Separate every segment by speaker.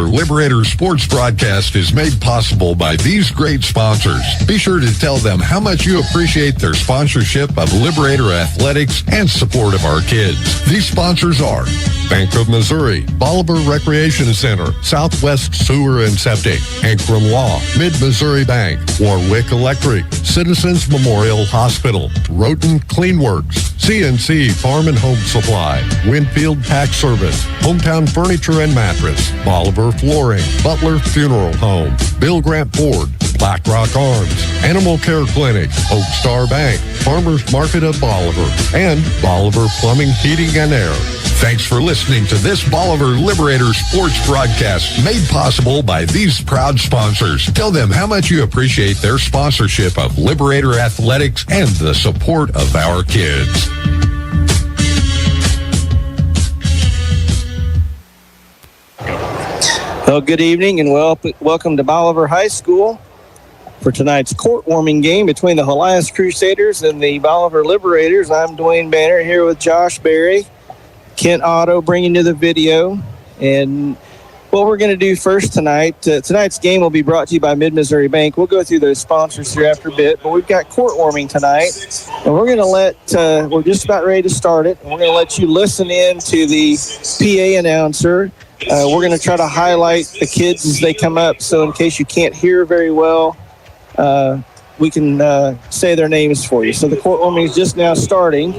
Speaker 1: Bolivar Liberators sports broadcast is made possible by these great sponsors. Be sure to tell them how much you appreciate their sponsorship of Liberator Athletics and support of our kids. These sponsors are Bank of Missouri, Bolivar Recreation Center, Southwest Sewer and Septic, Ankrum Law, Mid-Missouri Bank, Warwick Electric, Citizens Memorial Hospital, Roten Cleanworks, CNC Farm and Home Supply, Winfield Pack Service, Hometown Furniture and Mattress, Bolivar Flooring, Butler Funeral Home, Bill Grant Ford, Black Rock Arms, Animal Care Clinic, Oak Star Bank, Farmers Market of Bolivar, and Bolivar Plumbing, Heating and Air. Thanks for listening to this Bolivar Liberator sports broadcast made possible by these proud sponsors. Tell them how much you appreciate their sponsorship of Liberator Athletics and the support of our kids.
Speaker 2: Well, good evening and welcome to Bolivar High School for tonight's court warming game between the Helias Crusaders and the Bolivar Liberators. I'm Dwayne Banner here with Josh Berry, Kent Otto bringing you the video. And what we're going to do first tonight, tonight's game will be brought to you by Mid-Missouri Bank. We'll go through those sponsors here after a bit, but we've got court warming tonight. And we're going to we're just about ready to start it. And we're going to let you listen in to the PA announcer. We're going to try to highlight the kids as they come up, so in case you can't hear very well, we can say their names for you. So the court warming is just now starting.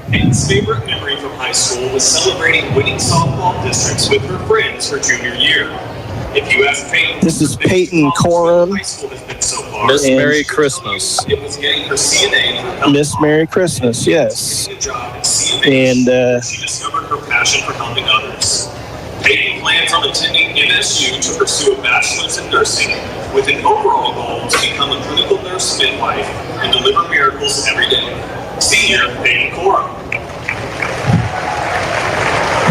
Speaker 3: Peyton's favorite memory from high school was celebrating winning softball districts with her friends her junior year. If you ask Peyton,
Speaker 2: this is Peyton Corum.
Speaker 4: Miss Merry Christmas.
Speaker 3: It was getting her CNA.
Speaker 2: Miss Merry Christmas, yes. And
Speaker 3: she discovered her passion for helping others. Peyton plans on attending MSU to pursue a bachelor's in nursing with an overall goal to become a clinical nurse midwife and deliver miracles every day. Senior Peyton Corum.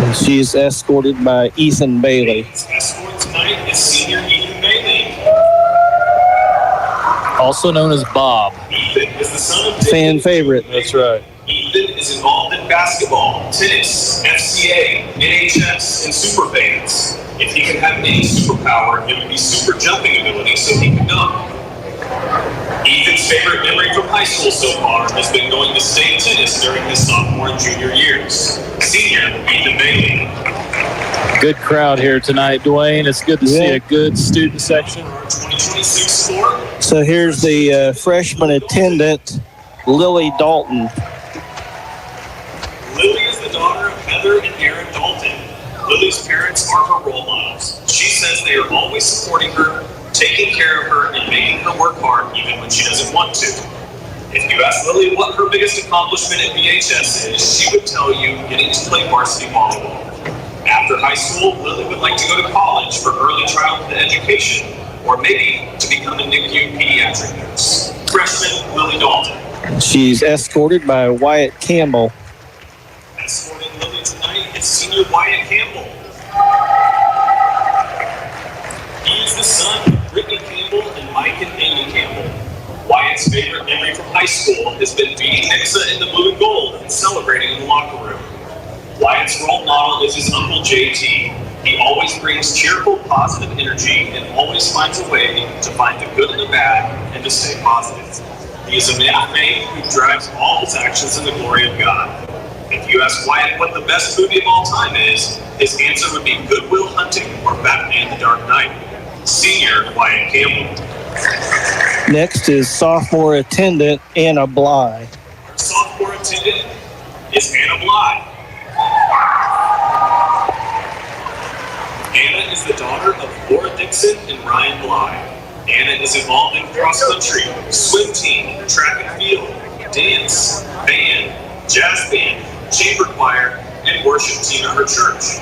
Speaker 2: And she's escorted by Ethan Bailey.
Speaker 3: Peyton's escort tonight is senior Ethan Bailey.
Speaker 4: Also known as Bob.
Speaker 3: Ethan is the son of
Speaker 2: fan favorite.
Speaker 4: That's right.
Speaker 3: Ethan is involved in basketball, tennis, FCA, NHS, and super fans. If he could have any superpower, it would be super jumping ability so he could dunk. Ethan's favorite memory from high school so far has been going to state tennis during his sophomore and junior years. Senior Ethan Bailey.
Speaker 4: Good crowd here tonight, Dwayne. It's good to see a good student section.
Speaker 3: 2026 score.
Speaker 2: So here's the freshman attendant, Lily Dalton.
Speaker 3: Lily is the daughter of Heather and Aaron Dalton. Lily's parents are her role models. She says they are always supporting her, taking care of her, and making her work hard even when she doesn't want to. If you ask Lily what her biggest accomplishment at BHS is, she would tell you getting to play varsity volleyball. After high school, Lily would like to go to college for early childhood education, or maybe to become a NICU pediatric nurse. Freshman Lily Dalton.
Speaker 2: She's escorted by Wyatt Campbell.
Speaker 3: Escorting Lily tonight is senior Wyatt Campbell. He is the son of Brittany Campbell and Mike and Amy Campbell. Wyatt's favorite memory from high school has been beating Nixa in the blue and gold and celebrating in the locker room. Wyatt's role model is his uncle JT. He always brings cheerful, positive energy and always finds a way to find the good and the bad and to stay positive. He is a man of faith who drives all his actions in the glory of God. If you ask Wyatt what the best movie of all time is, his answer would be Good Will Hunting or Batman the Dark Knight. Senior Wyatt Campbell.
Speaker 2: Next is sophomore attendant Anna Bly.
Speaker 3: Our sophomore attendant is Anna Bly. Anna is the daughter of Laura Dixon and Ryan Bly. Anna is involved in cross country, swim team, track and field, dance, band, jazz band, chamber choir, and worship team at her church.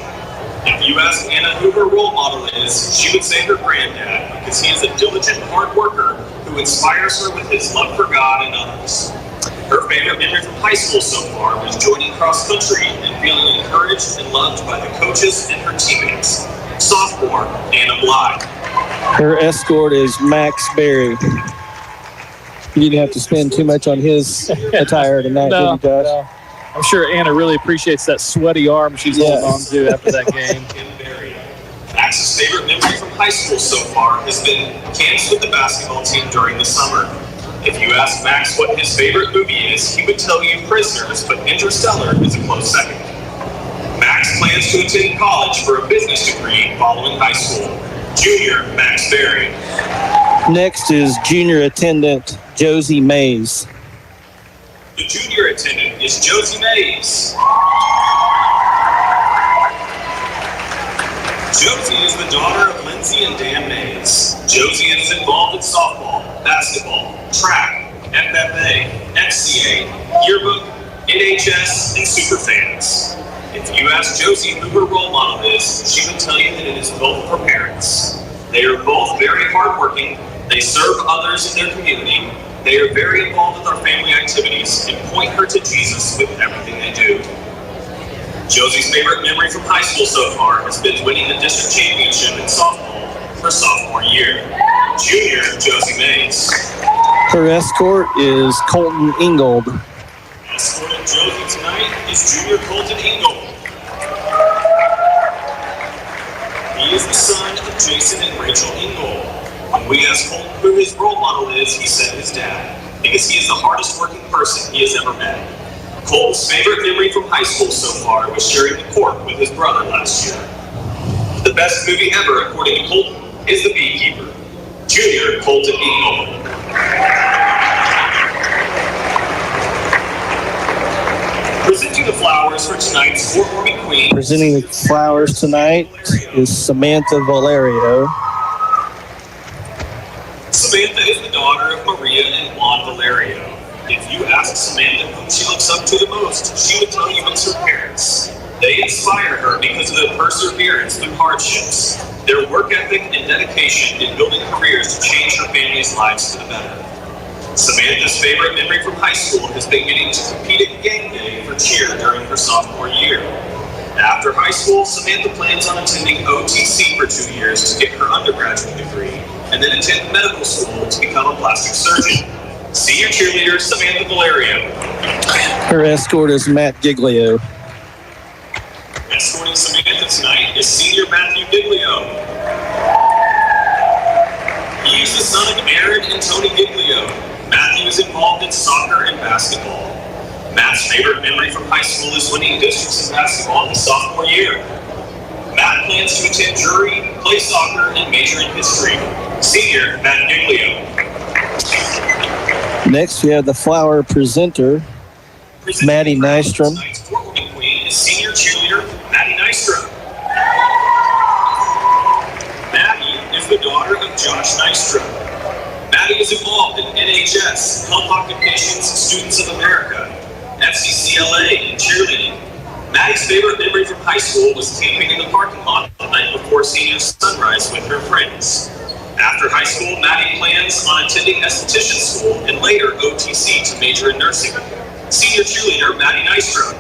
Speaker 3: If you ask Anna who her role model is, she would say her granddad, because he is a diligent hard worker who inspires her with his love for God and others. Her favorite memory from high school so far was joining cross country and feeling encouraged and loved by the coaches and her teammates. Sophomore Anna Bly.
Speaker 2: Her escort is Max Berry. You didn't have to spend too much on his attire tonight, did you, Josh?
Speaker 4: No. I'm sure Anna really appreciates that sweaty arm she's holding on to after that game.
Speaker 3: Max's favorite memory from high school so far has been camps with the basketball team during the summer. If you ask Max what his favorite movie is, he would tell you Prisoners, but Interstellar is a close second. Max plans to attend college for a business degree following high school. Junior Max Berry.
Speaker 2: Next is junior attendant Josie Mays.
Speaker 3: The junior attendant is Josie Mays. Josie is the daughter of Lindsay and Dan Mays. Josie is involved in softball, basketball, track, FFA, FCA, yearbook, NHS, and superfans. If you ask Josie who her role model is, she would tell you that it is both of her parents. They are both very hardworking. They serve others in their community. They are very involved with our family activities and point her to Jesus with everything they do. Josie's favorite memory from high school so far has been winning the district championship in softball her sophomore year. Junior Josie Mays.
Speaker 2: Her escort is Colton Ingold.
Speaker 3: Escorting Josie tonight is junior Colton Ingold. He is the son of Jason and Rachel Ingold. When we asked Colton who his role model is, he said his dad, because he is the hardest working person he has ever met. Colton's favorite memory from high school so far was sharing the court with his brother last year. The best movie ever, according to Colton, is The Beekeeper. Junior Colton Ingold. Presenting the flowers for tonight's court-warming queen.
Speaker 2: Presenting the flowers tonight is Samantha Valerio.
Speaker 3: Samantha is the daughter of Maria and Juan Valerio. If you ask Samantha who she looks up to the most, she would tell you it's her parents. They inspire her because of their perseverance through hardships, their work ethic and dedication in building careers to change her family's lives for the better. Samantha's favorite memory from high school has been getting to compete at game day for cheer during her sophomore year. After high school, Samantha plans on attending OTC for 2 years to get her undergraduate degree and then attend medical school to become a plastic surgeon. Senior cheerleader Samantha Valerio.
Speaker 2: Her escort is Matt Giglio.
Speaker 3: Escorting Samantha tonight is senior Matthew Giglio. He is the son of Aaron and Tony Giglio. Matthew is involved in soccer and basketball. Matt's favorite memory from high school is winning districts in basketball in his sophomore year. Matt plans to attend jury, play soccer, and major in history. Senior Matt Giglio.
Speaker 2: Next, we have the flower presenter, Maddie Nystrom.
Speaker 3: Tonight's courtroom queen is senior cheerleader Maddie Nystrom. Maddie is the daughter of Josh Nystrom. Maddie is involved in NHS, Health Occupations Students of America, FCCLA, and cheerleading. Maddie's favorite memory from high school was camping in the parking lot the night before senior sunrise with her friends. After high school, Maddie plans on attending esthetician school and later OTC to major in nursing. Senior cheerleader Maddie Nystrom.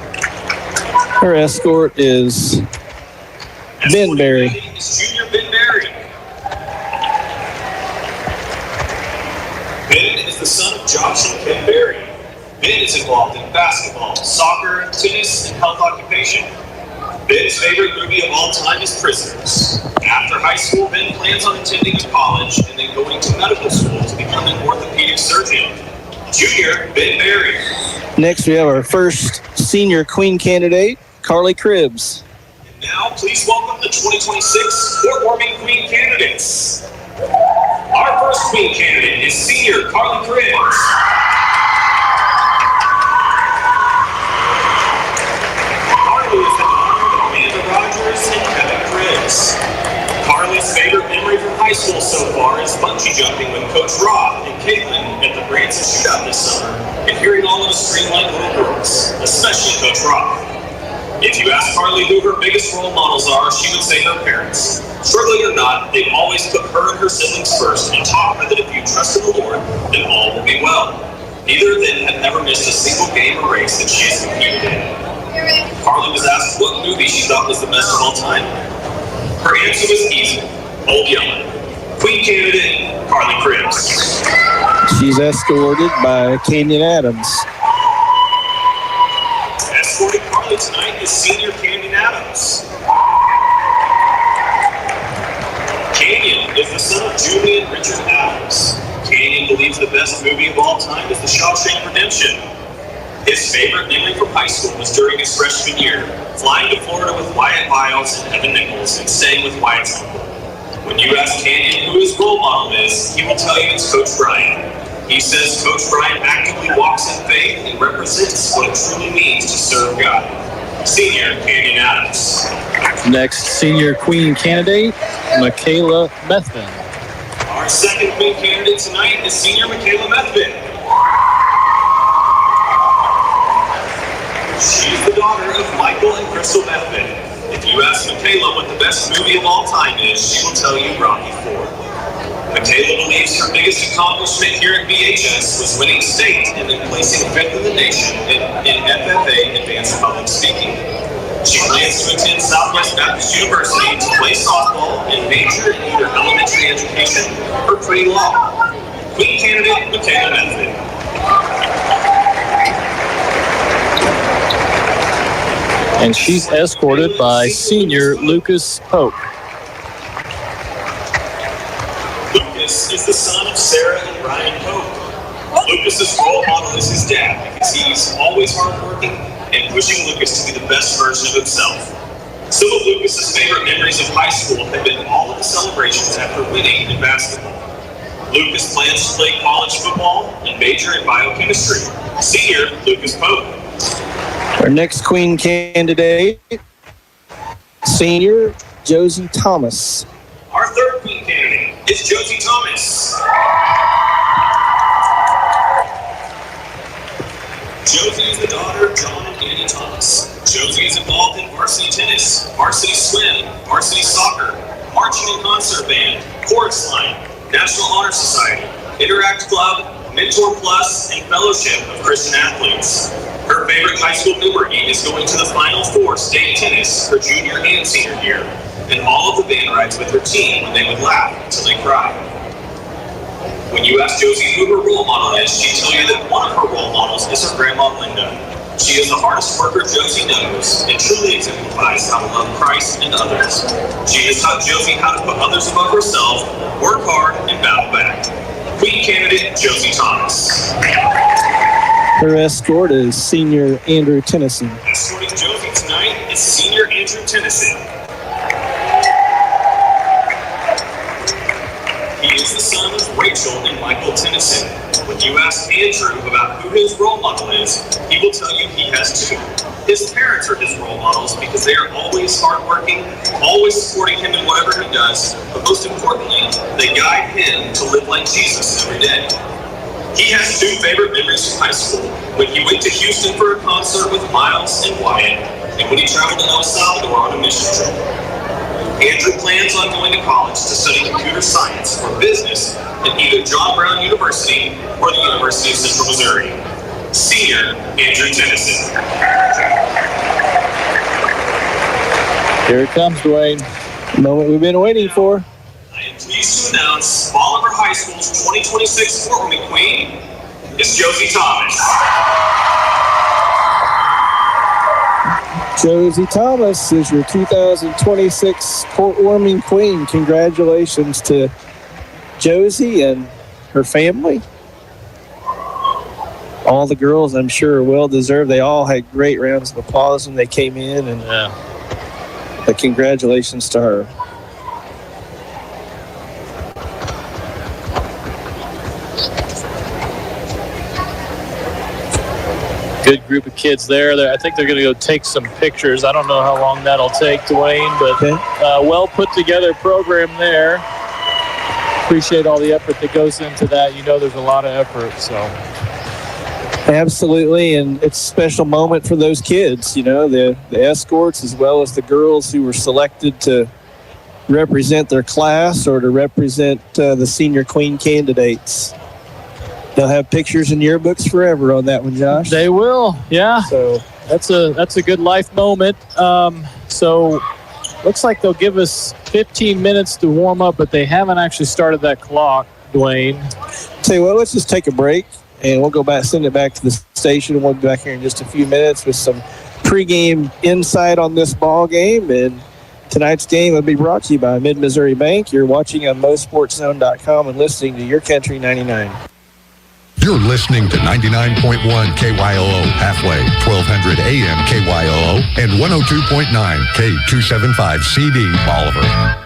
Speaker 2: Her escort is Ben Berry.
Speaker 3: Is junior Ben Berry. Ben is the son of Josh and Ken Berry. Ben is involved in basketball, soccer, tennis, and health occupation. Ben's favorite movie of all time is Prisoners. After high school, Ben plans on attending college and then going to medical school to become an orthopedic surgeon. Junior Ben Berry.
Speaker 2: Next, we have our first senior queen candidate, Carly Cribbs.
Speaker 3: And now, please welcome the 2026 court-warming queen candidates. Our first queen candidate is senior Carly Cribbs. Carly is the daughter of Amanda Rogers and Kevin Cribbs. Carly's favorite memory from high school so far is bungee jumping with Coach Rob and Caitlin at the Branson Shootout this summer and hearing all of the streamlined little girls, especially Coach Rob. If you ask Carly who her biggest role models are, she would say her parents. Struggling or not, they've always put her and her siblings first and taught her that if you trust in the Lord, then all will be well. Neither of them have ever missed a single game or race that she has competed in. Carly was asked what movie she thought was the best of all time. Her answer was easy, Old Yeller. Queen candidate, Carly Cribbs.
Speaker 2: She's escorted by Kenyon Adams.
Speaker 3: Escorting Carly tonight is senior Camden Adams. son of Julie and Richard Adams. Canyon believes the best movie of all time is The Shawshank Redemption. His favorite memory from high school was during his freshman year, flying to Florida with Wyatt Biles and Evan Nichols and staying with Wyatt's uncle. When you ask Canyon who his role model is, he will tell you it's Coach Bryant. He says Coach Bryant actively walks in faith and represents what it truly means to serve God. Senior Canyon Adams.
Speaker 4: Next, senior queen candidate, Michaela Methvin.
Speaker 3: Our second queen candidate tonight is senior Michaela Methvin. She is the daughter of Michael and Crystal Methvin. If you ask Michaela what the best movie of all time is, she will tell you Rocky IV. Michaela believes her biggest accomplishment here at BHS was winning state and then placing 5th in the nation in FFA Advanced Public Speaking. She plans to attend Southwest Baptist University to play softball and major in either elementary education or pre-law. Queen candidate Michaela Methvin.
Speaker 4: And she's escorted by senior Lucas Pope.
Speaker 3: Lucas is the son of Sarah and Ryan Pope. Lucas's role model is his dad because he's always hardworking and pushing Lucas to be the best version of himself. Some of Lucas's favorite memories of high school have been all of the celebrations after winning in basketball. Lucas plans to play college football and major in biochemistry. Senior Lucas Pope.
Speaker 2: Our next queen candidate, senior Josie Thomas.
Speaker 3: Our third queen candidate is Josie Thomas. Josie is the daughter of John and Annie Thomas. Josie is involved in varsity tennis, varsity swim, varsity soccer, marching and concert band, chorus line, National Honor Society, Interact Club, Mentor Plus, and Fellowship of Christian Athletes. Her favorite high school memory is going to the Final Four state tennis her junior and senior year, and all of the band rides with her team when they would laugh until they cried. When you ask Josie who her role model is, she'd tell you that one of her role models is her grandma Linda. She is the hardest worker Josie knows and truly exemplifies how to love Christ and others. She has taught Josie how to put others above herself, work hard, and battle back. Queen candidate Josie Thomas.
Speaker 2: Her escort is senior Andrew Tennyson.
Speaker 3: Escorting Josie tonight is senior Andrew Tennyson. He is the son of Rachel and Michael Tennyson. When you ask Andrew about who his role model is, he will tell you he has two. His parents are his role models because they are always hardworking, always supporting him in whatever he does, but most importantly, they guide him to live like Jesus every day. He has two favorite memories from high school, when he went to Houston for a concert with Miles and Wyatt, and when he traveled to El Salvador on a mission trip. Andrew plans on going to college to study computer science or business at either John Brown University or the University of Central Missouri. Senior Andrew Tennyson.
Speaker 4: Here it comes, Dwayne.
Speaker 2: The moment we've been waiting for.
Speaker 3: I am pleased to announce Bolivar High School's 2026 courtrooming queen is Josie Thomas.
Speaker 2: Josie Thomas is your 2026 courtwarming queen. Congratulations to Josie and her family. All the girls, I'm sure, are well-deserved. They all had great rounds of applause when they came in, and congratulations to her.
Speaker 4: Good group of kids there. I think they're going to go take some pictures. I don't know how long that'll take, Dwayne, but well put together program there. Appreciate all the effort that goes into that. You know there's a lot of effort, so.
Speaker 2: Absolutely, and it's a special moment for those kids, you know, the escorts as well as the girls who were selected to represent their class or to represent the senior queen candidates. They'll have pictures in yearbooks forever on that one, Josh.
Speaker 4: They will, yeah.
Speaker 2: So
Speaker 4: that's a good life moment. So looks like they'll give us 15 minutes to warm up, but they haven't actually started that clock, Dwayne.
Speaker 2: Tell you what, let's just take a break, and we'll go back, send it back to the station, and we'll be back here in just a few minutes with some pregame insight on this ball game and Tonight's game will be brought to you by Mid-Missouri Bank. You're watching on MoSportsZone.com and listening to Your Country 99.
Speaker 1: You're listening to 99.1 KYLO halfway, 1200 AM KYLO, and 102.9 K275 CD Bolivar.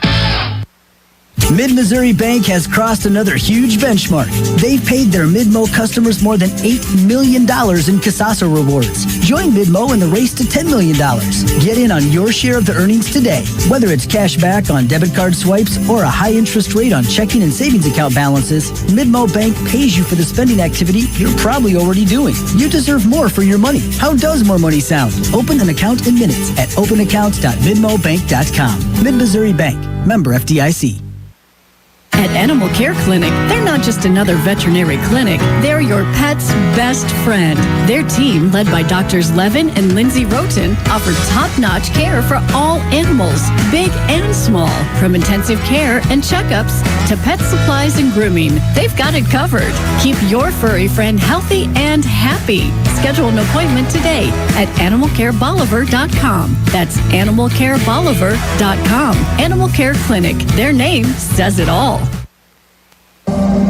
Speaker 5: Mid-Missouri Bank has crossed another huge benchmark. They've paid their Midmo customers more than $8 million in Casasa rewards. Join Midmo in the race to $10 million. Get in on your share of the earnings today. Whether it's cash back on debit card swipes or a high interest rate on checking and savings account balances, Midmo Bank pays you for the spending activity you're probably already doing. You deserve more for your money. How does more money sound? Open an account in minutes at openaccounts.midmobank.com. Mid-Missouri Bank. Member FDIC.
Speaker 6: At Animal Care Clinic, they're not just another veterinary clinic. They're your pet's best friend. Their team, led by Doctors Levin and Lindsay Roten, offer top-notch care for all animals, big and small. From intensive care and checkups to pet supplies and grooming, they've got it covered. Keep your furry friend healthy and happy. Schedule an appointment today at animalcarebolivar.com. That's animalcarebolivar.com. Animal Care Clinic. Their name says it all.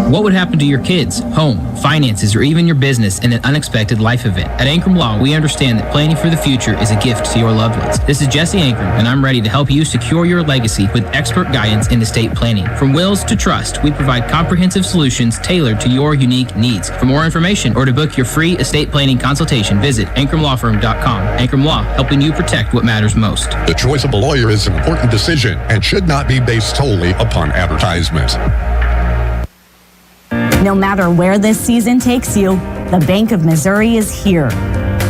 Speaker 7: What would happen to your kids, home, finances, or even your business in an unexpected life event? At Ankrum Law, we understand that planning for the future is a gift to your loved ones. This is Jesse Ankrum, and I'm ready to help you secure your legacy with expert guidance in estate planning. From wills to trust, we provide comprehensive solutions tailored to your unique needs. For more information or to book your free estate planning consultation, visit AnkramLawFirm.com. Ankrum Law, helping you protect what matters most.
Speaker 1: The choice of a lawyer is an important decision and should not be based solely upon advertisement.
Speaker 8: No matter where this season takes you, the Bank of Missouri is here.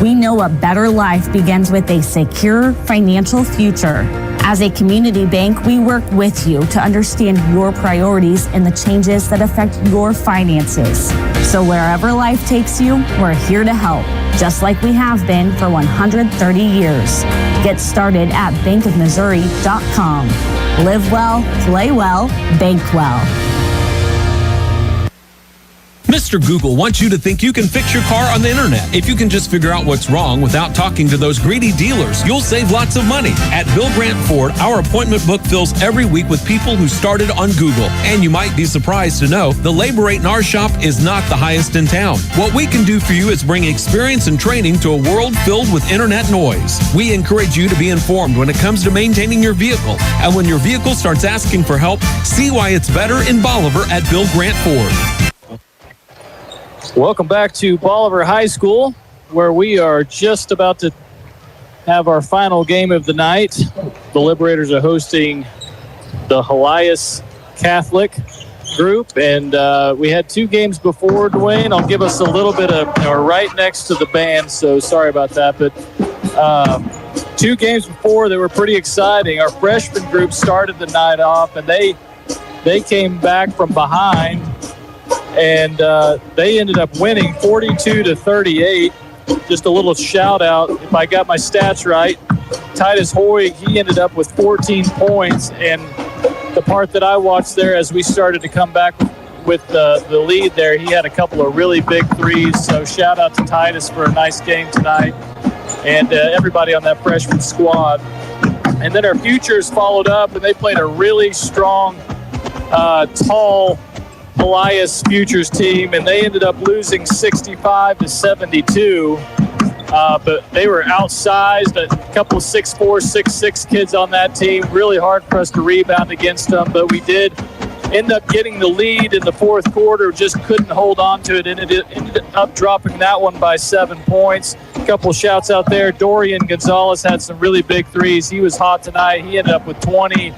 Speaker 8: We know a better life begins with a secure financial future. As a community bank, we work with you to understand your priorities and the changes that affect your finances. So wherever life takes you, we're here to help, just like we have been for 130 years. Get started at bankofmissouri.com. Live well, play well, bank well.
Speaker 9: Mr. Google wants you to think you can fix your car on the internet. If you can just figure out what's wrong without talking to those greedy dealers, you'll save lots of money. At Bill Grant Ford, our appointment book fills every week with people who started on Google. And you might be surprised to know the labor rate in our shop is not the highest in town. What we can do for you is bring experience and training to a world filled with internet noise. We encourage you to be informed when it comes to maintaining your vehicle. And when your vehicle starts asking for help, see why it's better in Bolivar at Bill Grant Ford.
Speaker 4: Welcome back to Bolivar High School, where we are just about to have our final game of the night. The Liberators are hosting the Helias Catholic group, and we had two games before, Dwayne. I'll give us a little bit of, we're right next to the band, so sorry about that, but two games before, they were pretty exciting. Our freshman group started the night off, and they came back from behind, and they ended up winning 42-38. Just a little shout out, if I got my stats right, Titus Hoy, he ended up with 14 points, and the part that I watched there as we started to come back with the lead there, he had a couple of really big threes, so shout out to Titus for a nice game tonight, and everybody on that freshman squad. And then our futures followed up, and they played a really strong, tall Helias Futures team, and they ended up losing 65-72. But they were outsized, a couple of 6'4", 6'6" kids on that team. Really hard for us to rebound against them, but we did end up getting the lead in the fourth quarter, just couldn't hold on to it, and it ended up dropping that one by 7 points. A couple of shouts out there. Dorian Gonzalez had some really big threes. He was hot tonight. He ended up with 20.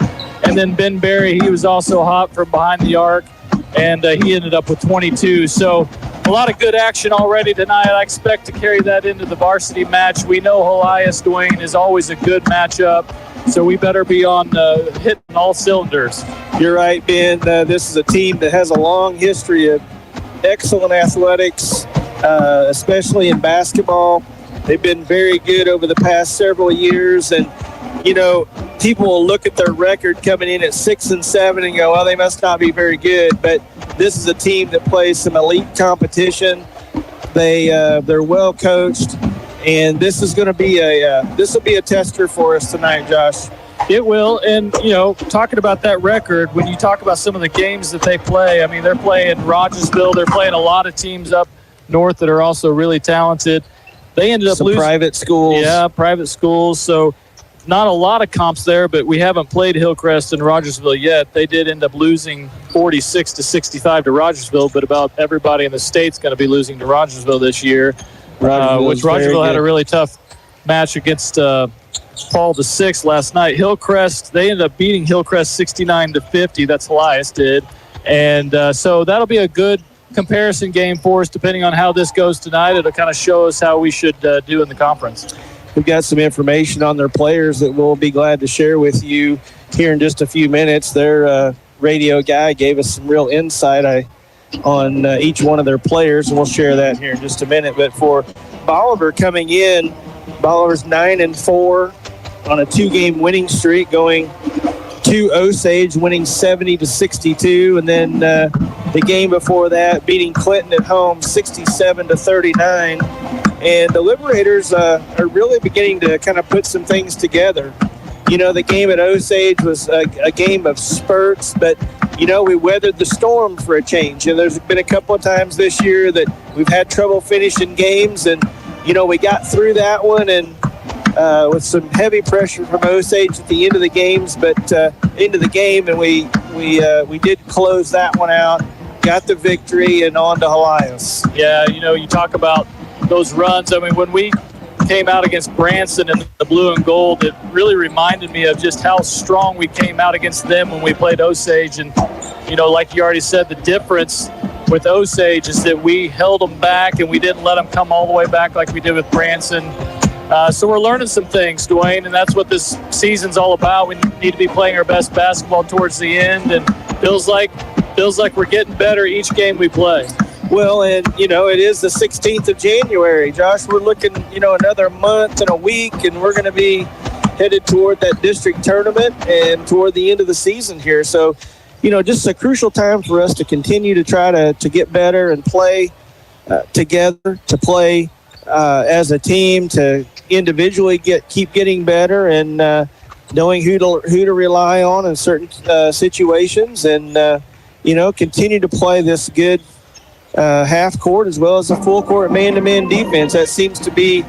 Speaker 4: And then Ben Berry, he was also hot from behind the arc, and he ended up with 22. So a lot of good action already tonight. I expect to carry that into the varsity match. We know Helias, Dwayne, is always a good matchup, so we better be on hitting all cylinders.
Speaker 2: You're right, Ben. This is a team that has a long history of excellent athletics, especially in basketball. They've been very good over the past several years, and people will look at their record coming in at 6-7 and go, well, they must not be very good. But this is a team that plays some elite competition. They're well coached, and this is going to be this will be a tester for us tonight, Josh.
Speaker 4: It will, and, talking about that record, when you talk about some of the games that they play, I mean, they're playing Rogersville. They're playing a lot of teams up north that are also really talented. They ended up
Speaker 2: some
Speaker 4: losing.
Speaker 2: Private schools.
Speaker 4: Yeah, private schools. So not a lot of comps there, but we haven't played Hillcrest and Rogersville yet. They did end up losing 46-65 to Rogersville, but about everybody in the state's going to be losing to Rogersville this year, which Rogersville had a really tough match against Paul VI last night. Hillcrest, they ended up beating Hillcrest 69-50. That's Helias did. And so that'll be a good comparison game for us, depending on how this goes tonight. It'll kind of show us how we should do in the conference.
Speaker 2: We've got some information on their players that we'll be glad to share with you here in just a few minutes. Their radio guy gave us some real insight on each one of their players, and we'll share that here in just a minute. But for Bolivar coming in, Bolivar's 9-4 on a 2-game winning streak, going to Osage, winning 70-62, and then the game before that, beating Clinton at home 67-39. And the Liberators are really beginning to kind of put some things together. The game at Osage was a game of spurts, but, we weathered the storm for a change. And there's been a couple of times this year that we've had trouble finishing games, and, we got through that one and with some heavy pressure from Osage at the end of the games, but into the game, and we did close that one out, got the victory, and on to Helias.
Speaker 4: Yeah, you talk about those runs. I mean, when we came out against Branson in the blue and gold, it really reminded me of just how strong we came out against them when we played Osage. And, like you already said, the difference with Osage is that we held them back and we didn't let them come all the way back like we did with Branson. So we're learning some things, Dwayne, and that's what this season's all about. We need to be playing our best basketball towards the end, and feels like we're getting better each game we play.
Speaker 2: Well, and, it is the 16th of January. Josh, we're looking, another month and a week, and we're going to be headed toward that district tournament and toward the end of the season here. So, just a crucial time for us to continue to try to get better and play together, to play as a team, to individually keep getting better, and knowing who to rely on in certain situations, and, continue to play this good half court as well as a full court man-to-man defense. That seems to be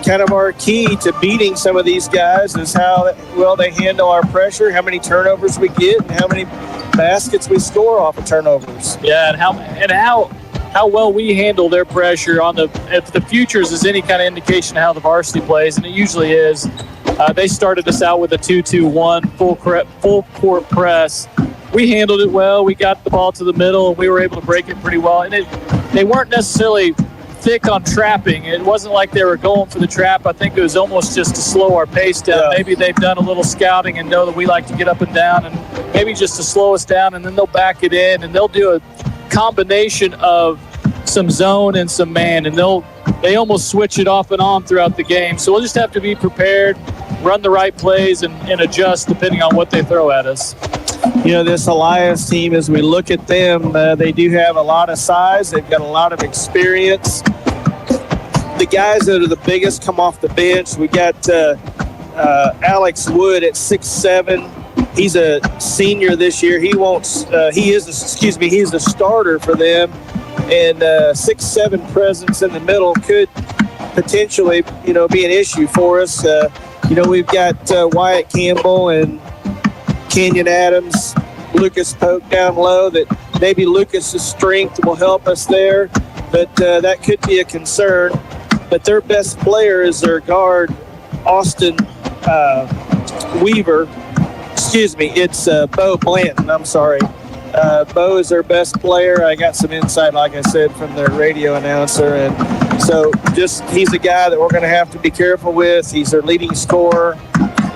Speaker 2: kind of our key to beating some of these guys, is how well they handle our pressure, how many turnovers we get, and how many baskets we score off of turnovers.
Speaker 4: Yeah, and how well we handle their pressure if the futures is any kind of indication of how the varsity plays, and it usually is. They started us out with a 2-2-1 full court press. We handled it well. We got the ball to the middle, and we were able to break it pretty well. And they weren't necessarily thick on trapping. It wasn't like they were going for the trap. I think it was almost just to slow our pace down. Yeah. Maybe they've done a little scouting and know that we like to get up and down, and maybe just to slow us down, and then they'll back it in, and they'll do a combination of some zone and some man, and they almost switch it off and on throughout the game. So we'll just have to be prepared, run the right plays, and adjust depending on what they throw at us.
Speaker 2: This Helias team, as we look at them, they do have a lot of size. They've got a lot of experience. The guys that are the biggest come off the bench. We got Alex Wood at 6'7". He's a senior this year. He is a starter for them. And 6'7" presence in the middle could potentially, be an issue for us. We've got Wyatt Campbell and Kenyon Adams, Lucas Polk down low. That maybe Lucas's strength will help us there, but that could be a concern. But their best player is their guard, Austin Weaver. It's Bo Blanton. I'm sorry. Bo is their best player. I got some insight, like I said, from their radio announcer. And so he's a guy that we're going to have to be careful with. He's their leading scorer,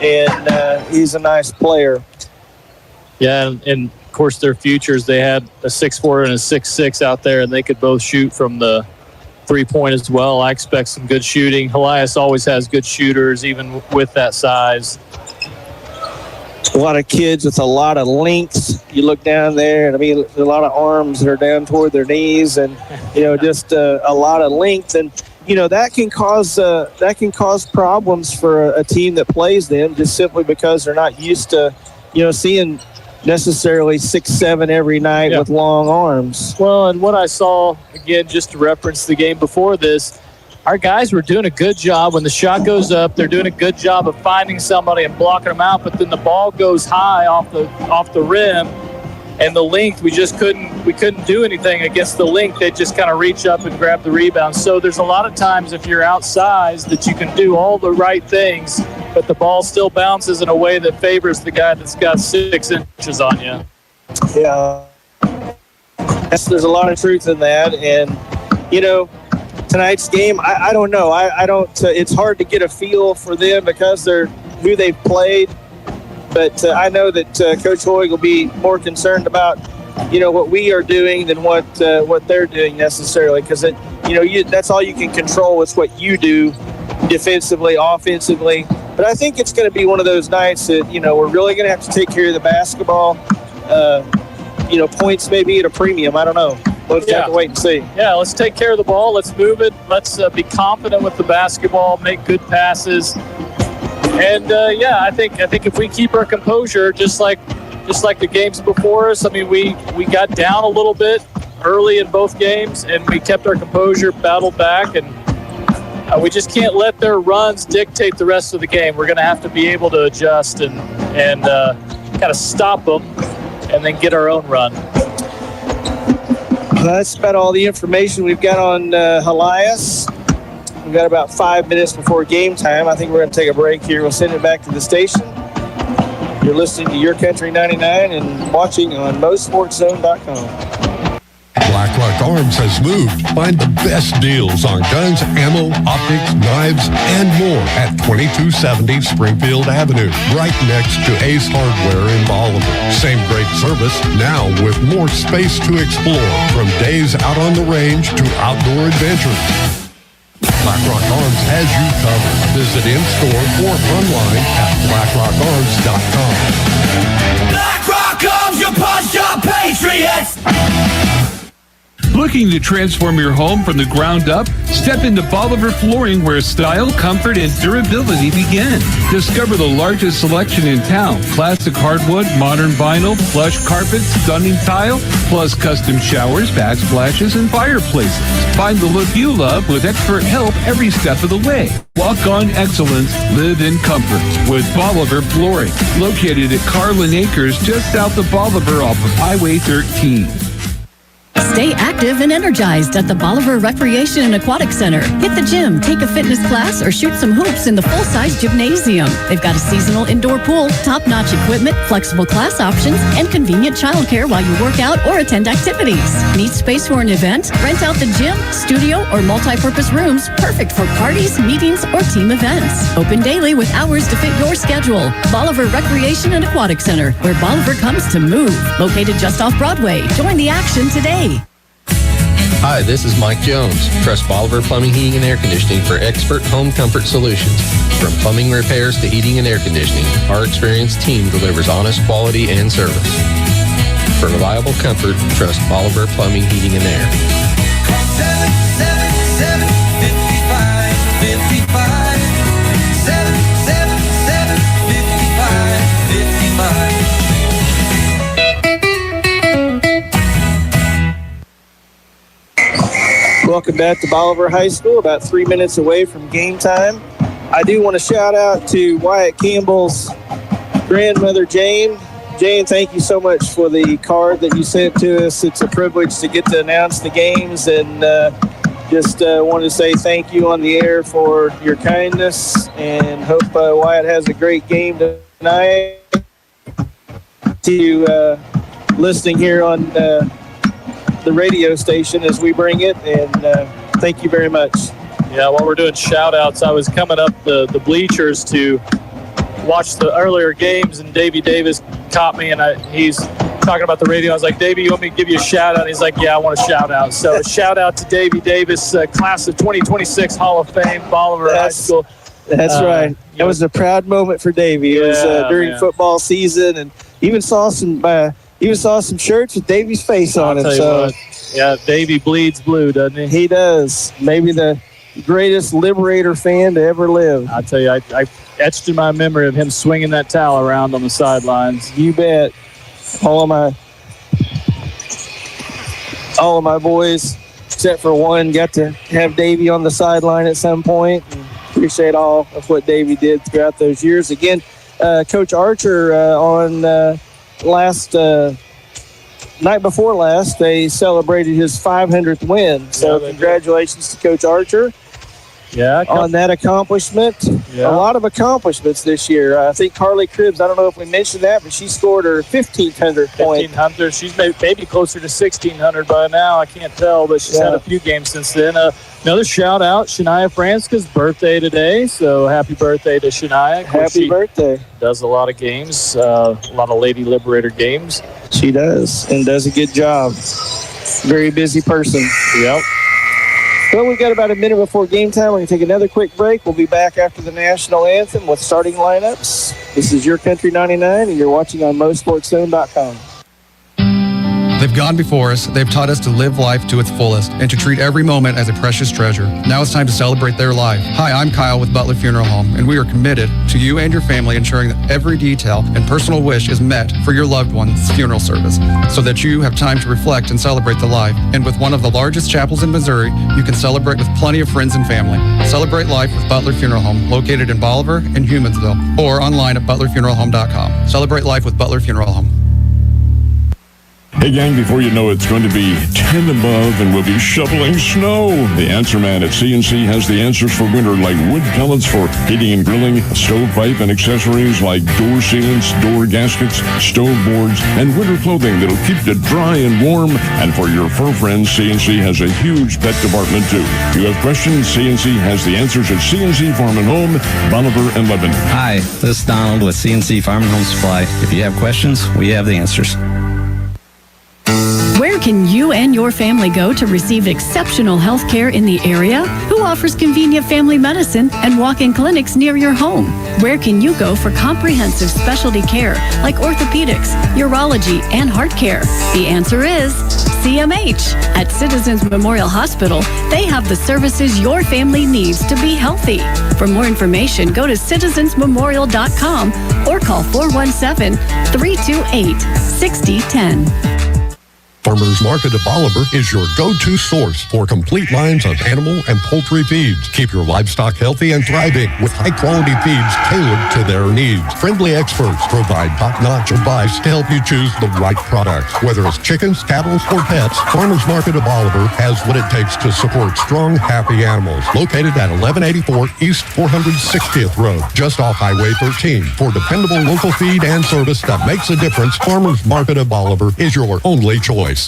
Speaker 2: and he's a nice player.
Speaker 4: Yeah, and of course their futures, they had a 6'4" and a 6'6" out there, and they could both shoot from the three-point as well. I expect some good shooting. Helias always has good shooters, even with that size.
Speaker 2: A lot of kids with a lot of length. You look down there, and a lot of arms that are down toward their knees, and just a lot of length. And that can cause problems for a team that plays them, just simply because they're not used to, seeing necessarily 6'7" every night with long arms.
Speaker 4: Well, and what I saw, again, just to reference the game before this, our guys were doing a good job. When the shot goes up, they're doing a good job of finding somebody and blocking them out, but then the ball goes high off the rim, and the length, we couldn't do anything against the length. They just kind of reach up and grab the rebound. So there's a lot of times if you're outsized that you can do all the right things, but the ball still bounces in a way that favors the guy that's got 6 inches on you.
Speaker 2: Yeah. There's a lot of truth in that. And, tonight's game, I don't know. I don't. It's hard to get a feel for them because they're who they've played. But I know that Coach Hoig will be more concerned about, what we are doing than what they're doing necessarily, because that's all you can control is what you do defensively, offensively. But I think it's going to be one of those nights that we're really going to have to take care of the basketball. Points maybe at a premium. I don't know. We'll have to wait and see.
Speaker 4: Yeah, let's take care of the ball. Let's move it. Let's be confident with the basketball, make good passes. And, I think if we keep our composure, just like the games before us, I mean, we got down a little bit early in both games, and we kept our composure, battled back, and we just can't let their runs dictate the rest of the game. We're going to have to be able to adjust and kind of stop them and then get our own run.
Speaker 2: That's about all the information we've got on Helias. We've got about 5 minutes before game time. I think we're going to take a break here. We'll send it back to the station. You're listening to Your Country 99 and watching on MoSportsZone.com.
Speaker 1: BlackRock Arms has moved. Find the best deals on guns, ammo, optics, knives, and more at 2270 Springfield Avenue, right next to Ace Hardware in Bolivar. Same great service, now with more space to explore, from days out on the range to outdoor adventures. BlackRock Arms has you covered. Visit in-store or online at blackrockarms.com.
Speaker 10: BlackRock Arms, your punch up Patriots!
Speaker 9: Looking to transform your home from the ground up? Step into Bolivar Flooring, where style, comfort, and durability begin. Discover the largest selection in town. Classic hardwood, modern vinyl, plush carpet, stunning tile, plus custom showers, backsplashes, and fireplaces. Find the look you love with expert help every step of the way. Walk on excellence, live in comfort with Bolivar Flooring. Located at Carlin Acres, just south of Bolivar off of Highway 13.
Speaker 6: Stay active and energized at the Bolivar Recreation and Aquatic Center. Hit the gym, take a fitness class, or shoot some hoops in the full-size gymnasium. They've got a seasonal indoor pool, top-notch equipment, flexible class options, and convenient childcare while you work out or attend activities. Need space for an event? Rent out the gym, studio, or multi-purpose rooms, perfect for parties, meetings, or team events. Open daily with hours to fit your schedule. Bolivar Recreation and Aquatic Center, where Bolivar comes to move. Located just off Broadway. Join the action today.
Speaker 11: Hi, this is Mike Jones. Trust Bolivar Plumbing, Heating, and Air Conditioning for expert home comfort solutions. From plumbing repairs to heating and air conditioning, our experienced team delivers honest quality and service. For reliable comfort, trust Bolivar Plumbing, Heating, and Air.
Speaker 10: 777-55-55.
Speaker 2: Welcome back to Bolivar High School, about 3 minutes away from game time. I do want to shout out to Wyatt Campbell's grandmother, Jane. Jane, thank you so much for the card that you sent to us. It's a privilege to get to announce the games, and just wanted to say thank you on the air for your kindness, and hope Wyatt has a great game tonight. To you listening here on the radio station as we bring it, and thank you very much.
Speaker 4: Yeah, while we're doing shout-outs, I was coming up the bleachers to watch the earlier games, and Davey Davis caught me, and he's talking about the radio. I was like, Davey, you want me to give you a shout-out? He's like, yeah, I want a shout-out. So a shout-out to Davey Davis, class of 2026 Hall of Fame, Bolivar High School.
Speaker 2: That's right. That was a proud moment for Davey. It was during football season, and even saw some shirts with Davey's face on it. So
Speaker 4: yeah, Davey bleeds blue, doesn't he?
Speaker 2: He does. Maybe the greatest Liberator fan to ever live.
Speaker 4: I tell you, I etched in my memory of him swinging that towel around on the sidelines.
Speaker 2: You bet. All of my boys, except for one, got to have Davey on the sideline at some point. And appreciate all of what Davey did throughout those years. Again, Coach Archer on night before last, they celebrated his 500th win. So congratulations to Coach Archer.
Speaker 4: Yeah,
Speaker 2: on that accomplishment.
Speaker 4: Yeah.
Speaker 2: A lot of accomplishments this year. I think Carly Cribbs, I don't know if we mentioned that, but she scored her 1,500th point.
Speaker 4: 1,500. She's maybe closer to 1,600 by now. I can't tell, but she's had a few games since then. Another shout out, Shania Franska's birthday today. So happy birthday to Shania.
Speaker 2: Happy birthday.
Speaker 4: Does a lot of games, a lot of Lady Liberator games.
Speaker 2: She does, and does a good job. Very busy person.
Speaker 4: Yep.
Speaker 2: Well, we've got about a minute before game time. We're going to take another quick break. We'll be back after the national anthem with starting lineups. This is Your Country 99, and you're watching on MoSportsZone.com.
Speaker 12: They've gone before us, they've taught us to live life to its fullest and to treat every moment as a precious treasure. Now it's time to celebrate their life. Hi, I'm Kyle with Butler Funeral Home, and we are committed to you and your family ensuring that every detail and personal wish is met for your loved one's funeral service so that you have time to reflect and celebrate the life. And with one of the largest chapels in Missouri, you can celebrate with plenty of friends and family. Celebrate life with Butler Funeral Home, located in Bolivar and Humansville, or online at butlerfuneralhome.com. Celebrate life with Butler Funeral Home.
Speaker 13: Hey gang, before you know it's going to be 10 above and we'll be shoveling snow. The Answer Man at CNC has the answers for winter, like wood pellets for heating and grilling, stovepipe and accessories like door sealants, door gaskets, stove boards, and winter clothing that'll keep you dry and warm. And for your fur friends, CNC has a huge pet department too. If you have questions, CNC has the answers at CNC Farm and Home, Bolivar and Lebanon.
Speaker 14: Hi, this is Donald with CNC Farm and Home Supply. If you have questions, we have the answers.
Speaker 6: Where can you and your family go to receive exceptional health care in the area? Who offers convenient family medicine and walk-in clinics near your home? Where can you go for comprehensive specialty care like orthopedics, urology, and heart care? The answer is CMH. At Citizens Memorial Hospital, they have the services your family needs to be healthy. For more information, go to citizensmemorial.com or call 417-328-6010.
Speaker 1: Farmers Market of Bolivar is your go-to source for complete lines of animal and poultry feeds. Keep your livestock healthy and thriving with high-quality feeds tailored to their needs. Friendly experts provide top-notch advice to help you choose the right products. Whether it's chickens, cattle, or pets, Farmers Market of Bolivar has what it takes to support strong, happy animals. Located at 1184 East 460th Road, just off Highway 13. For dependable local feed and service that makes a difference, Farmers Market of Bolivar is your only choice.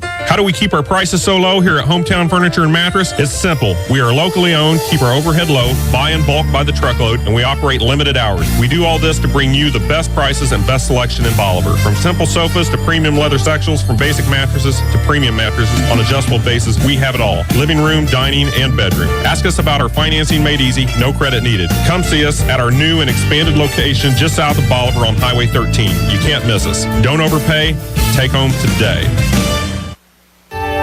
Speaker 15: How do we keep our prices so low here at Hometown Furniture and Mattress? It's simple. We are locally owned, keep our overhead low, buy in bulk by the truckload, and we operate limited hours. We do all this to bring you the best prices and best selection in Bolivar. From simple sofas to premium leather sectionals, from basic mattresses to premium mattresses on adjustable bases, we have it all. Living room, dining, and bedroom. Ask us about our financing made easy, no credit needed. Come see us at our new and expanded location just south of Bolivar on Highway 13. You can't miss us. Don't overpay. Take home today.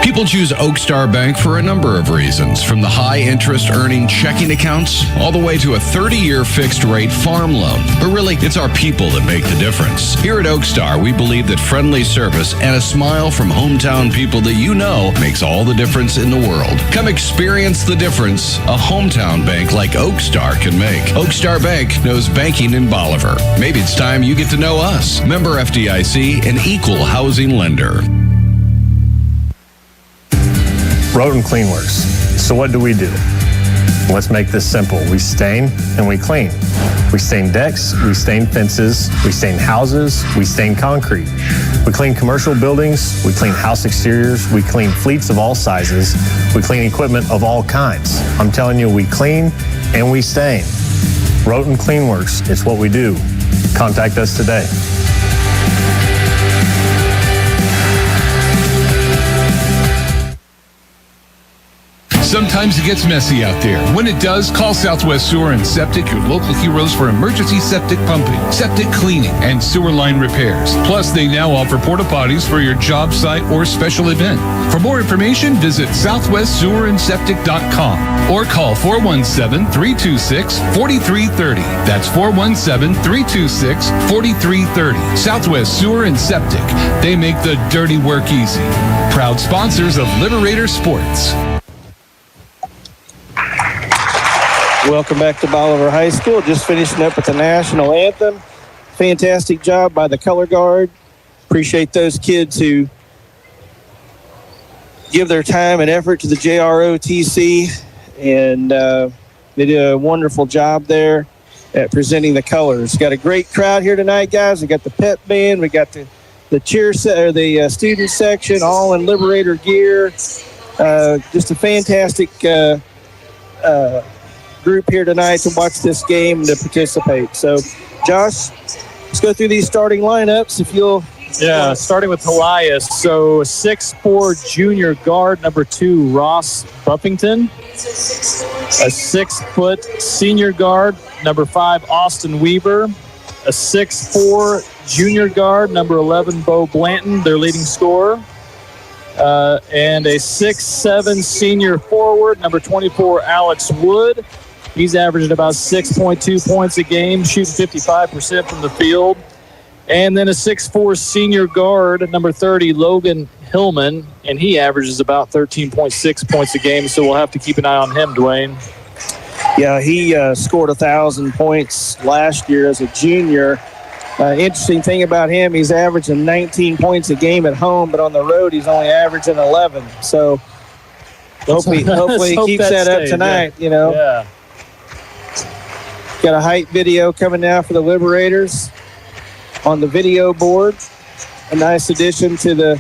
Speaker 16: People choose Oak Star Bank for a number of reasons, from the high interest earning checking accounts all the way to a 30-year fixed rate farm loan. But really, it's our people that make the difference. Here at Oak Star, we believe that friendly service and a smile from hometown people that you know makes all the difference in the world. Come experience the difference a hometown bank like Oak Star can make. Oak Star Bank knows banking in Bolivar. Maybe it's time you get to know us. Member FDIC, an equal housing lender.
Speaker 17: Road & Cleanworks. So what do? Let's make this simple. We stain and we clean. We stain decks, we stain fences, we stain houses, we stain concrete. We clean commercial buildings, we clean house exteriors, we clean fleets of all sizes, we clean equipment of all kinds. I'm telling you, we clean and we stain. Road & Cleanworks, it's what we do. Contact us today.
Speaker 16: So
Speaker 18: Sometimes it gets messy out there. When it does, call Southwest Sewer and Septic, your local heroes for emergency septic pumping, septic cleaning, and sewer line repairs. Plus, they now offer porta potties for your job site or special event. For more information, visit southwestsewerandseptic.com or call 417-326-4330. That's 417-326-4330. Southwest Sewer and Septic. They make the dirty work easy. Proud sponsors of Liberator Sports.
Speaker 2: Welcome back to Bolivar High School. Just finishing up with the national anthem. Fantastic job by the color guard. Appreciate those kids who give their time and effort to the JROTC, and they did a wonderful job there at presenting the colors. Got a great crowd here tonight, guys. We got the pep band, we got the cheer or the student section, all in Liberator gear. Just a fantastic group here tonight to watch this game and to participate. So, Josh, let's go through these starting lineups. If you'll.
Speaker 4: Yeah, starting with Helias. So 6'4" junior guard, number 2, Ross Buffington. A 6-foot senior guard, number 5, Austin Weaver. A 6'4" junior guard, number 11, Bo Blanton, their leading scorer. And a 6'7" senior forward, number 24, Alex Wood. He's averaging about 6.2 points a game, shooting 55% from the field. And then a 6'4" senior guard, number 30, Logan Hillman, and he averages about 13.6 points a game, so we'll have to keep an eye on him, Dwayne.
Speaker 2: Yeah, he scored 1,000 points last year as a junior. Interesting thing about him, he's averaging 19 points a game at home, but on the road he's only averaging 11. So hopefully he keeps that up tonight,
Speaker 4: you know. Yeah.
Speaker 2: Got a height video coming now for the Liberators on the video board. A nice addition to the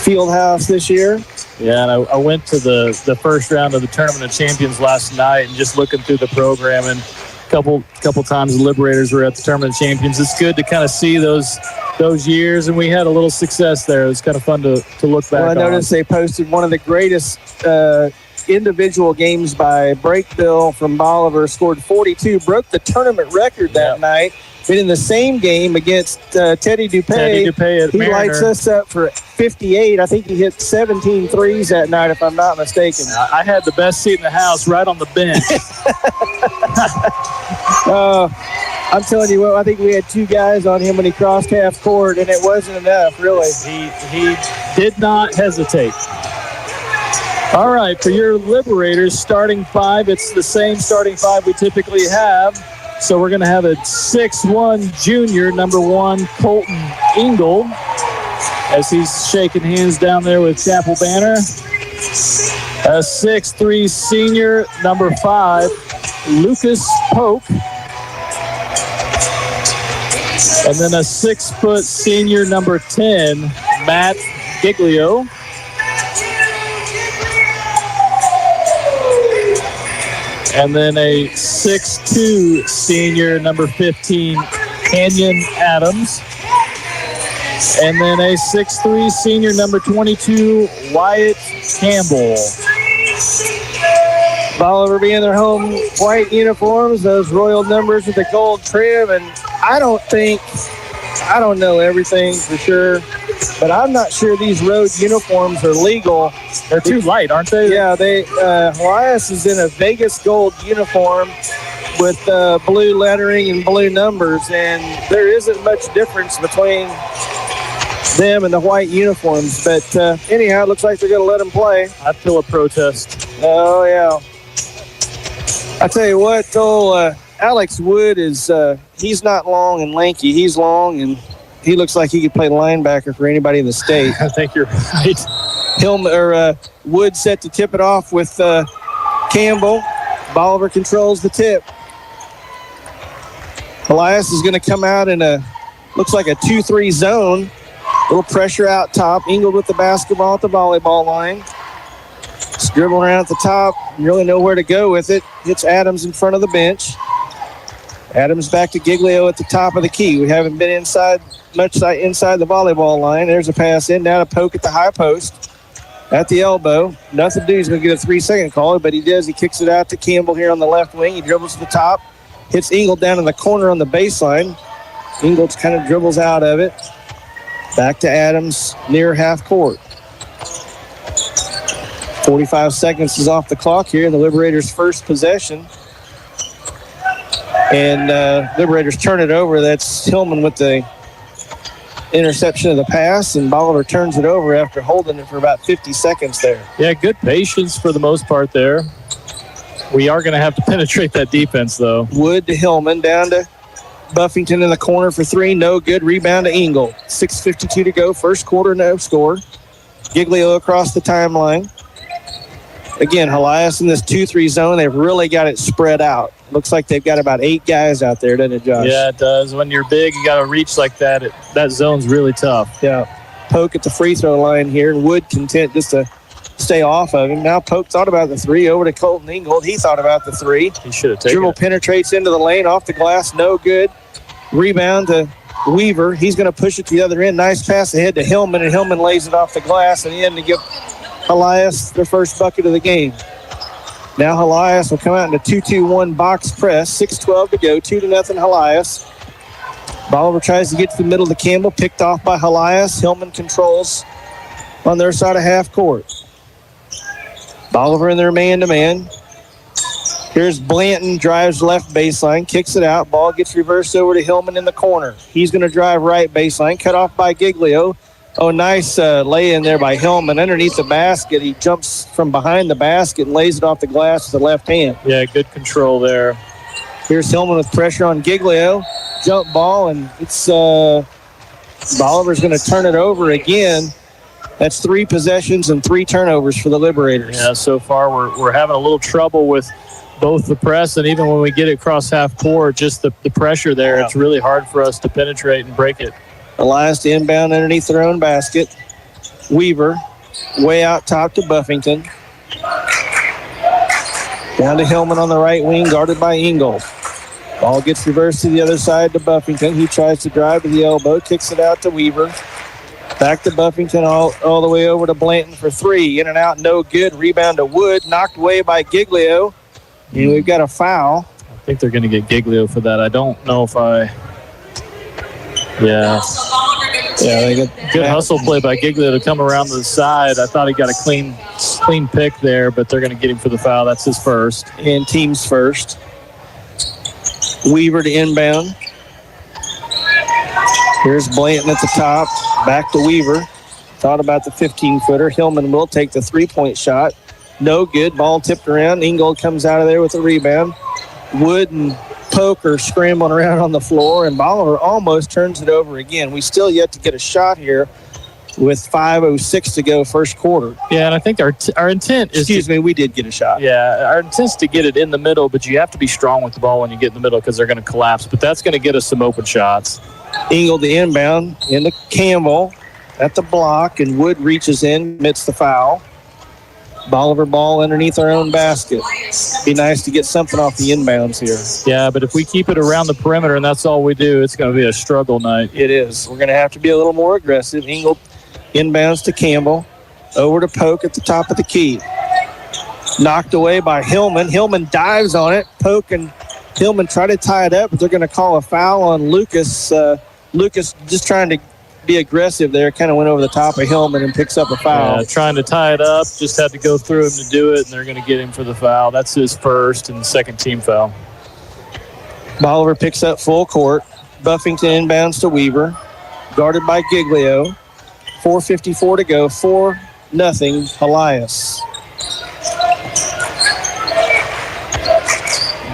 Speaker 2: field house this year.
Speaker 4: Yeah, and I went to the first round of the Tournament of Champions last night and just looking through the program, and a couple times the Liberators were at the Tournament of Champions. It's good to kind of see those years, and we had a little success there. It was kind of fun to look back on.
Speaker 2: I noticed they posted one of the greatest individual games by Breakbill from Bolivar, scored 42, broke the tournament record that night. But in the same game against Teddy Dupay, he lights us up for 58. I think he hit 17 threes that night, if I'm not mistaken.
Speaker 4: I had the best seat in the house, right on the bench.
Speaker 2: I'm telling you what, I think we had 2 guys on him when he crossed half court, and it wasn't enough, really.
Speaker 4: He did not hesitate. All right, for your Liberators, starting 5, it's the same starting 5 we typically have. So we're going to have a 6'1" junior, number 1, Colton Engel, as he's shaking hands down there with Chapel Banner. A 6'3" senior, number 5, Lucas Polk. And then a 6-foot senior, number 10, Matt Giglio. And then a 6'2" senior, number 15, Canyon Adams. And then a 6'3" senior, number 22, Wyatt Campbell.
Speaker 2: Bolivar being their home white uniforms, those royal numbers with the gold trim. And I don't know everything for sure, but I'm not sure these road uniforms are legal.
Speaker 4: They're too light, aren't they?
Speaker 2: Yeah, Helias is in a Vegas gold uniform with blue lettering and blue numbers, and there isn't much difference between them and the white uniforms. But anyhow, it looks like they're going to let them play.
Speaker 4: I feel a protest.
Speaker 2: Oh, yeah. I tell you what, though, Alex Wood is he's not long and lanky. He's long, and he looks like he could play linebacker for anybody in the state.
Speaker 4: I think you're right.
Speaker 2: Wood set to tip it off with Campbell. Bolivar controls the tip. Helias is going to come out in looks like a 2-3 zone. A little pressure out top. Engel with the basketball at the volleyball line. Scribbling around at the top. You really know where to go with it. Hits Adams in front of the bench. Adams back to Giglio at the top of the key. We haven't been much inside the volleyball line. There's a pass in. Now to Poke at the high post. at the elbow. Nothing to do. He's going to get a 3-second call, but he does. He kicks it out to Campbell here on the left wing. He dribbles to the top. Hits Ingold down in the corner on the baseline. Ingold kind of dribbles out of it. Back to Adams near half court. 45 seconds is off the clock here in the Liberators' first possession. And Liberators turn it over. That's Hillman with the interception of the pass, and Bolivar turns it over after holding it for about 50 seconds there.
Speaker 4: Yeah, good patience for the most part there. We are going to have to penetrate that defense, though.
Speaker 2: Wood to Hillman, down to Buffington in the corner for 3. No good. Rebound to Ingold. 6:52 to go. First quarter, no score. Giglio across the timeline. Again, Helias in this 2-3 zone, they've really got it spread out. Looks like they've got about 8 guys out there, doesn't it, Josh?
Speaker 4: Yeah, it does. When you're big, you got to reach like that. That zone's really tough.
Speaker 2: Yeah. Poke at the free throw line here. Wood content just to stay off of him. Now Poke thought about the 3. Over to Colton Ingold. He thought about the 3.
Speaker 4: He should have taken
Speaker 2: Dribble
Speaker 4: it.
Speaker 2: penetrates into the lane, off the glass, no good. Rebound to Weaver. He's going to push it to the other end. Nice pass ahead to Hillman, and Hillman lays it off the glass and in to give Helias their first bucket of the game. Now Helias will come out in a 2-2-1 box press. 6:12 to go. 2-0 Helias. Bolivar tries to get to the middle to Campbell. Picked off by Helias. Hillman controls on their side of half court. Bolivar in their man-to-man. Here's Blanton. Drives left baseline. Kicks it out. Ball gets reversed over to Hillman in the corner. He's going to drive right baseline. Cut off by Giglio. Oh, nice lay in there by Hillman. Underneath the basket, he jumps from behind the basket and lays it off the glass with the left hand.
Speaker 4: Yeah, good control there.
Speaker 2: Here's Hillman with pressure on Giglio. Jump ball, and it's Bolivar's going to turn it over again. That's 3 possessions and 3 turnovers for the Liberators.
Speaker 4: Yeah, so far we're having a little trouble with both the press and even when we get it across half court, just the pressure there. Yeah. It's really hard for us to penetrate and break it.
Speaker 2: Elias to inbound underneath their own basket. Weaver way out top to Buffington. Down to Hillman on the right wing, guarded by Ingold. Ball gets reversed to the other side to Buffington. He tries to drive to the elbow, kicks it out to Weaver. Back to Buffington all the way over to Blanton for 3. In and out, no good. Rebound to Wood, knocked away by Giglio. And we've got a foul.
Speaker 4: I think they're going to get Giglio for that. I don't know if Yeah, they got good hustle play by Giglio to come around to the side. I thought he got a clean pick there, but they're going to get him for the foul. That's his first.
Speaker 2: And team's first. Weaver to inbound. Here's Blanton at the top. Back to Weaver. Thought about the 15-footer. Hillman will take the 3-point shot. No good. Ball tipped around. Ingold comes out of there with a rebound. Wood and Poke are scrambling around on the floor, and Bolivar almost turns it over again. We still yet to get a shot here with 5:06 to go first quarter.
Speaker 4: Yeah, and I think our intent is...
Speaker 2: Excuse me, we did get a shot.
Speaker 4: Yeah, our intent is to get it in the middle, but you have to be strong with the ball when you get in the middle because they're going to collapse. But that's going to get us some open shots.
Speaker 2: Ingold the inbound into Campbell at the block, and Wood reaches in, commits the foul. Bolivar ball underneath our own basket. Be nice to get something off the inbounds here.
Speaker 4: Yeah, but if we keep it around the perimeter and that's all we do, it's going to be a struggle night.
Speaker 2: It is. We're going to have to be a little more aggressive. Ingold inbounds to Campbell. Over to Poke at the top of the key. Knocked away by Hillman. Hillman dives on it. Poke and Hillman try to tie it up, but they're going to call a foul on Lucas. Lucas just trying to be aggressive there, kind of went over the top of Hillman and picks up a foul.
Speaker 4: Yeah, trying to tie it up, just had to go through him to do it, and they're going to get him for the foul. That's his first and second team foul.
Speaker 2: Bolivar picks up full court. Buffington inbounds to Weaver, guarded by Giglio. 4:54 to go, 4-0 Helias.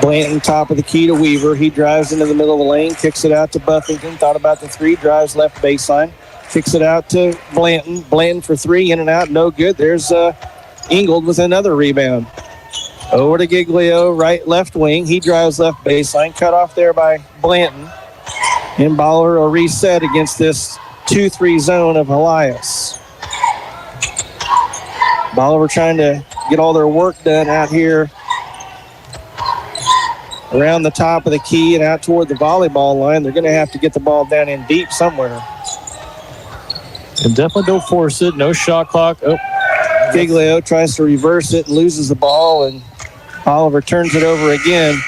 Speaker 2: Blanton top of the key to Weaver. He drives into the middle of the lane, kicks it out to Buffington. Thought about the 3, drives left baseline. Kicks it out to Blanton. Blanton for 3, in and out, no good. There's Ingold with another rebound. Over to Giglio, left wing. He drives left baseline. Cut off there by Blanton. And Bolivar will reset against this 2-3 zone of Helias. Bolivar trying to get all their work done out here around the top of the key and out toward the volleyball line. They're going to have to get the ball down in deep somewhere.
Speaker 4: And definitely don't force it. No shot clock. Oh,
Speaker 2: Giglio tries to reverse it and loses the ball, and Bolivar turns it over again.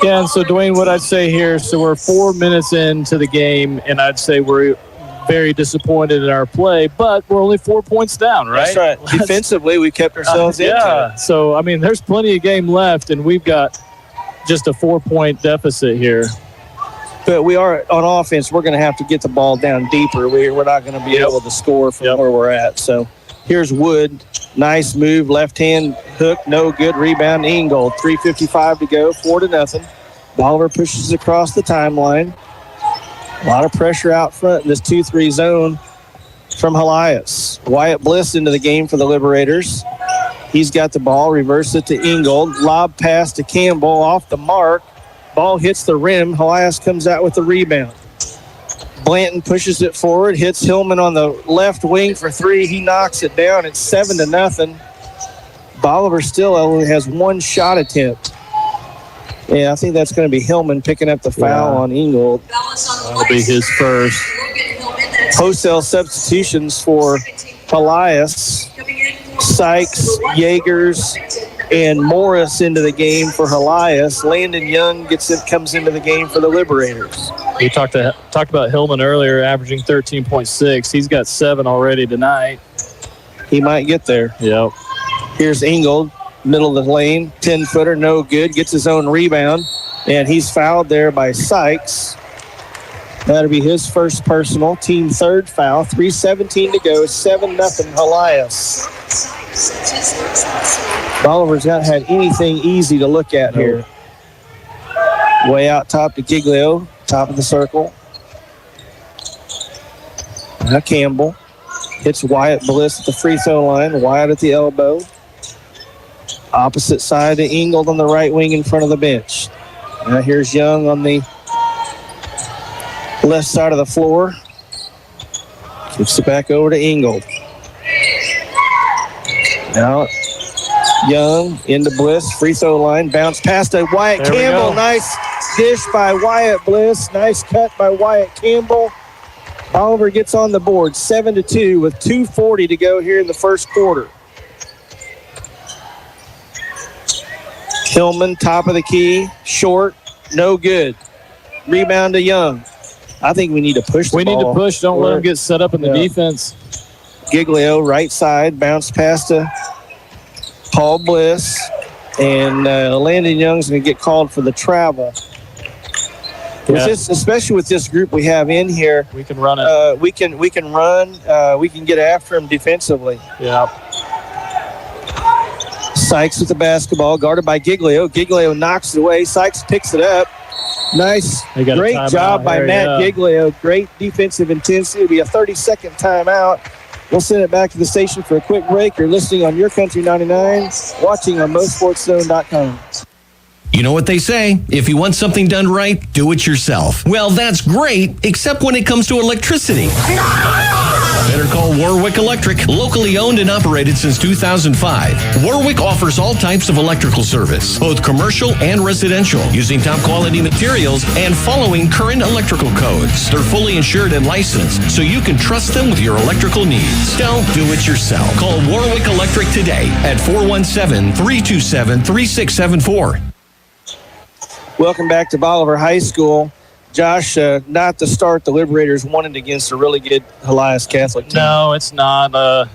Speaker 4: Yeah, and so, Dwayne, what I'd say here, so we're 4 minutes into the game, and I'd say we're very disappointed in our play, but we're only 4 points down, right?
Speaker 2: That's right. Defensively, we kept ourselves into
Speaker 4: Yeah,
Speaker 2: it.
Speaker 4: so, I mean, there's plenty of game left, and we've got just a 4-point deficit here.
Speaker 2: But we are, on offense, we're going to have to get the ball down deeper. We're not going to be able to score from where we're at. So here's Wood. Nice move, left hand hook, no good. Rebound, Ingold. 3:55 to go, 4-0. Bolivar pushes across the timeline. A lot of pressure out front in this 2-3 zone from Helias. Wyatt Bliss into the game for the Liberators. He's got the ball, reverse it to Ingold. Lob pass to Campbell off the mark. Ball hits the rim. Helias comes out with the rebound. Blanton pushes it forward, hits Hillman on the left wing for three. He knocks it down. It's 7-0. Bolivar still only has one shot attempt. Yeah, I think that's going to be Hillman picking up the foul on Ingold.
Speaker 4: That'll be his first.
Speaker 2: Wholesale substitutions for Helias. Sykes, Yeagers, and Morris into the game for Helias. Landon Young comes into the game for the Liberators.
Speaker 4: We talked about Hillman earlier, averaging 13.6. He's got 7 already tonight.
Speaker 2: He might get there.
Speaker 4: Yep.
Speaker 2: Here's Ingold, middle of the lane, 10-footer, no good. Gets his own rebound, and he's fouled there by Sykes. That'll be his first personal, team third foul. 3:17 to go, 7-0 Helias. Bolivar's not had anything easy to look at here. Way out top to Giglio, top of the circle. Now Campbell hits Wyatt Bliss at the free throw line. Wyatt at the elbow. Opposite side to Ingold on the right wing in front of the bench. Now here's Young on the left side of the floor. Kicks it back over to Ingold. Now Young into Bliss, free throw line, bounce pass to Wyatt Campbell. Nice dish by Wyatt Bliss. Nice cut by Wyatt Campbell. Bolivar gets on the board, 7-2 with 2:40 to go here in the first quarter. Hillman, top of the key, short, no good. Rebound to Young. I think we need to push the ball.
Speaker 4: We need to push. Don't let them get set up in the defense.
Speaker 2: Giglio, right side, bounce pass to Paul Bliss. And Landon Young's going to get called for the travel. With this, especially with this group we have in here,
Speaker 4: we can run it.
Speaker 2: We can run. We can get after him defensively.
Speaker 4: Yeah.
Speaker 2: Sykes with the basketball, guarded by Giglio. Giglio knocks it away. Sykes picks it up. Nice. Great job by Matt Giglio. Great defensive intensity. It'll be a 30-second timeout. We'll send it back to the station for a quick break. You're listening on Your Country 99, watching on MoSportsZone.com.
Speaker 19: You know what they say, if you want something done right, do it yourself. Well, that's great, except when it comes to electricity. Better call Warwick Electric, locally owned and operated since 2005. Warwick offers all types of electrical service, both commercial and residential, using top quality materials and following current electrical codes. They're fully insured and licensed, so you can trust them with your electrical needs. Don't do it yourself. Call Warwick Electric today at 417-327-3674.
Speaker 2: Welcome back to Bolivar High School. Josh, not the start the Liberators wanted against a really good Helias Catholic team.
Speaker 4: No, it's not. A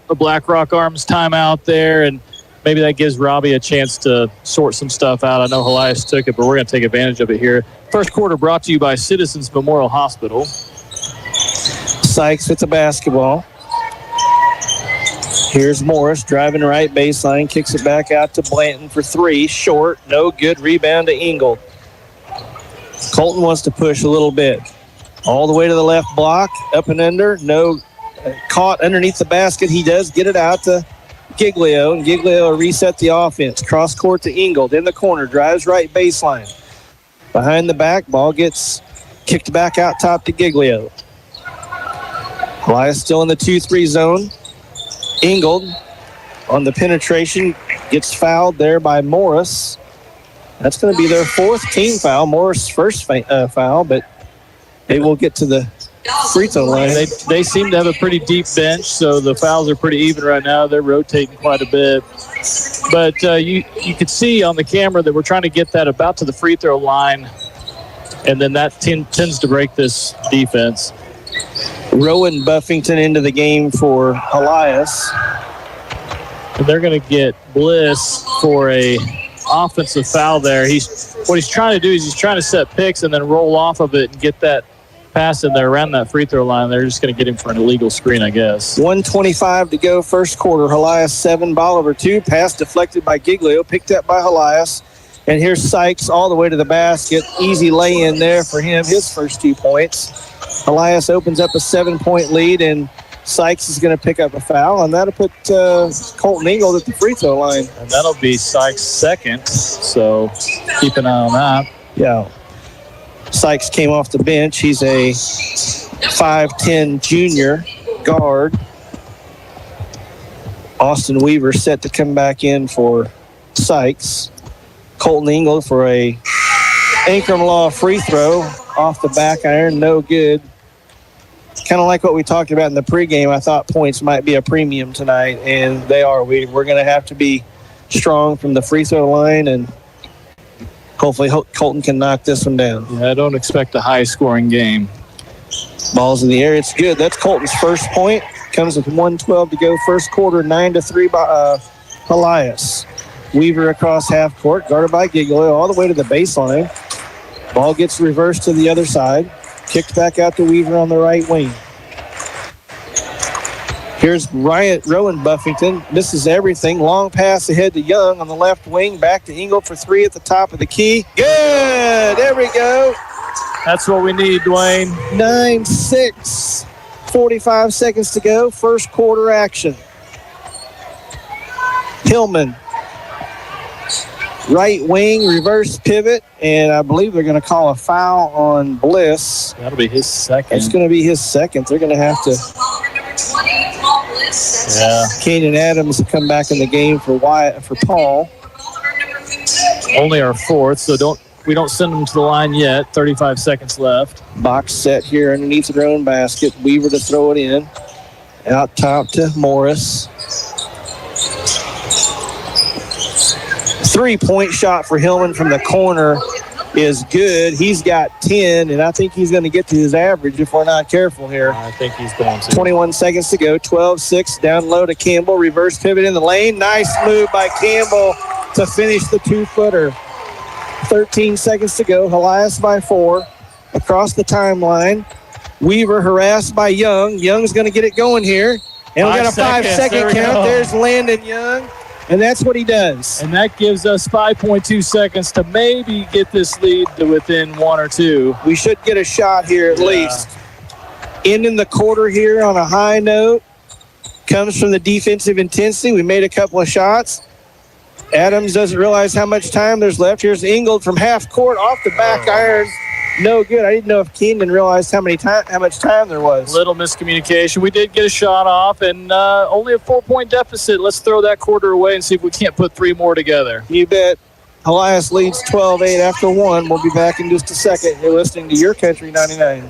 Speaker 4: Black Rock Arms timeout there, and maybe that gives Robbie a chance to sort some stuff out. I know Helias took it, but we're going to take advantage of it here. First quarter brought to you by Citizens Memorial Hospital.
Speaker 2: Sykes with the basketball. Here's Morris driving right baseline, kicks it back out to Blanton for three. Short, no good. Rebound to Ingold. Colton wants to push a little bit. All the way to the left block, up and under. No, caught underneath the basket. He does get it out to Giglio, and Giglio will reset the offense. Cross court to Ingold in the corner, drives right baseline. Behind the back, ball gets kicked back out top to Giglio. Helias still in the 2-3 zone. Ingold on the penetration gets fouled there by Morris. That's going to be their fourth team foul. Morris' first foul, but they will get to the free throw line.
Speaker 4: They seem to have a pretty deep bench, so the fouls are pretty even right now. They're rotating quite a bit. But you could see on the camera that we're trying to get that about to the free throw line, and then that tends to break this defense.
Speaker 2: Rowan Buffington into the game for Helias.
Speaker 4: And they're going to get Bliss for a offensive foul there. What he's trying to do is he's trying to set picks and then roll off of it and get that pass in there around that free throw line. They're just going to get him for an illegal screen, I guess.
Speaker 2: 1:25 to go, first quarter. Helias 7, Bolivar 2. Pass deflected by Giglio, picked up by Helias. And here's Sykes all the way to the basket. Easy lay-in there for him, his first 2 points. Helias opens up a 7-point lead, and Sykes is going to pick up a foul, and that'll put Colton Ingold at the free throw line.
Speaker 4: And that'll be Sykes' second, so keep an eye on that.
Speaker 2: Yeah. Sykes came off the bench. He's a 5'10 junior guard. Austin Weaver set to come back in for Sykes. Colton Ingold for a Ankrum Law free throw off the back iron, no good. Kind of like what we talked about in the pregame. I thought points might be a premium tonight, and they are. We're going to have to be strong from the free throw line, and hopefully Colton can knock this one down.
Speaker 4: Yeah, I don't expect a high-scoring game.
Speaker 2: Ball's in the air. It's good. That's Colton's first point. Comes with 1:12 to go. First quarter, 9-3 by Helias. Weaver across half court, guarded by Giglio, all the way to the baseline. Ball gets reversed to the other side. Kicked back out to Weaver on the right wing. Here's Rowan Buffington. Misses everything. Long pass ahead to Young on the left wing. Back to Ingold for 3 at the top of the key. Good. There we go.
Speaker 4: That's what we need, Dwayne.
Speaker 2: 9-6. 45 seconds to go. First quarter action. Hillman. Right wing, reverse pivot, and I believe they're going to call a foul on Bliss.
Speaker 4: That'll be his second.
Speaker 2: It's going to be his second. They're going to have to.
Speaker 4: Yeah.
Speaker 2: Kanan Adams will come back in the game for Paul.
Speaker 4: Only our fourth, so we don't send them to the line yet. 35 seconds left.
Speaker 2: Box set here underneath their own basket. Weaver to throw it in. Out top to Morris. 3-point shot for Hillman from the corner is good. He's got 10, and I think he's going to get to his average if we're not careful here.
Speaker 4: I think he's going to.
Speaker 2: 21 seconds to go. 12-6 down low to Campbell. Reverse pivot in the lane. Nice move by Campbell to finish the 2-footer. 13 seconds to go. Helias by 4. Across the timeline. Weaver harassed by Young. Young's going to get it going here. And we got a 5-second count. There's Landon Young. And that's what he does.
Speaker 4: And that gives us 5.2 seconds to maybe get this lead to within 1 or 2.
Speaker 2: We should get a shot here at least. Ending the quarter here on a high note. Comes from the defensive intensity. We made a couple of shots. Adams doesn't realize how much time there's left. Here's Ingold from half court off the back iron. No good. I didn't know if Keenan realized how much time there was.
Speaker 4: Little miscommunication. We did get a shot off, and only a 4-point deficit. Let's throw that quarter away and see if we can't put 3 more together.
Speaker 2: You bet. Helias leads 12-8 after 1. We'll be back in just a second. You're listening to Your Country 99.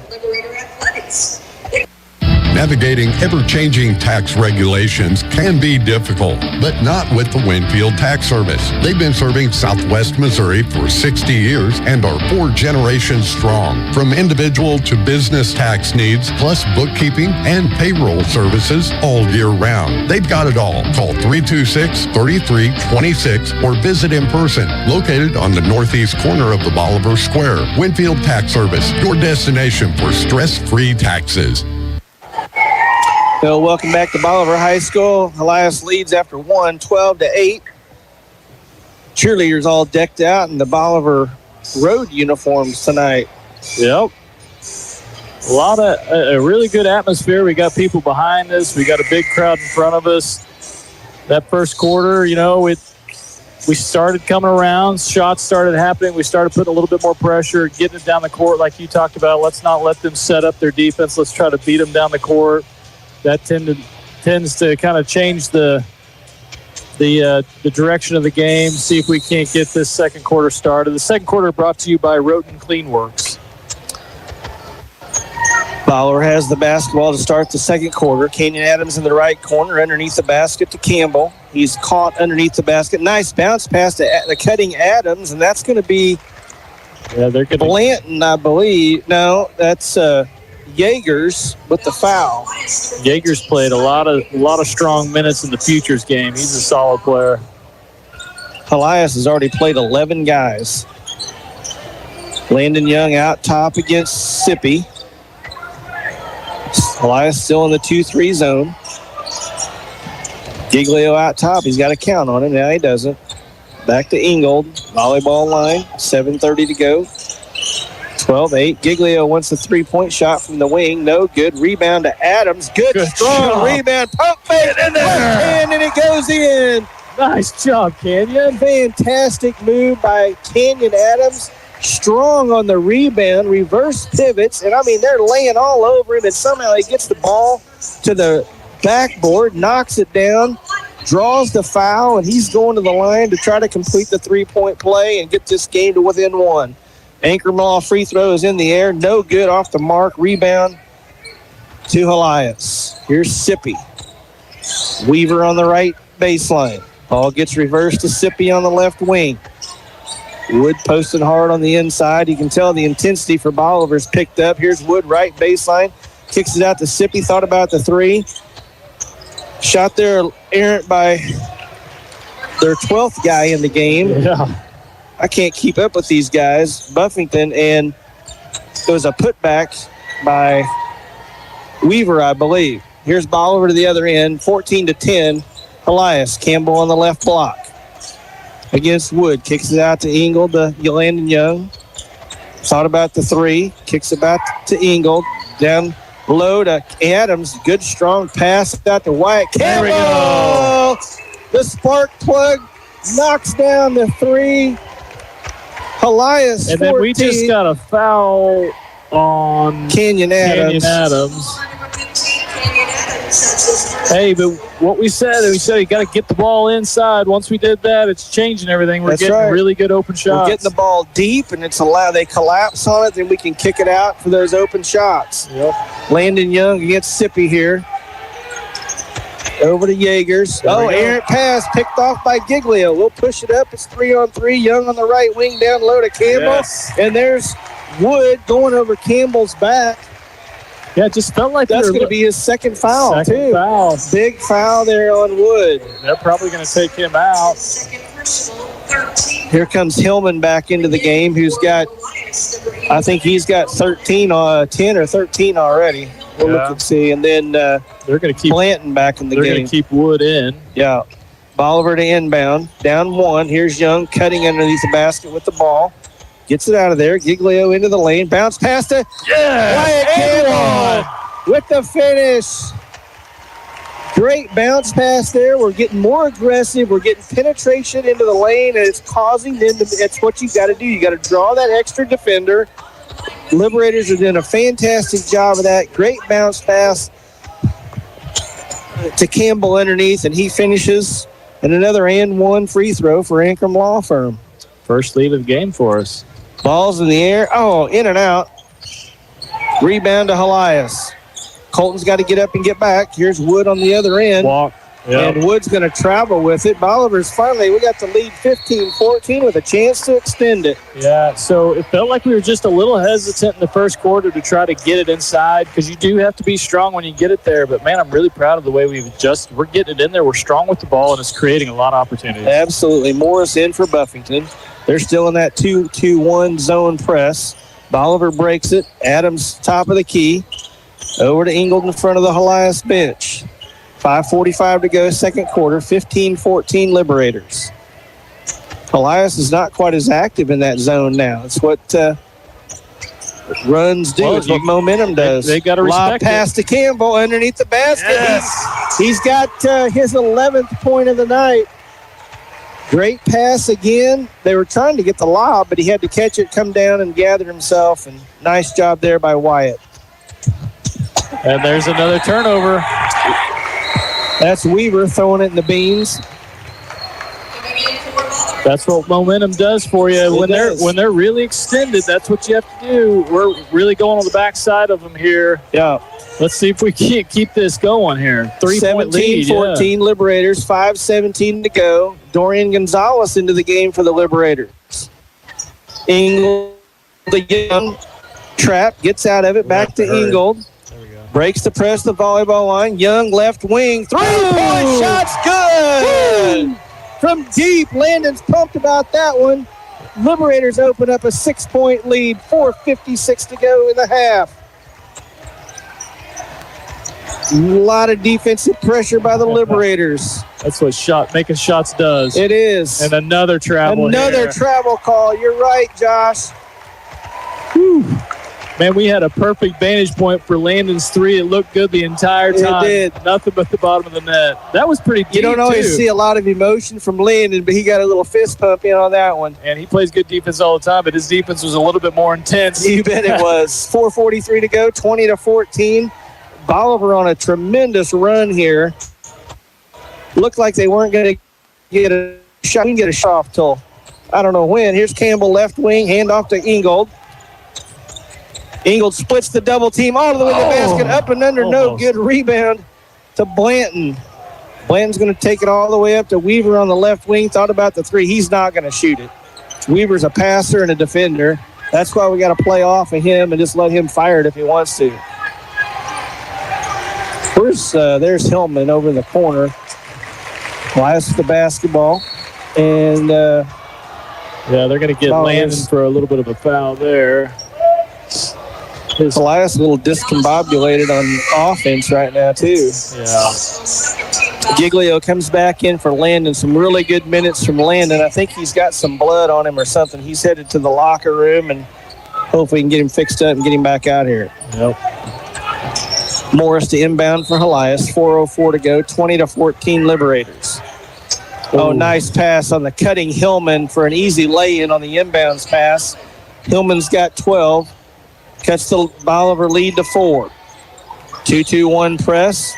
Speaker 1: Navigating ever-changing tax regulations can be difficult, but not with the Winfield Tax Service. They've been serving Southwest Missouri for 60 years and are 4 generations strong. From individual to business tax needs, plus bookkeeping and payroll services all year round. They've got it all. Call 326-3326 or visit in person. Located on the northeast corner of the Bolivar Square. Winfield Tax Service, your destination for stress-free taxes.
Speaker 2: So welcome back to Bolivar High School. Helias leads after 1, 12-8. Cheerleaders all decked out in the Bolivar road uniforms tonight.
Speaker 4: Yep. A really good atmosphere. We got people behind us. We got a big crowd in front of us. That first quarter, we started coming around. Shots started happening. We started putting a little bit more pressure, getting it down the court like you talked about. Let's not let them set up their defense. Let's try to beat them down the court. That tends to kind of change the direction of the game. See if we can't get this second quarter started. The second quarter brought to you by Roten Clean Works.
Speaker 2: Bolivar has the basketball to start the second quarter. Kenyon Adams in the right corner underneath the basket to Campbell. He's caught underneath the basket. Nice bounce pass to the cutting Adams, and that's going to be Blanton, I believe. No, that's Yeagers with the foul.
Speaker 4: Yeagers played a lot of strong minutes in the Futures game. He's a solid player.
Speaker 2: Helias has already played 11 guys. Landon Young out top against Sippy. Helias still in the 2-3 zone. Giglio out top. He's got a count on him. Now he doesn't. Back to Ingold. Volleyball line. 7:30 to go. 12-8. Giglio wants a three-point shot from the wing. No good. Rebound to Adams. Good strong job. Rebound. Pump fake in there. And it goes in.
Speaker 4: Nice job, Kenyon.
Speaker 2: Fantastic move by Kenyon Adams. Strong on the rebound. Reverse pivots. And, I mean, they're laying all over him. And somehow he gets the ball to the backboard, knocks it down, draws the foul, and he's going to the line to try to complete the three-point play and get this game to within one. Anchormall free throw is in the air. No good, off the mark. Rebound to Helias. Here's Sippy. Weaver on the right baseline. Ball gets reversed to Sippy on the left wing. Wood posting hard on the inside. You can tell the intensity for Bolivar's picked up. Here's Wood, right baseline. Kicks it out to Sippy. Thought about the three. Shot there errant by their 12th guy in the game.
Speaker 4: Yeah.
Speaker 2: I can't keep up with these guys. Buffington, and it was a putback by Weaver, I believe. Here's Bolivar to the other end, 14-10. Helias. Campbell on the left block against Wood. Kicks it out to Ingold to Landon Young. Thought about the three. Kicks it back to Ingold. Down low to Adams. Good strong pass out to Wyatt. Campbell! There we go. The spark plug knocks down the three. Helias,
Speaker 4: and 14. Then we just got a foul on
Speaker 2: Kenyon Adams.
Speaker 4: Hey, but what we said you got to get the ball inside. Once we did that, it's changing everything. We're getting really good open shots.
Speaker 2: We're getting the ball deep, and it's allowed. They collapse on it, then we can kick it out for those open shots.
Speaker 4: Yep.
Speaker 2: Landon Young against Sippy here. Over to Yeagers. Errant pass picked off by Giglio. We'll push it up. It's 3-on-3. Young on the right wing, down low to Campbell.
Speaker 4: Yes.
Speaker 2: And there's Wood going over Campbell's back.
Speaker 4: Yeah, it just felt like
Speaker 2: that's going to be his second foul, too.
Speaker 4: Foul.
Speaker 2: Big foul there on Wood.
Speaker 4: They're probably going to take him out.
Speaker 2: Here comes Hillman back into the game, who's got, I think he's got 10 or 13 already. We'll look and see. And then
Speaker 4: they're going to keep
Speaker 2: Blanton back in the
Speaker 4: game.
Speaker 2: They're
Speaker 4: going to keep Wood in.
Speaker 2: Yeah. Bolivar to inbound. Down one. Here's Young cutting underneath the basket with the ball. Gets it out of there. Giglio into the lane. Bounce past it. Wyatt Campbell with the finish. Great bounce pass there. We're getting more aggressive. We're getting penetration into the lane, and it's causing them to. It's what you got to do. You got to draw that extra defender. Liberators are doing a fantastic job of that. Great bounce pass to Campbell underneath, and he finishes. And another and one free throw for Ankrum Law Firm.
Speaker 4: First lead of the game for us.
Speaker 2: Ball's in the air. Oh, in and out. Rebound to Helias. Colton's got to get up and get back. Here's Wood on the other end.
Speaker 4: Walk. Yep.
Speaker 2: And Wood's going to travel with it. Bolivar's finally, we got the lead 15-14 with a chance to extend it.
Speaker 4: Yeah, so it felt like we were just a little hesitant in the first quarter to try to get it inside because you do have to be strong when you get it there. But, man, I'm really proud of the way we're getting it in there. We're strong with the ball, and it's creating a lot of opportunities.
Speaker 2: Absolutely. Morris in for Buffington. They're still in that 2-2-1 zone press. Bolivar breaks it. Adams top of the key. Over to Ingold in front of the Helias bench. 5:45 to go, second quarter. 15-14 Liberators. Helias is not quite as active in that zone now. It's what runs do. It's what momentum does.
Speaker 4: They got to respect
Speaker 2: it. Pass to Campbell underneath the basket.
Speaker 4: Yes.
Speaker 2: He's got his 11th point of the night. Great pass again. They were trying to get the lob, but he had to catch it, come down, and gather himself. And nice job there by Wyatt.
Speaker 4: And there's another turnover.
Speaker 2: That's Weaver throwing it in the beans.
Speaker 4: That's what momentum does for you. When they're really extended, that's what you have to do. We're really going on the backside of them here.
Speaker 2: Yeah.
Speaker 4: Let's see if we can't keep this going here. 3-point lead.
Speaker 2: 17-14 Liberators, 5:17 to go. Dorian Gonzalez into the game for the Liberators. Ingold, the young trap, gets out of it, back to Ingold. Breaks the press, the volleyball line. Young left wing, three-point shot's good! From deep, Landon's pumped about that one. Liberators open up a 6-point lead, 4:56 to go in the half. A lot of defensive pressure by the Liberators.
Speaker 4: That's what making shots does.
Speaker 2: It is.
Speaker 4: And another travel
Speaker 2: travel call. You're right, Josh.
Speaker 4: Whew. Man, we had a perfect vantage point for Landon's three. It looked good the entire time.
Speaker 2: It did.
Speaker 4: Nothing but the bottom of the net. That was pretty deep,
Speaker 2: You don't always see a lot of emotion from Landon, but he got a little fist pump in on that one.
Speaker 4: And he plays good defense all the time, but his defense was a little bit more intense.
Speaker 2: You bet it was. 4:43 to go, 20-14. Bolivar on a tremendous run here. Looked like they weren't going to get a shot. We can get a shot off till I don't know when. Here's Campbell left wing, hand off to Ingold. Ingold splits the double team all the way to the basket, up and under, no good. Rebound to Blanton. Blanton's going to take it all the way up to Weaver on the left wing. Thought about the three. He's not going to shoot it. Weaver's a passer and a defender. That's why we got to play off of him and just let him fire it if he wants to. There's Hillman over in the corner. Elias with the basketball. And
Speaker 4: they're going to get Landon for a little bit of a foul there.
Speaker 2: Elias a little discombobulated on offense right now, too.
Speaker 4: Yeah.
Speaker 2: Giglio comes back in for Landon. Some really good minutes from Landon. I think he's got some blood on him or something. He's headed to the locker room, and hopefully we can get him fixed up and get him back out here.
Speaker 4: Yep.
Speaker 2: Morris to inbound for Helias. 4:04 to go. 20-14 Liberators. Oh, nice pass on the cutting Hillman for an easy lay-in on the inbounds pass. Hillman's got 12. Cuts the Bolivar lead to 4. 2-2-1 press.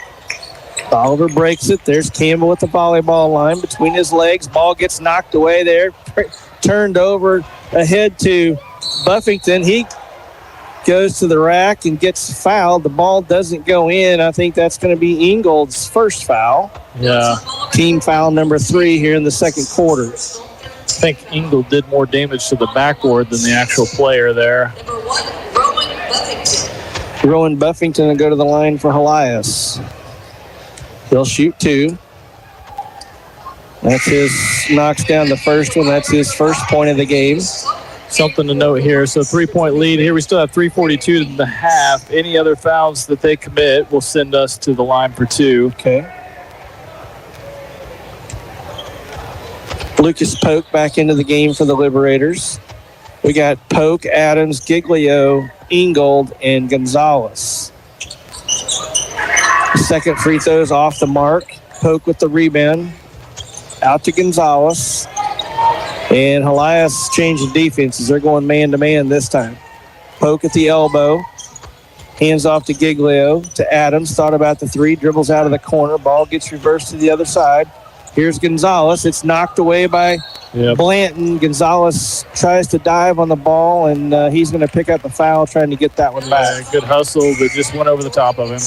Speaker 2: Bolivar breaks it. There's Campbell with the volleyball line between his legs. Ball gets knocked away there. Turned over ahead to Buffington. He goes to the rack and gets fouled. The ball doesn't go in. I think that's going to be Ingold's first foul.
Speaker 4: Yeah.
Speaker 2: Team foul number 3 here in the second quarter.
Speaker 4: I think Ingold did more damage to the backboard than the actual player there.
Speaker 2: Rowan Buffington will go to the line for Helias. He'll shoot 2. That's knocks down the first one. That's his first point of the game.
Speaker 4: Something to note here. So 3-point lead. Here we still have 3:42 in the half. Any other fouls that they commit will send us to the line for 2.
Speaker 2: Okay. Lucas Polk back into the game for the Liberators. We got Polk, Adams, Giglio, Ingold, and Gonzalez. Second free throws off the mark. Polk with the rebound. Out to Gonzalez. And Helias changing defenses. They're going man-to-man this time. Polk at the elbow. Hands off to Giglio, to Adams. Thought about the 3. Dribbles out of the corner. Ball gets reversed to the other side. Here's Gonzalez. It's knocked away by Blanton. Gonzalez tries to dive on the ball, and he's going to pick up a foul trying to get that one back.
Speaker 4: Good hustle, but just went over the top of him.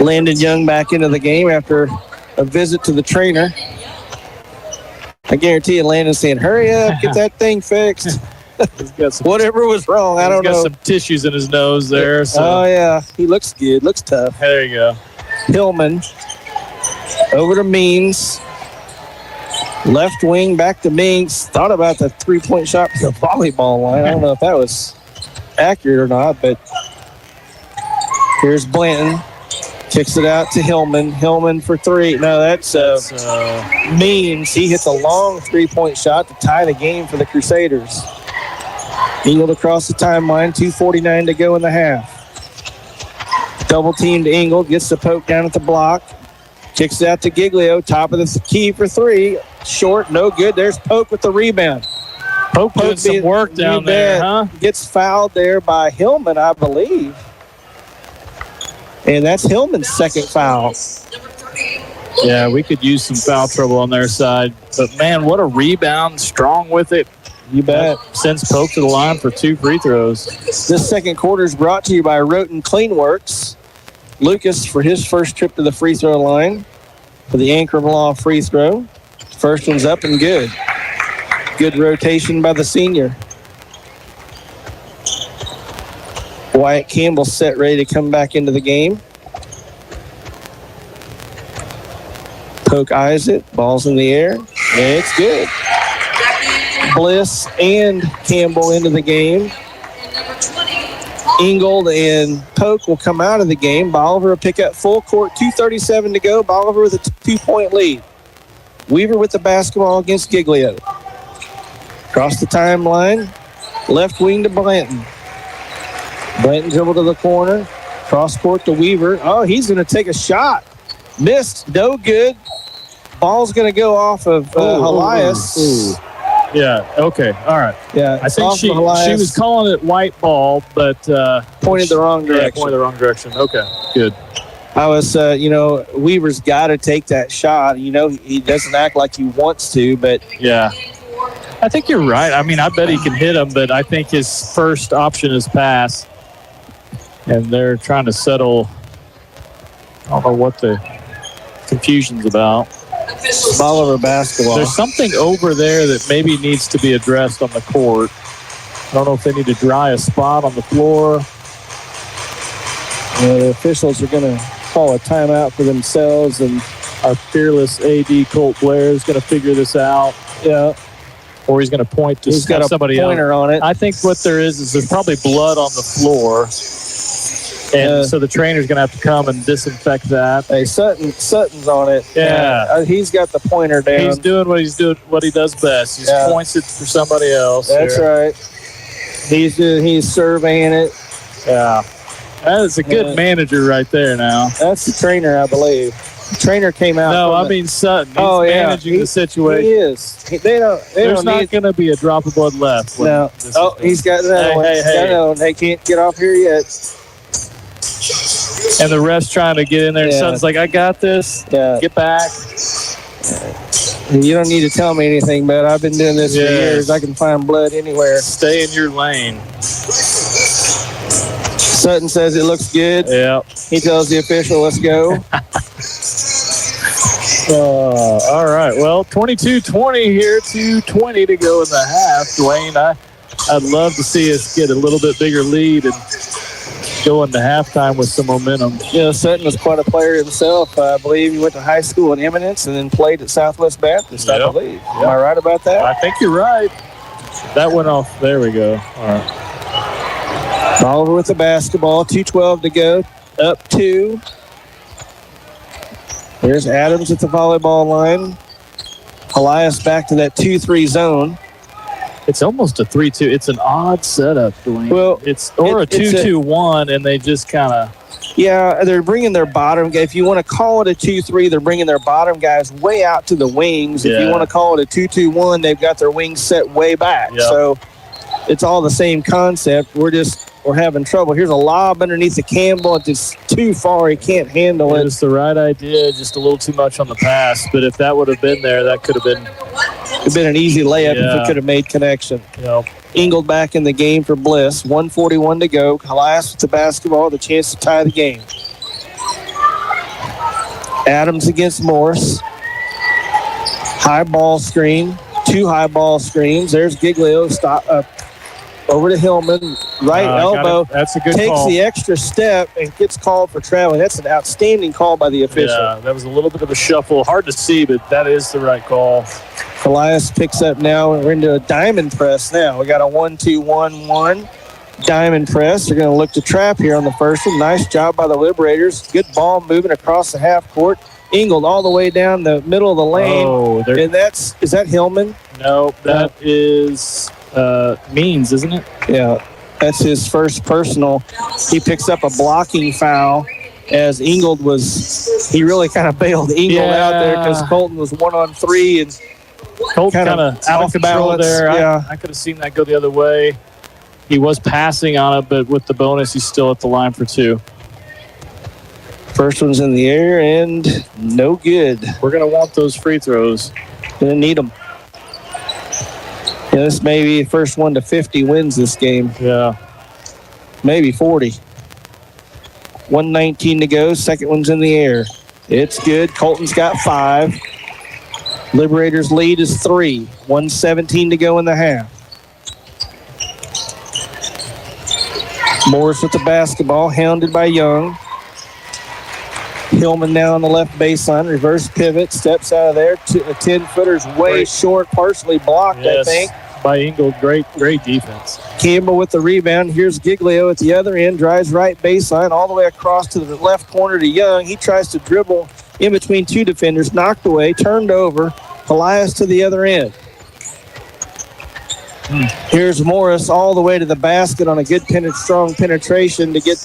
Speaker 2: Landon Young back into the game after a visit to the trainer. I guarantee you Landon's saying, hurry up, get that thing fixed. Whatever was wrong, I don't know.
Speaker 4: He's got some tissues in his nose there. So.
Speaker 2: Oh, yeah. He looks good. Looks tough.
Speaker 4: There you go.
Speaker 2: Hillman. Over to Means. Left wing back to Means. Thought about the 3-point shot for the volleyball line. I don't know if that was accurate or not, but here's Blanton. Kicks it out to Hillman. Hillman for 3. No, that's Means. He hits a long 3-point shot to tie the game for the Crusaders. Ingold across the timeline. 2:49 to go in the half. Double teamed Ingold. Gets the poke down at the block. Kicks it out to Giglio. Top of the key for 3. Short. No good. There's Poke with the rebound.
Speaker 4: Poke doing some work down there, huh?
Speaker 2: Gets fouled there by Hillman, I believe. And that's Hillman's second foul.
Speaker 4: Yeah, we could use some foul trouble on their side. But, man, what a rebound. Strong with it.
Speaker 2: You bet.
Speaker 4: Sends Pope to the line for 2 free throws.
Speaker 2: This second quarter is brought to you by Roten Cleanworks. Lucas for his first trip to the free throw line for the Ankrum Law free throw. First one's up and good. Good rotation by the senior. Wyatt Campbell set ready to come back into the game. Poke eyes it. Ball's in the air. And it's good. Bliss and Campbell into the game. Ingold and Poke will come out of the game. Bolivar will pick up full court. 2:37 to go. Bolivar with a 2-point lead. Weaver with the basketball against Giglio. Across the timeline. Left wing to Blanton. Blanton dribble to the corner. Cross court to Weaver. Oh, he's going to take a shot. Missed. No good. Ball's going to go off of Helias.
Speaker 4: Yeah, okay, all right.
Speaker 2: Yeah,
Speaker 4: I think she was calling it white ball, but
Speaker 2: pointed the wrong direction.
Speaker 4: Yeah, pointed the wrong direction. Okay, good.
Speaker 2: I was, Weaver's got to take that shot. He doesn't act like he wants to, but
Speaker 4: yeah, I think you're right. I mean, I bet he can hit him, but I think his first option is pass, and they're trying to settle. I don't know what the confusion's about.
Speaker 2: Bolivar basketball.
Speaker 4: There's something over there that maybe needs to be addressed on the court. I don't know if they need to dry a spot on the floor.
Speaker 2: The officials are going to call a timeout for themselves, and
Speaker 4: our fearless AD Colt Blair is going to figure this out.
Speaker 2: Yeah.
Speaker 4: Or he's going to point to somebody
Speaker 2: a pointer
Speaker 4: else.
Speaker 2: On it.
Speaker 4: I think what there is there's probably blood on the floor. And so the trainer's going to have to come and disinfect that.
Speaker 2: Hey, Sutton's on it.
Speaker 4: Yeah.
Speaker 2: He's got the pointer down.
Speaker 4: He's doing what he does best. He points it for somebody else.
Speaker 2: That's right. He's surveying it.
Speaker 4: Yeah. That is a good manager right there now.
Speaker 2: That's the trainer, I believe. The trainer came out.
Speaker 4: No, I mean Sutton. He's managing the situation.
Speaker 2: He is.
Speaker 4: There's not going to be a drop of blood left.
Speaker 2: No. He's got that one.
Speaker 4: Hey.
Speaker 2: They can't get off here yet.
Speaker 4: And the ref's trying to get in there. Sutton's like, I got this.
Speaker 2: Yeah.
Speaker 4: Get back.
Speaker 2: You don't need to tell me anything, but I've been doing this for years. I can find blood anywhere.
Speaker 4: Stay in your lane.
Speaker 2: Sutton says it looks good.
Speaker 4: Yeah.
Speaker 2: He tells the official, let's go.
Speaker 4: All right. Well, 22-20 here, 2:20 to go in the half. Dwayne, I'd love to see us get a little bit bigger lead and go into halftime with some momentum.
Speaker 2: Sutton was quite a player himself. I believe he went to high school in Eminence and then played at Southwest Baptist, I believe. Am I right about that?
Speaker 4: I think you're right. That went off. There we go. All right.
Speaker 2: Bolivar with the basketball. 2:12 to go. Up 2. There's Adams at the volleyball line. Helias back to that 2-3 zone.
Speaker 4: It's almost a 3-2. It's an odd setup, Dwayne.
Speaker 2: Well,
Speaker 4: it's a 2-2-1, and they just kind of.
Speaker 2: Yeah, they're bringing their bottom. If you want to call it a 2-3, they're bringing their bottom guys way out to the wings. If you want to call it a 2-2-1, they've got their wings set way back.
Speaker 4: Yep.
Speaker 2: So it's all the same concept. We're having trouble. Here's a lob underneath the Campbell. It's just too far. He can't handle it.
Speaker 4: It's the right idea, just a little too much on the pass. But if that would have been there, that could have been
Speaker 2: an easy layup if it could have made connection.
Speaker 4: Yep.
Speaker 2: Ingold back in the game for Bliss. 1:41 to go. Helias with the basketball, the chance to tie the game. Adams against Morse. High ball screen. 2 high ball screens. There's Giglio. Over to Hillman. Right elbow.
Speaker 4: That's a good
Speaker 2: takes
Speaker 4: call.
Speaker 2: the extra step and gets called for traveling. That's an outstanding call by the official.
Speaker 4: Yeah, that was a little bit of a shuffle. Hard to see, but that is the right call.
Speaker 2: Helias picks up now, and we're into a diamond press now. We got a 1-2-1-1 diamond press. They're going to look to trap here on the first one. Nice job by the Liberators. Good ball moving across the half court. Ingold all the way down the middle of the lane. And is that Hillman?
Speaker 4: No, that is Means, isn't it?
Speaker 2: Yeah, that's his first personal. He picks up a blocking foul as Ingold he really kind of bailed Ingold out there because Colton was 1-on-3 and
Speaker 4: Colton kind of out of control there.
Speaker 2: Yeah.
Speaker 4: I could have seen that go the other way. He was passing on it, but with the bonus, he's still at the line for 2.
Speaker 2: First one's in the air and no good.
Speaker 4: We're going to want those free throws.
Speaker 2: Going to need them. Yeah, this may be the first one to 50 wins this game.
Speaker 4: Yeah.
Speaker 2: Maybe 40. 1:19 to go. Second one's in the air. It's good. Colton's got 5. Liberators' lead is 3. 1:17 to go in the half. Morris with the basketball, hounded by Young. Hillman now on the left baseline, reverse pivot, steps out of there. A 10-footer's way short, partially blocked,
Speaker 4: yes,
Speaker 2: I think.
Speaker 4: By Ingold, great defense.
Speaker 2: Campbell with the rebound. Here's Giglio at the other end, drives right baseline all the way across to the left corner to Young. He tries to dribble in between 2 defenders, knocked away, turned over. Helias to the other end. Here's Morris all the way to the basket on a good strong penetration to get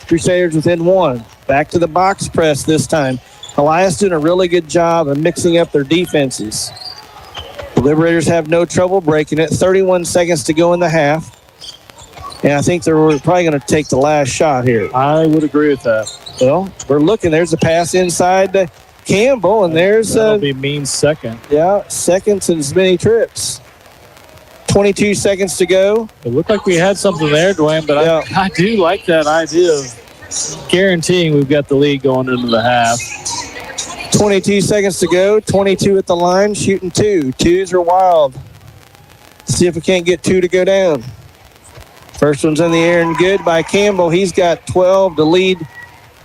Speaker 2: Crusaders within 1. Back to the box press this time. Helias doing a really good job of mixing up their defenses. The Liberators have no trouble breaking it. 31 seconds to go in the half. And I think they're probably going to take the last shot here.
Speaker 4: I would agree with that.
Speaker 2: Well, we're looking. There's a pass inside to Campbell, and there's
Speaker 4: that'll be Means' second.
Speaker 2: Yeah, seconds and as many trips. 22 seconds to go.
Speaker 4: It looked like we had something there, Dwayne, but yeah. I do like that idea of guaranteeing we've got the lead going into the half.
Speaker 2: 22 seconds to go. 22 at the line, shooting 2. 2s are wild. See if we can't get 2 to go down. First one's in the air and good by Campbell. He's got 12 to lead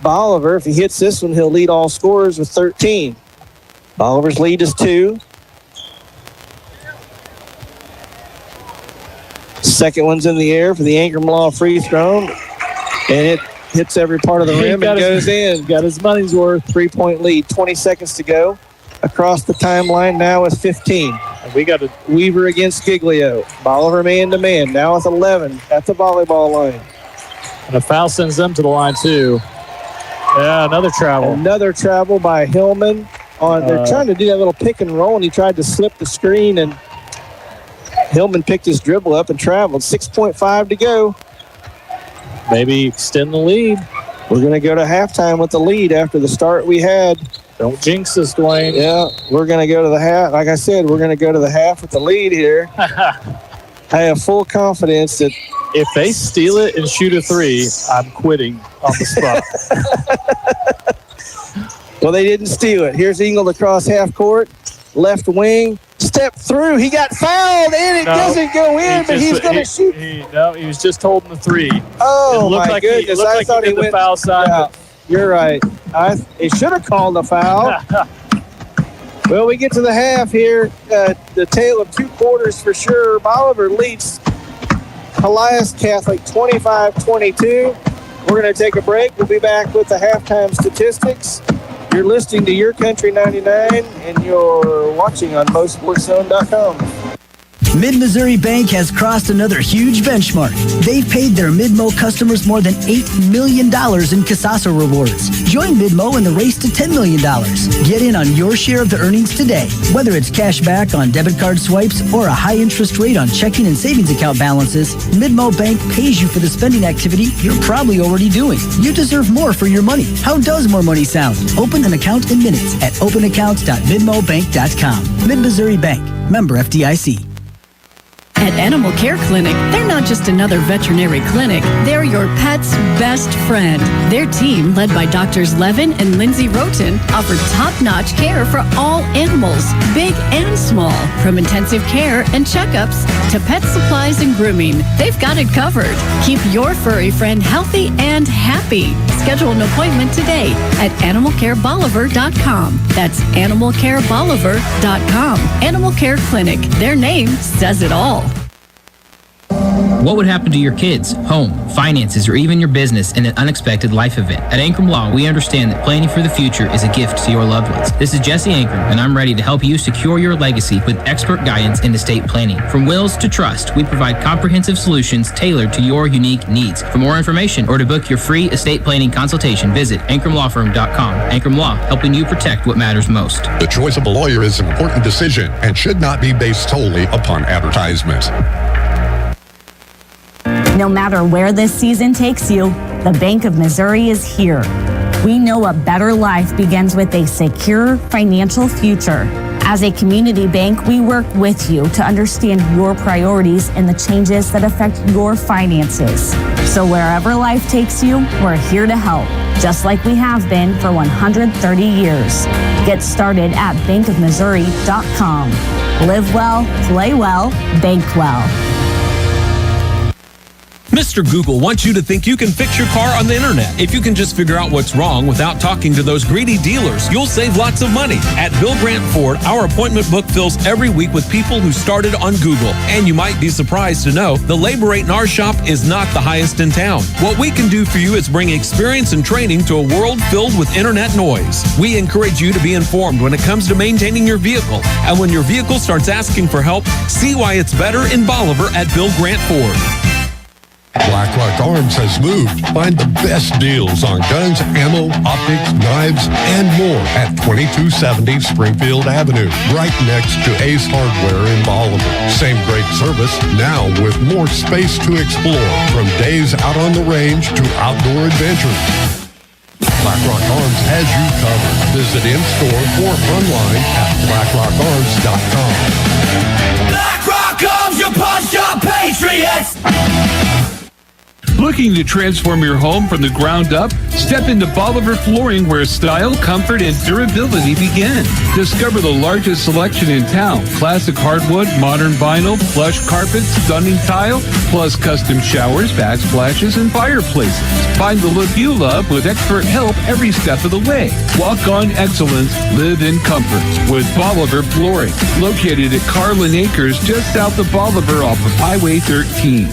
Speaker 2: Bolivar. If he hits this one, he'll lead all scorers with 13. Bolivar's lead is 2. Second one's in the air for the Ankrum Law free throw. And it hits every part of the rim and goes in.
Speaker 4: Got his money's worth.
Speaker 2: 3-point lead. 20 seconds to go. Across the timeline now with 15.
Speaker 4: And we got a
Speaker 2: Weaver against Giglio. Bolivar man-to-man. Now with 11 at the volleyball line.
Speaker 4: And a foul sends them to the line, too. Yeah, another travel.
Speaker 2: Another travel by Hillman. They're trying to do that little pick and roll, and he tried to slip the screen, and Hillman picked his dribble up and traveled. 6.5 to go.
Speaker 4: Maybe extend the lead.
Speaker 2: We're going to go to halftime with the lead after the start we had.
Speaker 4: Don't jinx us, Dwayne.
Speaker 2: Yeah, we're going to go to the half. Like I said, we're going to go to the half with the lead here. I have full confidence that
Speaker 4: if they steal it and shoot a 3, I'm quitting on the
Speaker 2: spot. Well, they didn't steal it. Here's Ingold across half court. Left wing. Step through. He got fouled, and it doesn't go in, but he's going to shoot.
Speaker 4: He was just holding the 3.
Speaker 2: Oh, my goodness.
Speaker 4: I thought he went the foul side.
Speaker 2: Yeah, you're right. He should have called the foul. Well, we get to the half here. The tale of 2 quarters for sure. Bolivar leads Helias Catholic 25-22. We're going to take a break. We'll be back with the halftime statistics. You're listening to Your Country 99, and you're watching on MoSportsZone.com.
Speaker 5: Mid-Missouri Bank has crossed another huge benchmark. They've paid their Midmo customers more than $8 million in Casasa rewards. Join Midmo in the race to $10 million. Get in on your share of the earnings today. Whether it's cash back on debit card swipes or a high interest rate on checking and savings account balances, Midmo Bank pays you for the spending activity you're probably already doing. You deserve more for your money. How does more money sound? Open an account in minutes at openaccounts.midmobank.com. Mid-Missouri Bank. Member FDIC.
Speaker 6: At Animal Care Clinic, they're not just another veterinary clinic. They're your pet's best friend. Their team, led by Doctors Levin and Lindsay Roten, offer top-notch care for all animals, big and small. From intensive care and checkups to pet supplies and grooming, they've got it covered. Keep your furry friend healthy and happy. Schedule an appointment today at animalcarebolivar.com. That's animalcarebolivar.com. Animal Care Clinic. Their name says it all.
Speaker 7: What would happen to your kids, home, finances, or even your business in an unexpected life event? At Ankrum Law, we understand that planning for the future is a gift to your loved ones. This is Jesse Ankrum, and I'm ready to help you secure your legacy with expert guidance in estate planning. From wills to trust, we provide comprehensive solutions tailored to your unique needs. For more information or to book your free estate planning consultation, visit AnkramLawFirm.com. Ankrum Law, helping you protect what matters most.
Speaker 1: The choice of a lawyer is an important decision and should not be based solely upon advertisement.
Speaker 8: No matter where this season takes you, the Bank of Missouri is here. We know a better life begins with a secure financial future. As a community bank, we work with you to understand your priorities and the changes that affect your finances. So wherever life takes you, we're here to help, just like we have been for 130 years. Get started at bankofmissouri.com. Live well, play well, bank well.
Speaker 9: Mr. Google wants you to think you can fix your car on the internet. If you can just figure out what's wrong without talking to those greedy dealers, you'll save lots of money. At Bill Grant Ford, our appointment book fills every week with people who started on Google. And you might be surprised to know the labor rate in our shop is not the highest in town. What we can do for you is bring experience and training to a world filled with internet noise. We encourage you to be informed when it comes to maintaining your vehicle. And when your vehicle starts asking for help, see why it's better in Bolivar at Bill Grant Ford.
Speaker 1: BlackRock Arms has moved. Find the best deals on guns, ammo, optics, knives, and more at 2270 Springfield Avenue, right next to Ace Hardware in Bolivar. Same great service, now with more space to explore, from days out on the range to outdoor adventures. BlackRock Arms has you covered. Visit in-store or online at blackrockarms.com.
Speaker 10: BlackRock Arms, your pawn shop patriots!
Speaker 18: Looking to transform your home from the ground up? Step into Bolivar Flooring, where style, comfort, and durability begin. Discover the largest selection in town. Classic hardwood, modern vinyl, plush carpets, stunning tile, plus custom showers, backsplashes, and fireplaces. Find the look you love with expert help every step of the way. Walk on excellence, live in comfort with Bolivar Flooring. Located at Carlin Acres, just south of Bolivar off of Highway 13.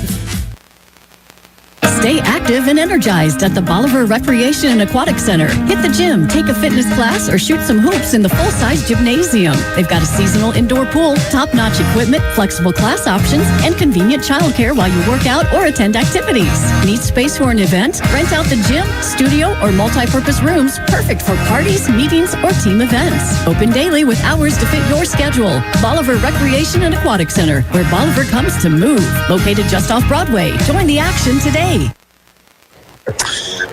Speaker 6: Stay active and energized at the Bolivar Recreation and Aquatic Center. Hit the gym, take a fitness class, or shoot some hoops in the full-size gymnasium. They've got a seasonal indoor pool, top-notch equipment, flexible class options, and convenient childcare while you work out or attend activities. Need space for an event? Rent out the gym, studio, or multi-purpose rooms, perfect for parties, meetings, or team events. Open daily with hours to fit your schedule. Bolivar Recreation and Aquatic Center, where Bolivar comes to move. Located just off Broadway. Join the action today.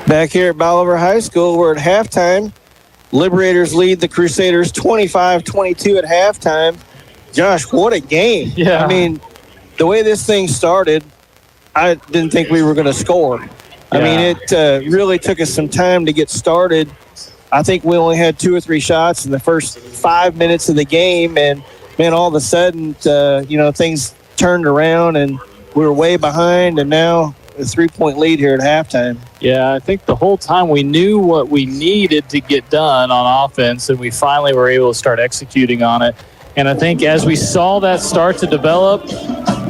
Speaker 2: Back here at Bolivar High School, we're at halftime. Liberators lead the Crusaders 25-22 at halftime. Josh, what a game.
Speaker 4: Yeah.
Speaker 2: I mean, the way this thing started, I didn't think we were going to score.
Speaker 4: Yeah.
Speaker 2: I mean, it really took us some time to get started. I think we only had 2 or 3 shots in the first 5 minutes of the game, and, man, all of a sudden, things turned around, and we were way behind, and now a 3-point lead here at halftime.
Speaker 4: Yeah, I think the whole time we knew what we needed to get done on offense, and we finally were able to start executing on it. And I think as we saw that start to develop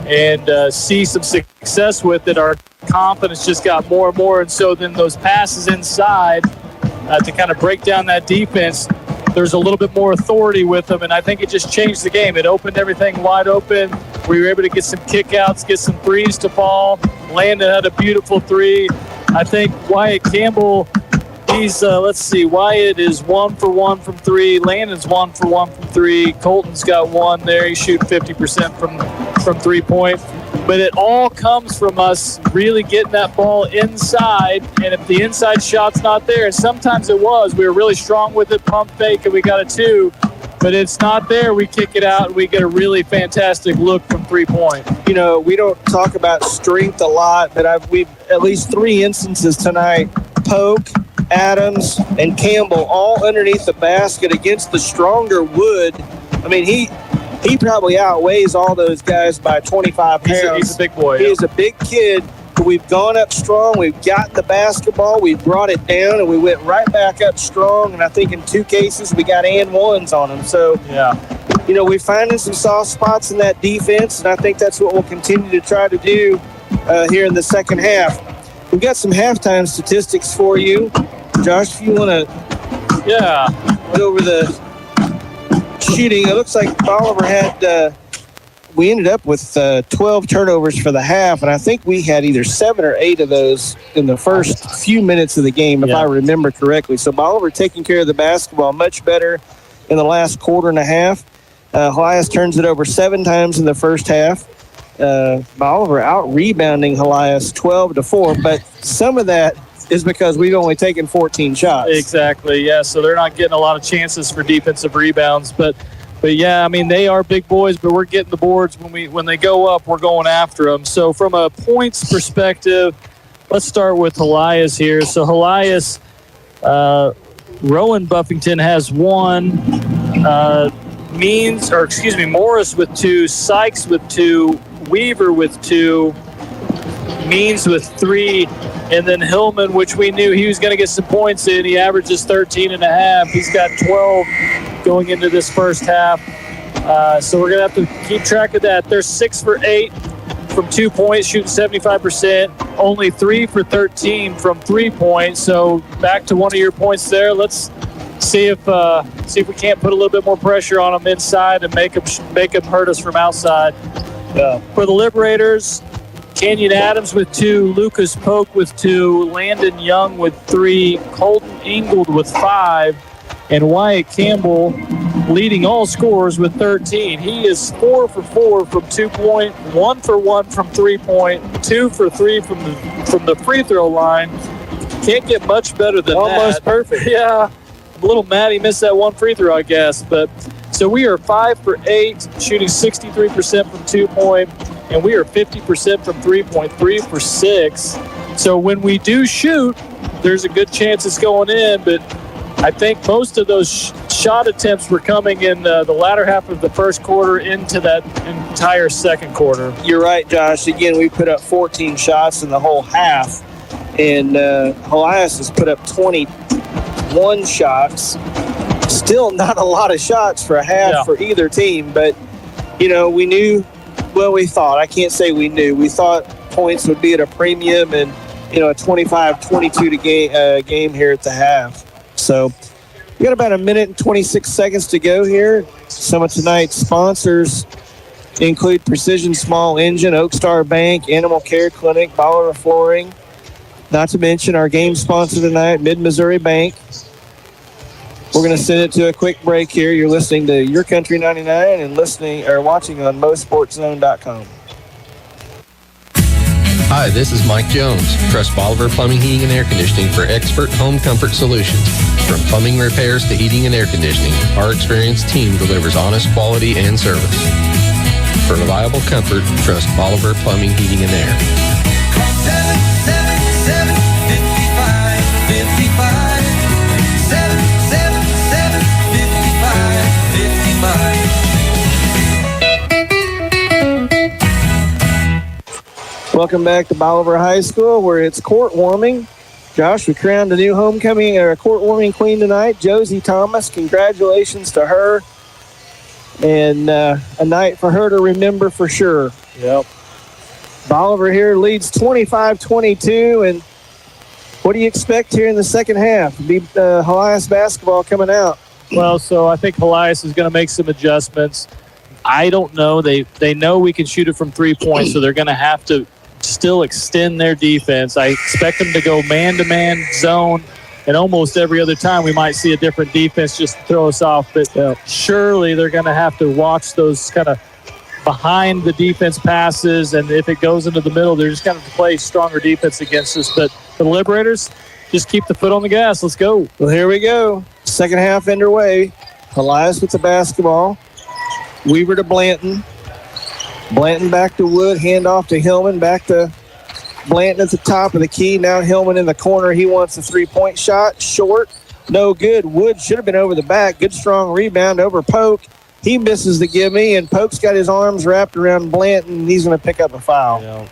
Speaker 4: and see some success with it, our confidence just got more and more. And so then those passes inside to kind of break down that defense, there's a little bit more authority with them, and I think it just changed the game. It opened everything wide open. We were able to get some kickouts, get some threes to fall. Landon had a beautiful three. I think Wyatt Campbell, he's, Wyatt is 1 for 1 from 3. Landon's 1 for 1 from 3. Colton's got 1 there. He's shooting 50% from 3-point. But it all comes from us really getting that ball inside, and if the inside shot's not there, and sometimes it was, we were really strong with it, pump fake, and we got a 2, but it's not there, we kick it out, and we get a really fantastic look from 3-point.
Speaker 2: You know, we don't talk about strength a lot, but we've at least 3 instances tonight, Polk, Adams, and Campbell all underneath the basket against the stronger Wood. I mean, he probably outweighs all those guys by 25 pounds.
Speaker 4: He's a big boy.
Speaker 2: He is a big kid. We've gone up strong. We've got the basketball. We brought it down, and we went right back up strong. And I think in 2 cases we got and ones on them. So, we're finding some soft spots in that defense, and I think that's what we'll continue to try to do here in the second half. We've got some halftime statistics for you. Josh, if you want to go over the shooting, it looks like Bolivar had we ended up with 12 turnovers for the half, and I think we had either 7 or 8 of those in the first few minutes of the game, if I remember correctly. So Bolivar taking care of the basketball much better in the last quarter and a half. Helias turns it over 7 times in the first half. Bolivar out-rebounding Helias 12-4, but some of that is because we've only taken 14 shots.
Speaker 4: Exactly, yeah. So they're not getting a lot of chances for defensive rebounds. But yeah, I mean, they are big boys, but we're getting the boards. When they go up, we're going after them. So from a points perspective, let's start with Helias here. So Helias, Rowan Buffington has 1. Morris with 2, Sykes with 2, Weaver with 2, Means with 3, and then Hillman, which we knew he was going to get some points in. He averages 13.5. He's got 12 going into this first half. So we're going to have to keep track of that. They're 6 for 8 from 2 points, shooting 75%. Only 3 for 13 from 3 points. So back to one of your points there. Let's see if we can't put a little bit more pressure on them inside and make them hurt us from outside. For the Liberators, Kenyon Adams with 2, Lucas Polk with 2, Landon Young with 3, Colton Ingold with 5, and Wyatt Campbell leading all scorers with 13. He is 4 for 4 from 2-point, 1 for 1 from 3-point, 2 for 3 from the free throw line. Can't get much better than that.
Speaker 2: Almost perfect.
Speaker 4: Yeah. I'm a little mad he missed that one free throw, I guess. But so we are 5 for 8, shooting 63% from 2-point, and we are 50% from 3-point, 3 for 6. So when we do shoot, there's a good chance it's going in, but I think most of those shot attempts were coming in the latter half of the first quarter into that entire second quarter.
Speaker 2: You're right, Josh. Again, we put up 14 shots in the whole half, and Helias has put up 21 shots. Still not a lot of shots for a half for either team, but, we knew, we thought. I can't say we knew. We thought points would be at a premium and, a 25-22 game here at the half. So we got about a minute and 26 seconds to go here. Some of tonight's sponsors include Precision Small Engine, Oakstar Bank, Animal Care Clinic, Bolivar Flooring. Not to mention our game sponsor tonight, Mid-Missouri Bank. We're going to send it to a quick break here. You're listening to Your Country 99 and watching on MoSportsZone.com.
Speaker 11: Hi, this is Mike Jones. Trust Bolivar Plumbing, Heating, and Air Conditioning for expert home comfort solutions. From plumbing repairs to heating and air conditioning, our experienced team delivers honest quality and service. For reliable comfort, trust Bolivar Plumbing, Heating, and Air.
Speaker 10: 777-55-55. 777-55-55.
Speaker 2: Welcome back to Bolivar High School, where it's court warming. Josh, we crowned a new homecoming or a court warming queen tonight, Josie Thomas. Congratulations to her, and a night for her to remember for sure.
Speaker 4: Yep.
Speaker 2: Bolivar here leads 25-22, and what do you expect here in the second half? Be Helias basketball coming out.
Speaker 4: Well, so I think Helias is going to make some adjustments. I don't know. They know we can shoot it from 3 points, so they're going to have to still extend their defense. I expect them to go man-to-man zone, and almost every other time we might see a different defense just to throw us off. But surely they're going to have to watch those kind of behind the defense passes, and if it goes into the middle, they're just going to play stronger defense against us. But the Liberators, just keep the foot on the gas. Let's go.
Speaker 2: Well, here we go. Second half underway. Helias with the basketball. Weaver to Blanton. Blanton back to Wood. Hand off to Hillman. Back to Blanton at the top of the key. Now Hillman in the corner. He wants a three-point shot. Short. No good. Wood should have been over the back. Good strong rebound over Polk. He misses the gimme, and Polk's got his arms wrapped around Blanton, and he's going to pick up a foul.
Speaker 4: Yeah.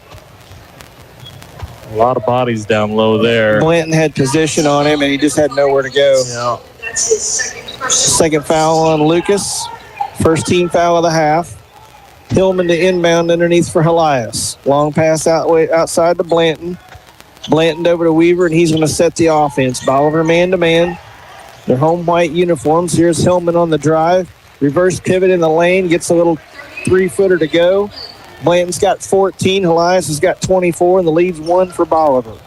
Speaker 4: A lot of bodies down low there.
Speaker 2: Blanton had position on him, and he just had nowhere to go.
Speaker 4: Yeah.
Speaker 2: Second foul on Lucas. First team foul of the half. Hillman to inbound underneath for Helias. Long pass outside to Blanton. Blanton over to Weaver, and he's going to set the offense. Bolivar man-to-man. Their home white uniforms. Here's Hillman on the drive. Reverse pivot in the lane. Gets a little three-footer to go. Blanton's got 14. Helias has got 24, and the lead's 1 for Bolivar.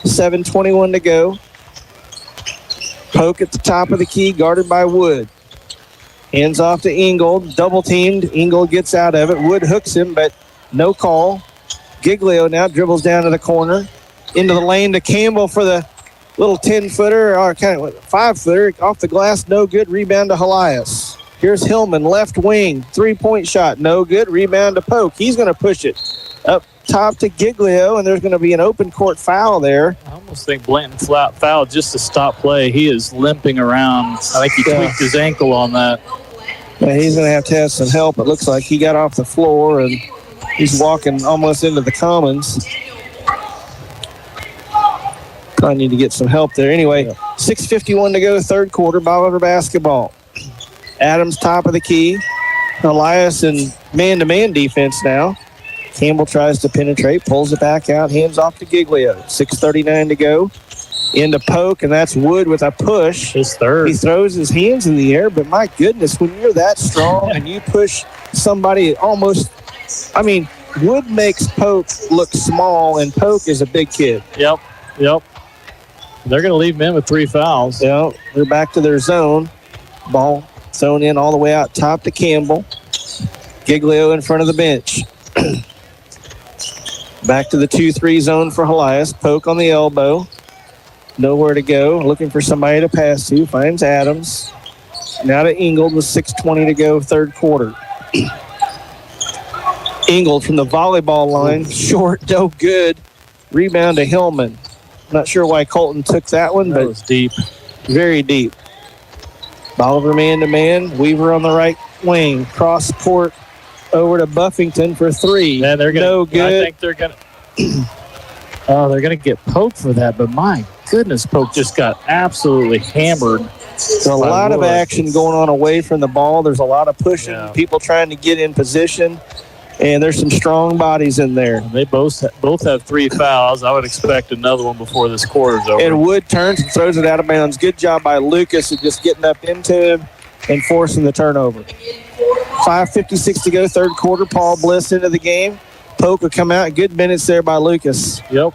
Speaker 2: 7:21 to go. Polk at the top of the key, guarded by Wood. Hands off to Ingold, double-teamed. Ingold gets out of it. Wood hooks him, but no call. Giglio now dribbles down to the corner. Into the lane to Campbell for the little 10-footer, or kind of 5-footer. Off the glass, no good. Rebound to Helias. Here's Hillman, left wing. 3-point shot, no good. Rebound to Polk. He's going to push it up top to Giglio, and there's going to be an open court foul there.
Speaker 4: I almost think Blanton fouled just to stop play. He is limping around. I think he tweaked his ankle on that.
Speaker 2: Yeah, he's going to have some help. It looks like he got off the floor, and he's walking almost into the commons. Probably need to get some help there. Anyway, 6:51 to go, third quarter, Bolivar basketball. Adams top of the key. Helias in man-to-man defense now. Campbell tries to penetrate, pulls it back out, hands off to Giglio. 6:39 to go. Into Polk, and that's Wood with a push.
Speaker 4: His third.
Speaker 2: He throws his hands in the air, but my goodness, when you're that strong and you push somebody almost, Wood makes Polk look small, and Polk is a big kid.
Speaker 4: Yep. They're going to leave him in with 3 fouls.
Speaker 2: Yeah, they're back to their zone. Ball thrown in all the way out top to Campbell. Giglio in front of the bench. Back to the 2-3 zone for Helias. Polk on the elbow. Nowhere to go. Looking for somebody to pass to. Finds Adams. Now to Ingold with 6:20 to go, third quarter. Ingold from the volleyball line. Short, no good. Rebound to Hillman. Not sure why Colton took that one, but
Speaker 4: it was deep.
Speaker 2: Very deep. Bolivar man-to-man. Weaver on the right wing. Cross court over to Buffington for 3.
Speaker 4: Yeah, they're gonna,
Speaker 2: no good.
Speaker 4: I think they're going to... they're going to get Polk for that, but my goodness, Polk just got absolutely hammered.
Speaker 2: There's a lot of action going on away from the ball. There's a lot of pushing, people trying to get in position, and there's some strong bodies in there.
Speaker 4: They both have 3 fouls. I would expect another one before this quarter's over.
Speaker 2: And Wood turns and throws it out of bounds. Good job by Lucas of just getting up into him and forcing the turnover. 5:56 to go, third quarter. Paul Bliss into the game. Polk will come out. Good minutes there by Lucas.
Speaker 4: Yep.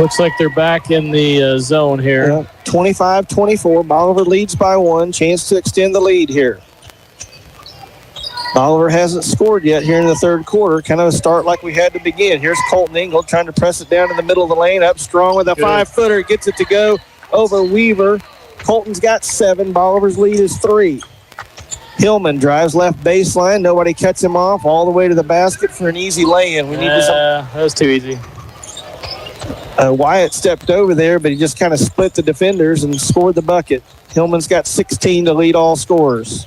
Speaker 4: Looks like they're back in the zone here.
Speaker 2: 25-24. Bolivar leads by 1. Chance to extend the lead here. Bolivar hasn't scored yet here in the third quarter. Kind of a start like we had to begin. Here's Colton Ingold trying to press it down in the middle of the lane. Up strong with a 5-footer. Gets it to go over Weaver. Colton's got 7. Bolivar's lead is 3. Hillman drives left baseline. Nobody cuts him off. All the way to the basket for an easy lay-in.
Speaker 4: That was too easy.
Speaker 2: Wyatt stepped over there, but he just kind of split the defenders and scored the bucket. Hillman's got 16 to lead all scorers.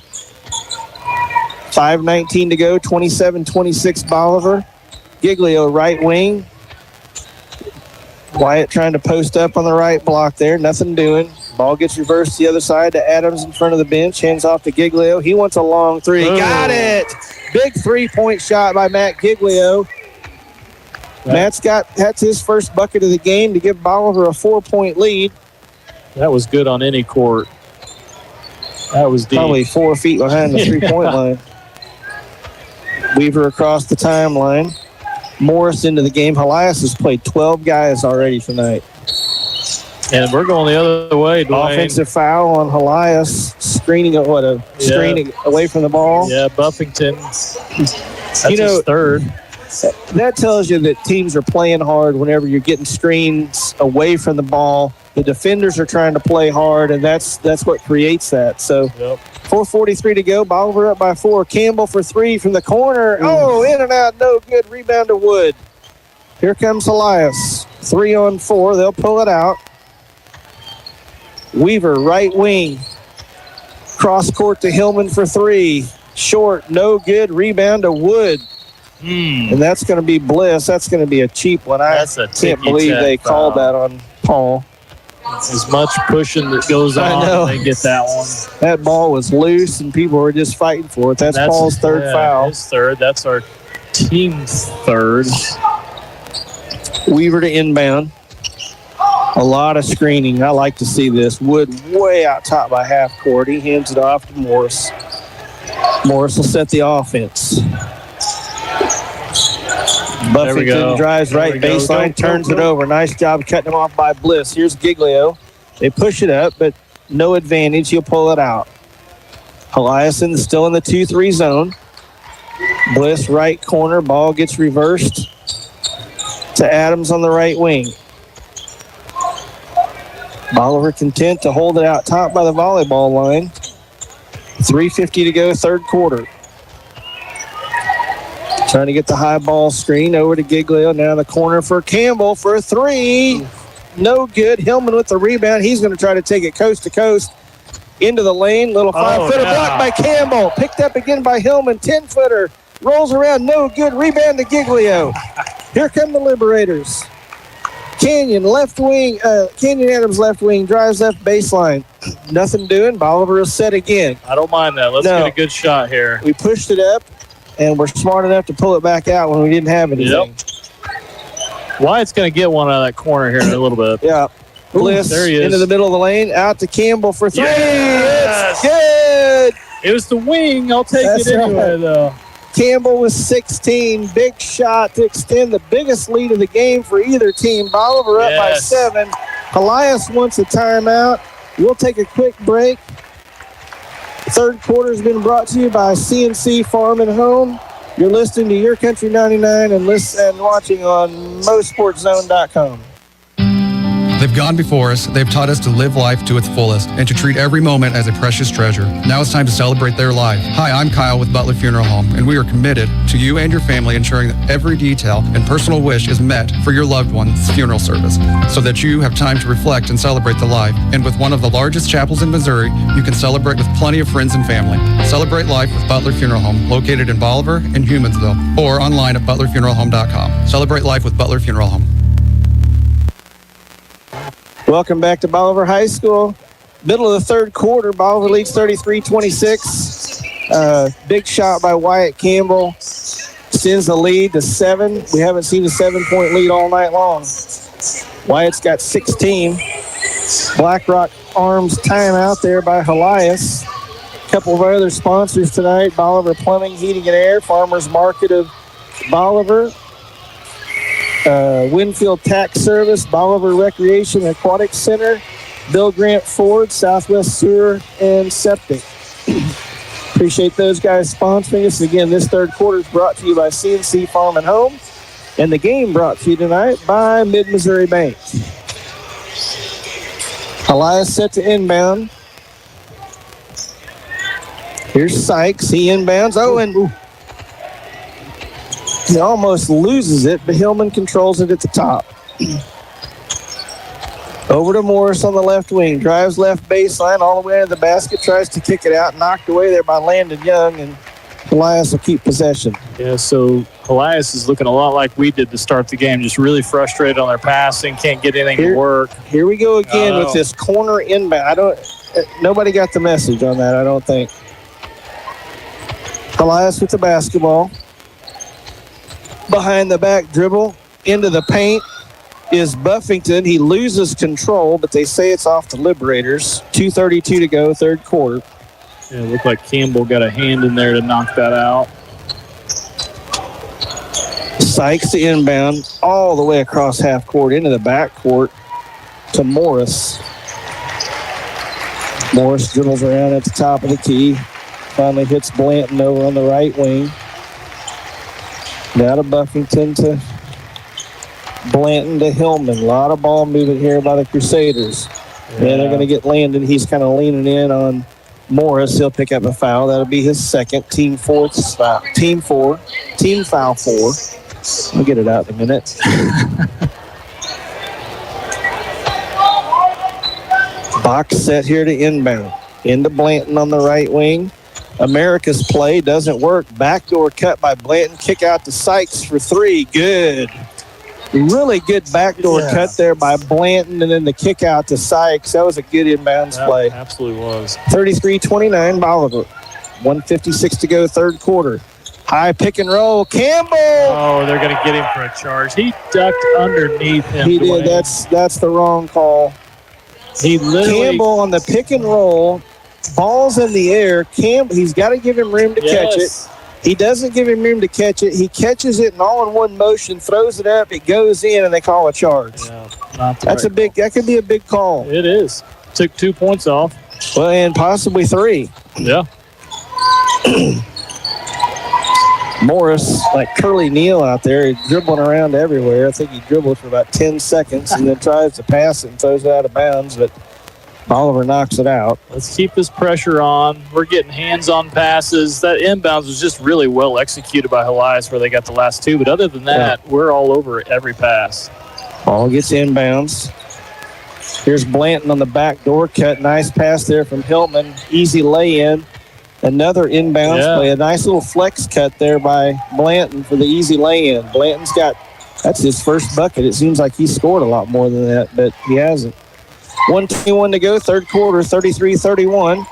Speaker 2: 5:19 to go, 27-26 Bolivar. Giglio right wing. Wyatt trying to post up on the right block there. Nothing doing. Ball gets reversed to the other side to Adams in front of the bench. Hands off to Giglio. He wants a long 3.
Speaker 4: Boom.
Speaker 2: Got it! Big 3-point shot by Matt Giglio. That's his first bucket of the game to give Bolivar a 4-point lead.
Speaker 4: That was good on any court. That was deep.
Speaker 2: Probably 4 feet behind the 3-point line. Weaver across the timeline. Morris into the game. Helias has played 12 guys already tonight.
Speaker 4: And we're going the other way, Dwayne.
Speaker 2: Offensive foul on Helias. Screening away from the ball.
Speaker 4: Yeah, Buffington. That's his third.
Speaker 2: That tells you that teams are playing hard whenever you're getting screens away from the ball. The defenders are trying to play hard, and that's what creates that. So 4:43 to go. Bolivar up by 4. Campbell for 3 from the corner. Oh, in and out. No good. Rebound to Wood. Here comes Helias. 3 on 4. They'll pull it out. Weaver, right wing. Cross court to Hillman for 3. Short. No good. Rebound to Wood. And that's going to be Bliss. That's going to be a cheap one. I can't believe they called that on Paul.
Speaker 4: As much pushing that goes on, they get that one.
Speaker 2: That ball was loose, and people were just fighting for it. That's Paul's third foul.
Speaker 4: His third. That's our team's third.
Speaker 2: Weaver to inbound. A lot of screening. I like to see this. Wood way out top by half court. He hands it off to Morris. Morris will set the offense. Buffington drives right baseline, turns it over. Nice job cutting him off by Bliss. Here's Giglio. They push it up, but no advantage. He'll pull it out. Helias still in the 2-3 zone. Bliss right corner. Ball gets reversed to Adams on the right wing. Bolivar content to hold it out top by the volleyball line. 3:50 to go, third quarter. Trying to get the high ball screen over to Giglio. Now in the corner for Campbell for a three. No good. Hillman with the rebound. He's going to try to take it coast to coast into the lane. Little 5-footer block by Campbell. Picked up again by Hillman. 10-footer. Rolls around. No good. Rebound to Giglio. Here come the Liberators. Canyon left wing. Canyon Adams left wing. Drives left baseline. Nothing doing. Bolivar is set again.
Speaker 4: I don't mind that. Let's get a good shot here.
Speaker 2: We pushed it up, and we're smart enough to pull it back out when we didn't have anything.
Speaker 4: Wyatt's going to get one out of that corner here in a little bit.
Speaker 2: Yeah. Bliss
Speaker 4: there he is.
Speaker 2: into the middle of the lane. Out to Campbell for three.
Speaker 4: Yes.
Speaker 2: It's good.
Speaker 4: It was the wing. I'll take it anyway, though.
Speaker 2: Campbell was 16. Big shot to extend the biggest lead of the game for either team. Bolivar up by 7. Helias wants a timeout. We'll take a quick break. Third quarter has been brought to you by CNC Farm and Home. You're listening to Your Country 99 and watching on MoSportsZone.com.
Speaker 12: They've gone before us, they've taught us to live life to its fullest and to treat every moment as a precious treasure. Now it's time to celebrate their life. Hi, I'm Kyle with Butler Funeral Home, and we are committed to you and your family ensuring that every detail and personal wish is met for your loved one's funeral service so that you have time to reflect and celebrate the life. And with one of the largest chapels in Missouri, you can celebrate with plenty of friends and family. Celebrate life with Butler Funeral Home, located in Bolivar and Humansville, or online at butlerfuneralhome.com. Celebrate life with Butler Funeral Home.
Speaker 2: Welcome back to Bolivar High School. Middle of the third quarter, Bolivar leads 33-26. Big shot by Wyatt Campbell. Extends the lead to 7. We haven't seen a 7-point lead all night long. Wyatt's got 16. BlackRock Arms timeout there by Helias. A couple of our other sponsors tonight, Bolivar Plumbing, Heating and Air, Farmers Market of Bolivar, Winfield Tax Service, Bolivar Recreation and Aquatic Center, Bill Grant Ford, Southwest Sewer and Septic. Appreciate those guys sponsoring us. Again, this third quarter is brought to you by CNC Farm and Home, and the game brought to you tonight by Mid-Missouri Bank. Helias set to inbound. Here's Sykes. He inbounds. Oh, and he almost loses it, but Hillman controls it at the top. Over to Morris on the left wing. Drives left baseline all the way to the basket. Tries to kick it out. Knocked away there by Landon Young, and Helias will keep possession.
Speaker 4: Yeah, so Helias is looking a lot like we did to start the game. Just really frustrated on their passing. Can't get anything to work.
Speaker 2: Here we go again with this corner inbound. Nobody got the message on that, I don't think. Helias with the basketball. Behind the back dribble into the paint is Buffington. He loses control, but they say it's off the Liberators. 2:32 to go, third quarter.
Speaker 4: Yeah, it looked like Campbell got a hand in there to knock that out.
Speaker 2: Sykes to inbound all the way across half court into the back court to Morris. Morris dribbles around at the top of the key. Finally hits Blanton over on the right wing. Now to Buffington to Blanton to Hillman. A lot of ball movement here by the Crusaders. Yeah, they're going to get Landon. He's kind of leaning in on Morris. He'll pick up a foul. That'll be his second. Team foul 4. We'll get it out in a minute. Box set here to inbound. Into Blanton on the right wing. America's play doesn't work. Backdoor cut by Blanton. Kick out to Sykes for 3. Good. Really good backdoor cut there by Blanton, and then the kick out to Sykes. That was a good inbounds play.
Speaker 4: Absolutely was.
Speaker 2: 33-29 Bolivar. 1:56 to go, third quarter. High pick and roll. Campbell.
Speaker 4: Oh, they're going to get him for a charge. He ducked underneath him.
Speaker 2: He did. That's the wrong call. Campbell on the pick and roll. Ball's in the air. He's got to give him room to catch it. He doesn't give him room to catch it. He catches it and all in one motion, throws it up, it goes in, and they call a charge.
Speaker 4: Yeah,
Speaker 2: that could be a big call.
Speaker 4: It is. Took 2 points off.
Speaker 2: Well, and possibly 3.
Speaker 4: Yeah.
Speaker 2: Morris, like Curly Neal out there, he's dribbling around everywhere. I think he dribbled for about 10 seconds and then tries to pass it and throws it out of bounds, but Bolivar knocks it out.
Speaker 4: Let's keep this pressure on. We're getting hands-on passes. That inbounds was just really well executed by Helias where they got the last two, but other than that, we're all over every pass.
Speaker 2: Ball gets inbounds. Here's Blanton on the back door cut. Nice pass there from Hillman. Easy lay-in. Another inbounds play. A nice little flex cut there by Blanton for the easy lay-in. Blanton's that's his first bucket. It seems like he scored a lot more than that, but he hasn't. 1:21 to go, third quarter, 33-31.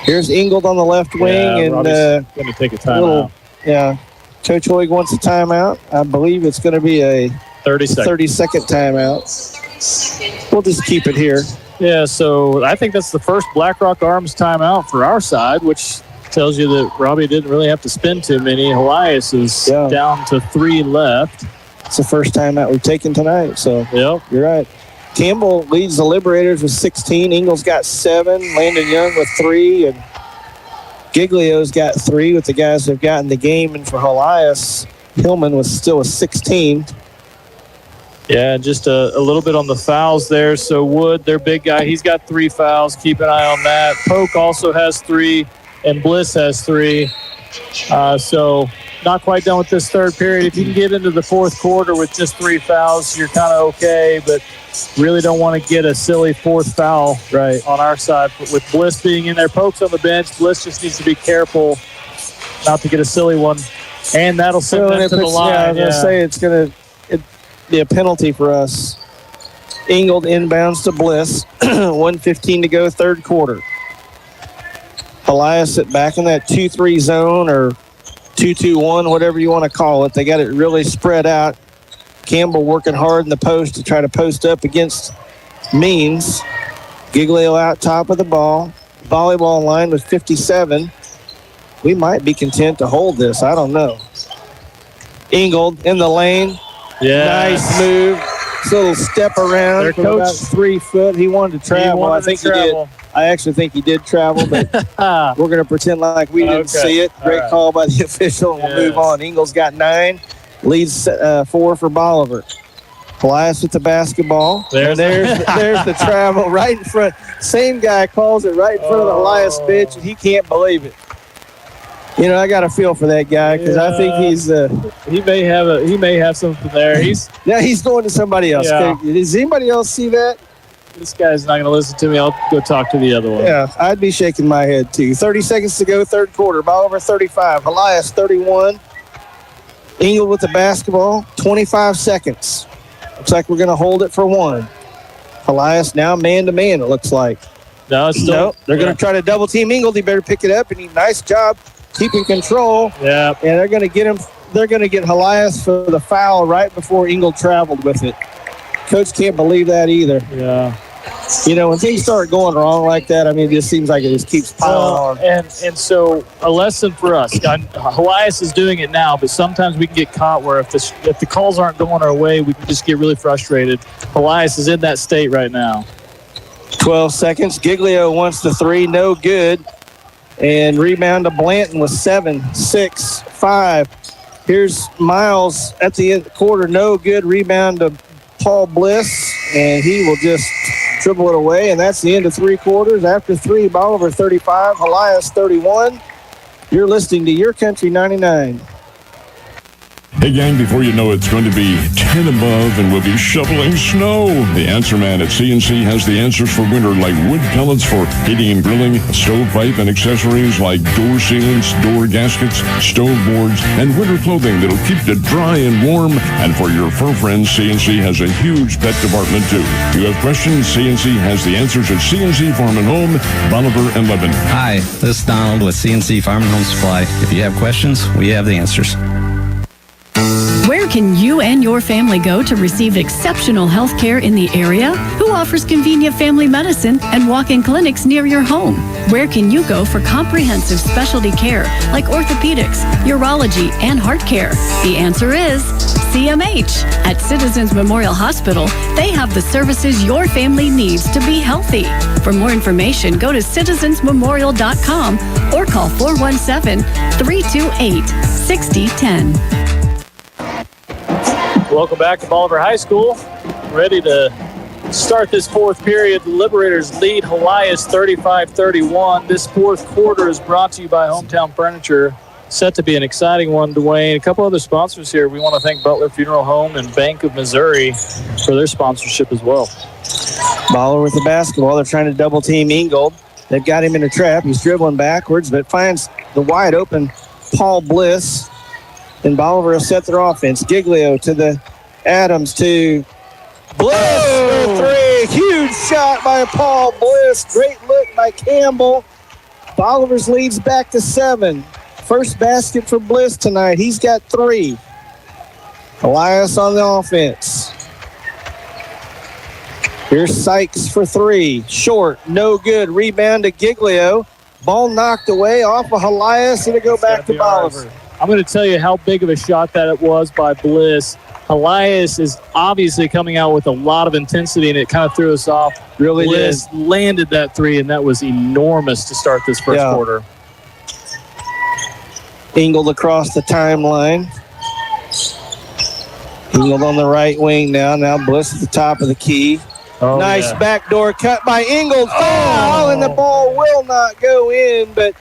Speaker 2: Here's Ingold on the left wing.
Speaker 4: And going to take a timeout.
Speaker 2: Coach Hoig wants a timeout. I believe it's going to be a 30-second timeout. We'll just keep it here.
Speaker 4: Yeah, so I think that's the first Blackrock Arms timeout for our side, which tells you that Robbie didn't really have to spend too many. Helias is down to 3 left.
Speaker 2: It's the first timeout we've taken tonight, so you're right. Campbell leads the Liberators with 16. Ingles got 7. Landon Young with 3. And Giglio's got 3 with the guys who have gotten the game. And for Helias, Hillman was still a 16.
Speaker 4: Yeah, just a little bit on the fouls there. So Wood, their big guy, he's got 3 fouls. Keep an eye on that. Polk also has 3, and Bliss has 3. So not quite done with this third period. If you can get into the fourth quarter with just 3 fouls, you're kind of okay, but really don't want to get a silly fourth foul on our side. But with Bliss being in there, Polk's on the bench. Bliss just needs to be careful not to get a silly one, and that'll send them to the line.
Speaker 2: I was going to say it's going to be a penalty for us. Ingold inbounds to Bliss. 1:15 to go, third quarter. Helias back in that 2-3 zone or 2-2-1, whatever you want to call it. They got it really spread out. Campbell working hard in the post to try to post up against Means. Giglio out top of the ball. Volleyball line with 57. We might be content to hold this. I don't know. Ingold in the lane.
Speaker 4: Yeah.
Speaker 2: Nice move. Little step around from about 3 foot. He wanted to travel. I think he did. I actually think he did travel, but we're going to pretend like we didn't see it. Great call by the official, and we'll move on. Ingles got 9, leads 4 for Bolivar. Helias with the basketball. There's the travel right in front. Same guy calls it right in front of the Helias bench, and he can't believe it. You know, I got a feel for that guy because I think he's
Speaker 4: he may have something there. He's
Speaker 2: going to somebody else.
Speaker 4: Yeah.
Speaker 2: Does anybody else see that?
Speaker 4: This guy's not going to listen to me. I'll go talk to the other one.
Speaker 2: Yeah, I'd be shaking my head too. 30 seconds to go, third quarter. Bolivar 35, Helias 31. Ingold with the basketball, 25 seconds. Looks like we're going to hold it for 1. Helias now man-to-man, it looks like.
Speaker 4: No, it's still.
Speaker 2: No, they're going to try to double-team Ingold. He better pick it up, and nice job keeping control.
Speaker 4: Yeah.
Speaker 2: And they're going to get him. They're going to get Helias for the foul right before Ingold traveled with it. Coach can't believe that either.
Speaker 4: Yeah.
Speaker 2: You know, when things start going wrong like that, I mean, it just seems like it just keeps piling on.
Speaker 4: And so a lesson for us. Helias is doing it now, but sometimes we can get caught where if the calls aren't going our way, we can just get really frustrated. Helias is in that state right now.
Speaker 2: 12 seconds. Giglio wants the 3, no good. And rebound to Blanton with 7, 6, 5. Here's Miles at the end of the quarter, no good. Rebound to Paul Bliss, and he will just dribble it away, and that's the end of 3 quarters. After 3, Bolivar 35, Helias 31. You're listening to Your Country 99.
Speaker 13: Hey, gang, before you know it, it's going to be 10 above and we'll be shoveling snow. The Answer Man at CNC has the answers for winter, like wood pellets for heating and grilling, stovepipe and accessories like door sealants, door gaskets, stove boards, and winter clothing that'll keep you dry and warm. And for your fur friends, CNC has a huge pet department, too. You have questions? CNC has the answers at CNC Farm and Home, Bolivar and Lebanon.
Speaker 14: Hi, this is Donald with CNC Farm and Home Supply. If you have questions, we have the answers.
Speaker 6: Where can you and your family go to receive exceptional health care in the area? Who offers convenient family medicine and walk-in clinics near your home? Where can you go for comprehensive specialty care like orthopedics, urology, and heart care? The answer is CMH. At Citizens Memorial Hospital, they have the services your family needs to be healthy. For more information, go to citizensmemorial.com or call 417-328-6010.
Speaker 4: Welcome back to Bolivar High School. Ready to start this fourth period. The Liberators lead Helias 35-31. This fourth quarter is brought to you by Hometown Furniture. Set to be an exciting one, Dwayne. A couple other sponsors here. We want to thank Butler Funeral Home and Bank of Missouri for their sponsorship as well.
Speaker 2: Bolivar with the basketball. They're trying to double team Ingold. They've got him in a trap. He's dribbling backwards, but finds the wide open Paul Bliss. And Bolivar will set their offense. Giglio to the Adams to Bliss for three. Huge shot by Paul Bliss. Great look by Campbell. Bolivar's leads back to 7. First basket for Bliss tonight. He's got 3. Helias on the offense. Here's Sykes for 3. Short, no good. Rebound to Giglio. Ball knocked away off of Helias. It'll go back to Bolivar.
Speaker 4: I'm going to tell you how big of a shot that it was by Bliss. Helias is obviously coming out with a lot of intensity, and it kind of threw us off.
Speaker 2: Really
Speaker 4: Bliss landed that 3, and that was enormous to start this first quarter.
Speaker 2: Ingold across the timeline. Ingold on the right wing now. Now Bliss at the top of the key. Nice backdoor cut by Ingold. Foul, and the ball will not go in, but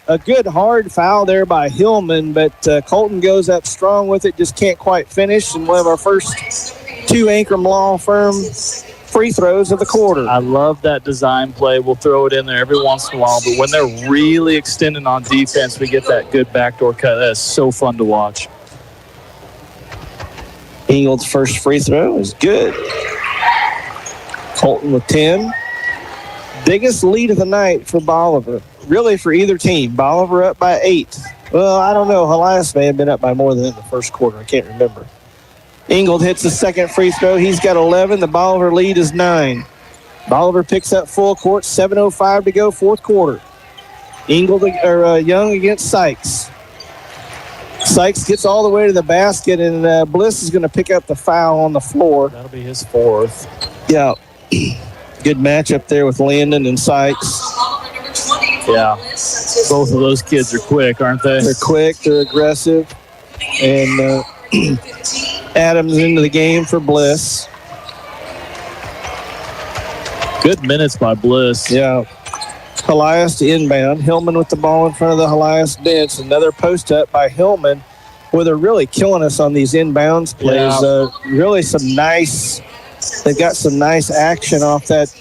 Speaker 2: a good hard foul there by Hillman, but Colton goes up strong with it, just can't quite finish, and we'll have our first 2 Ankrum Law Firm free throws of the quarter.
Speaker 4: I love that design play. We'll throw it in there every once in a while, but when they're really extending on defense, we get that good backdoor cut. That's so fun to watch.
Speaker 2: Ingold's first free throw is good. Colton with 10. Biggest lead of the night for Bolivar. Really for either team. Bolivar up by 8. Well, I don't know. Helias may have been up by more than in the first quarter. I can't remember. Ingold hits the second free throw. He's got 11. The Bolivar lead is 9. Bolivar picks up full court. 7:05 to go, fourth quarter. Young against Sykes. Sykes gets all the way to the basket, and Bliss is going to pick up the foul on the floor.
Speaker 4: That'll be his 4th.
Speaker 2: Yeah. Good matchup there with Landon and Sykes.
Speaker 4: Yeah. Both of those kids are quick, aren't they?
Speaker 2: They're quick. They're aggressive. And Adams into the game for Bliss.
Speaker 4: Good minutes by Bliss.
Speaker 2: Yeah. Helias to inbound. Hillman with the ball in front of the Helias bench. Another post up by Hillman, where they're really killing us on these inbounds plays. Really some nice, they've got some nice action off that.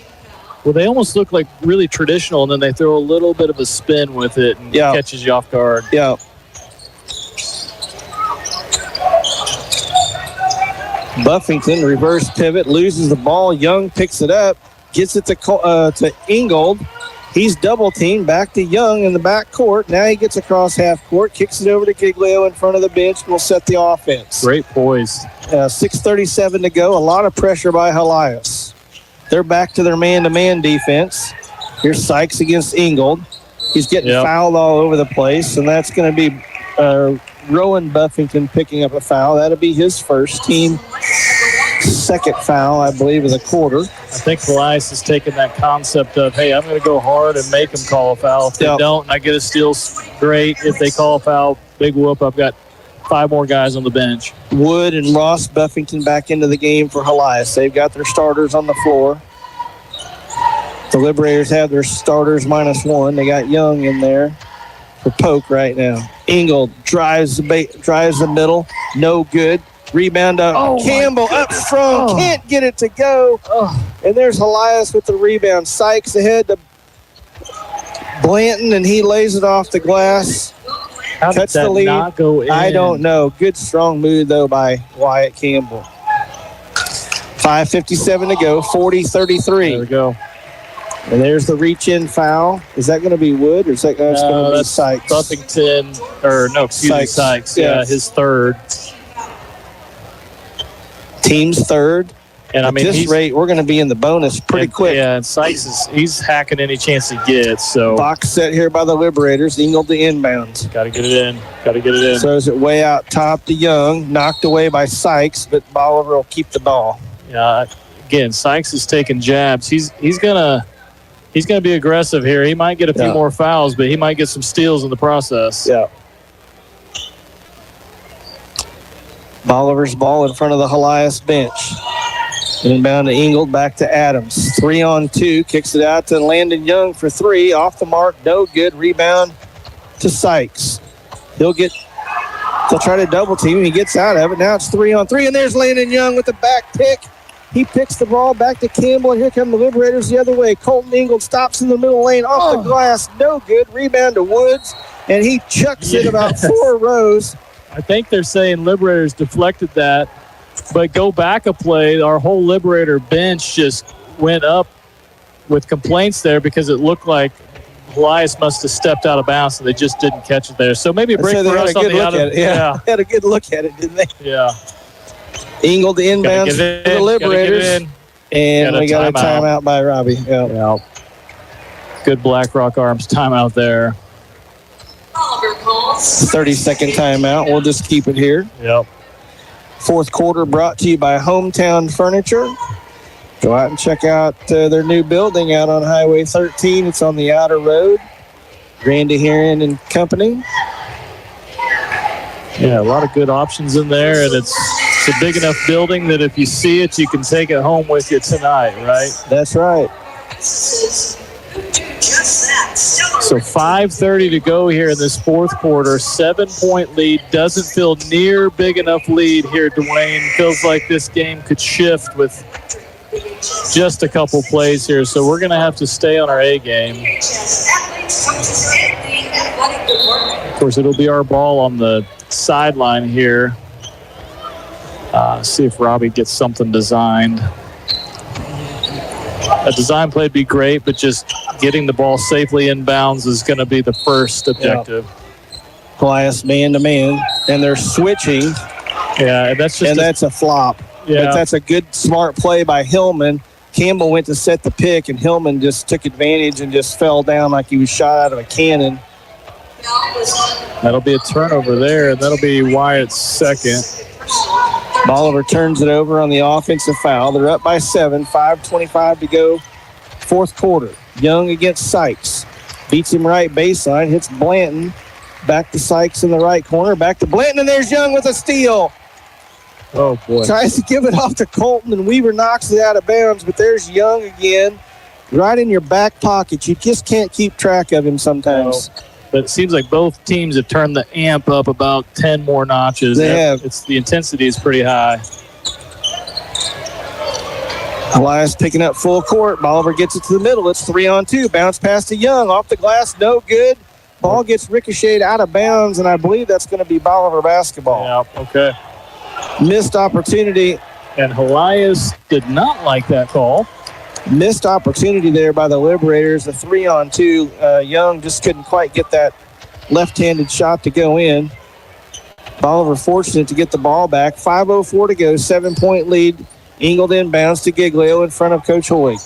Speaker 4: Well, they almost look like really traditional, and then they throw a little bit of a spin with it and catches you off guard.
Speaker 2: Yeah. Buffington, reverse pivot, loses the ball. Young picks it up, gets it to Ingold. He's double teamed, back to Young in the back court. Now he gets across half court, kicks it over to Giglio in front of the bench, and will set the offense.
Speaker 4: Great poise.
Speaker 2: 6:37 to go. A lot of pressure by Helias. They're back to their man-to-man defense. Here's Sykes against Ingold. He's getting fouled all over the place, and that's going to be Rowan Buffington picking up a foul. That'll be his first, team second foul, I believe, of the quarter.
Speaker 4: I think Helias has taken that concept of, hey, I'm going to go hard and make them call a foul. If they don't and I get a steal, great. If they call a foul, big whoop. I've got 5 more guys on the bench.
Speaker 2: Wood and Ross Buffington back into the game for Helias. They've got their starters on the floor. The Liberators have their starters -1. They got Young in there for Polk right now. Ingold drives the middle. No good. Rebound to Campbell up strong. Can't get it to go. And there's Helias with the rebound. Sykes ahead to Blanton, and he lays it off the glass.
Speaker 4: How did that not go in?
Speaker 2: I don't know. Good strong move, though, by Wyatt Campbell. 5:57 to go. 40-33.
Speaker 4: There we go.
Speaker 2: And there's the reach-in foul. Is that going to be Wood, or is that going to be Sykes?
Speaker 4: Buffington, Sykes. Yeah, his 3rd.
Speaker 2: Team's 3rd.
Speaker 4: And
Speaker 2: at this rate, we're going to be in the bonus pretty quick.
Speaker 4: Yeah, and Sykes he's hacking any chance he gets. So
Speaker 2: box set here by the Liberators. Ingold to inbounds.
Speaker 4: Got to get it in. Got to get it in.
Speaker 2: Throws it way out top to Young. Knocked away by Sykes, but Bolivar will keep the ball.
Speaker 4: Yeah. Again, Sykes is taking jabs. He's gonna be aggressive here. He might get a few more fouls, but he might get some steals in the process.
Speaker 2: Yeah. Bolivar's ball in front of the Helias bench. Inbound to Ingold, back to Adams. 3-on-2, kicks it out to Landon Young for 3. Off the mark, no good. Rebound to Sykes. They'll try to double team him. He gets out of it. Now it's 3-on-3, and there's Landon Young with the back pick. He picks the ball back to Campbell, and here come the Liberators the other way. Colton Ingold stops in the middle lane, off the glass, no good. Rebound to Woods, and he chucks it about 4 rows.
Speaker 4: I think they're saying Liberators deflected that, but go back a play. Our whole Liberator bench just went up with complaints there because it looked like Helias must have stepped out of bounds, and they just didn't catch it there. So maybe a break for us on the out of.
Speaker 2: Yeah, had a good look at it, didn't they?
Speaker 4: Yeah.
Speaker 2: Ingold to inbounds for the Liberators. And we got a timeout by Robbie.
Speaker 4: Yeah. Good Blackrock Arms timeout there.
Speaker 2: 30-second timeout. We'll just keep it here.
Speaker 4: Yep.
Speaker 2: Fourth quarter brought to you by Hometown Furniture. Go out and check out their new building out on Highway 13. It's on the outer road. Randy Heron and company.
Speaker 4: Yeah, a lot of good options in there, and it's a big enough building that if you see it, you can take it home with you tonight, right?
Speaker 2: That's right.
Speaker 4: So 5:30 to go here in this fourth quarter. 7-point lead. Doesn't feel near big enough lead here, Dwayne. Feels like this game could shift with just a couple plays here. So we're going to have to stay on our A game. Of course, it'll be our ball on the sideline here. See if Robbie gets something designed. A design play would be great, but just getting the ball safely inbounds is going to be the first objective.
Speaker 2: Helias man-to-man, and they're switching.
Speaker 4: Yeah, and that's
Speaker 2: a flop.
Speaker 4: Yeah.
Speaker 2: But that's a good, smart play by Hillman. Campbell went to set the pick, and Hillman just took advantage and just fell down like he was shot out of a cannon.
Speaker 4: That'll be a turnover there, and that'll be Wyatt's second.
Speaker 2: Bolivar turns it over on the offensive foul. They're up by 7, 5:25 to go, fourth quarter. Young against Sykes. Beats him right baseline, hits Blanton. Back to Sykes in the right corner, back to Blanton, and there's Young with a steal.
Speaker 4: Oh, boy.
Speaker 2: Tries to give it off to Colton, and Weaver knocks it out of bounds, but there's Young again, right in your back pocket. You just can't keep track of him sometimes.
Speaker 4: No. But it seems like both teams have turned the amp up about 10 more notches.
Speaker 2: They have.
Speaker 4: The intensity is pretty high.
Speaker 2: Helias picking up full court. Bolivar gets it to the middle. It's 3-on-2. Bounce pass to Young. Off the glass, no good. Ball gets ricocheted out of bounds, and I believe that's going to be Bolivar basketball.
Speaker 4: Yeah, okay.
Speaker 2: Missed opportunity.
Speaker 4: And Helias did not like that call.
Speaker 2: Missed opportunity there by the Liberators. The 3-on-2. Young just couldn't quite get that left-handed shot to go in. Bolivar fortunate to get the ball back. 5:04 to go. 7-point lead. Ingold inbounds to Giglio in front of Coach Hoy.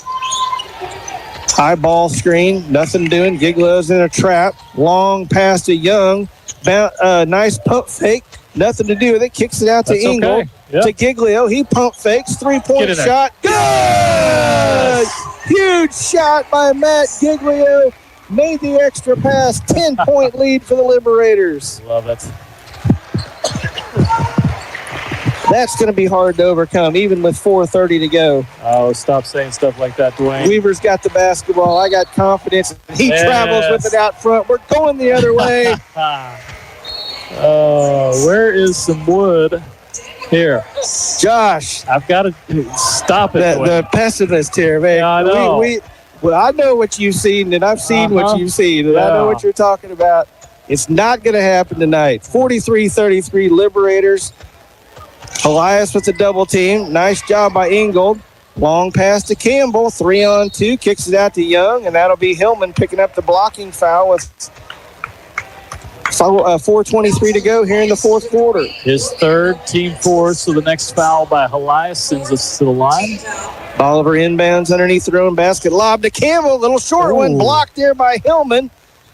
Speaker 2: High ball screen. Nothing doing. Giglio's in a trap. Long pass to Young. Nice pump fake. Nothing to do with it. Kicks it out to Ingold.
Speaker 4: Okay. Yep.
Speaker 2: To Giglio. He pump fakes. 3-point shot. Good! Yes. Huge shot by Matt Giglio. Made the extra pass. 10-point lead for the Liberators.
Speaker 4: Love it.
Speaker 2: That's going to be hard to overcome, even with 4:30 to go.
Speaker 4: Oh, stop saying stuff like that, Dwayne.
Speaker 2: Weaver's got the basketball. I got confidence. He travels with it out front. We're going the other way. Where is some wood?
Speaker 4: Here.
Speaker 2: Josh.
Speaker 4: I've got to stop it.
Speaker 2: The pessimist here, man.
Speaker 4: Yeah, I know.
Speaker 2: Well, I know what you've seen, and I've seen what you've seen, and I know what you're talking about. It's not going to happen tonight. 43-33 Liberators. Helias with the double team. Nice job by Ingold. Long pass to Campbell. 3-on-2. Kicks it out to Young, and that'll be Hillman picking up the blocking foul with 4:23 to go here in the fourth quarter.
Speaker 4: His third, team fourth, so the next foul by Helias sends us to the line.
Speaker 2: Bolivar inbounds underneath their own basket. Lob to Campbell. Little short one blocked there by Hillman.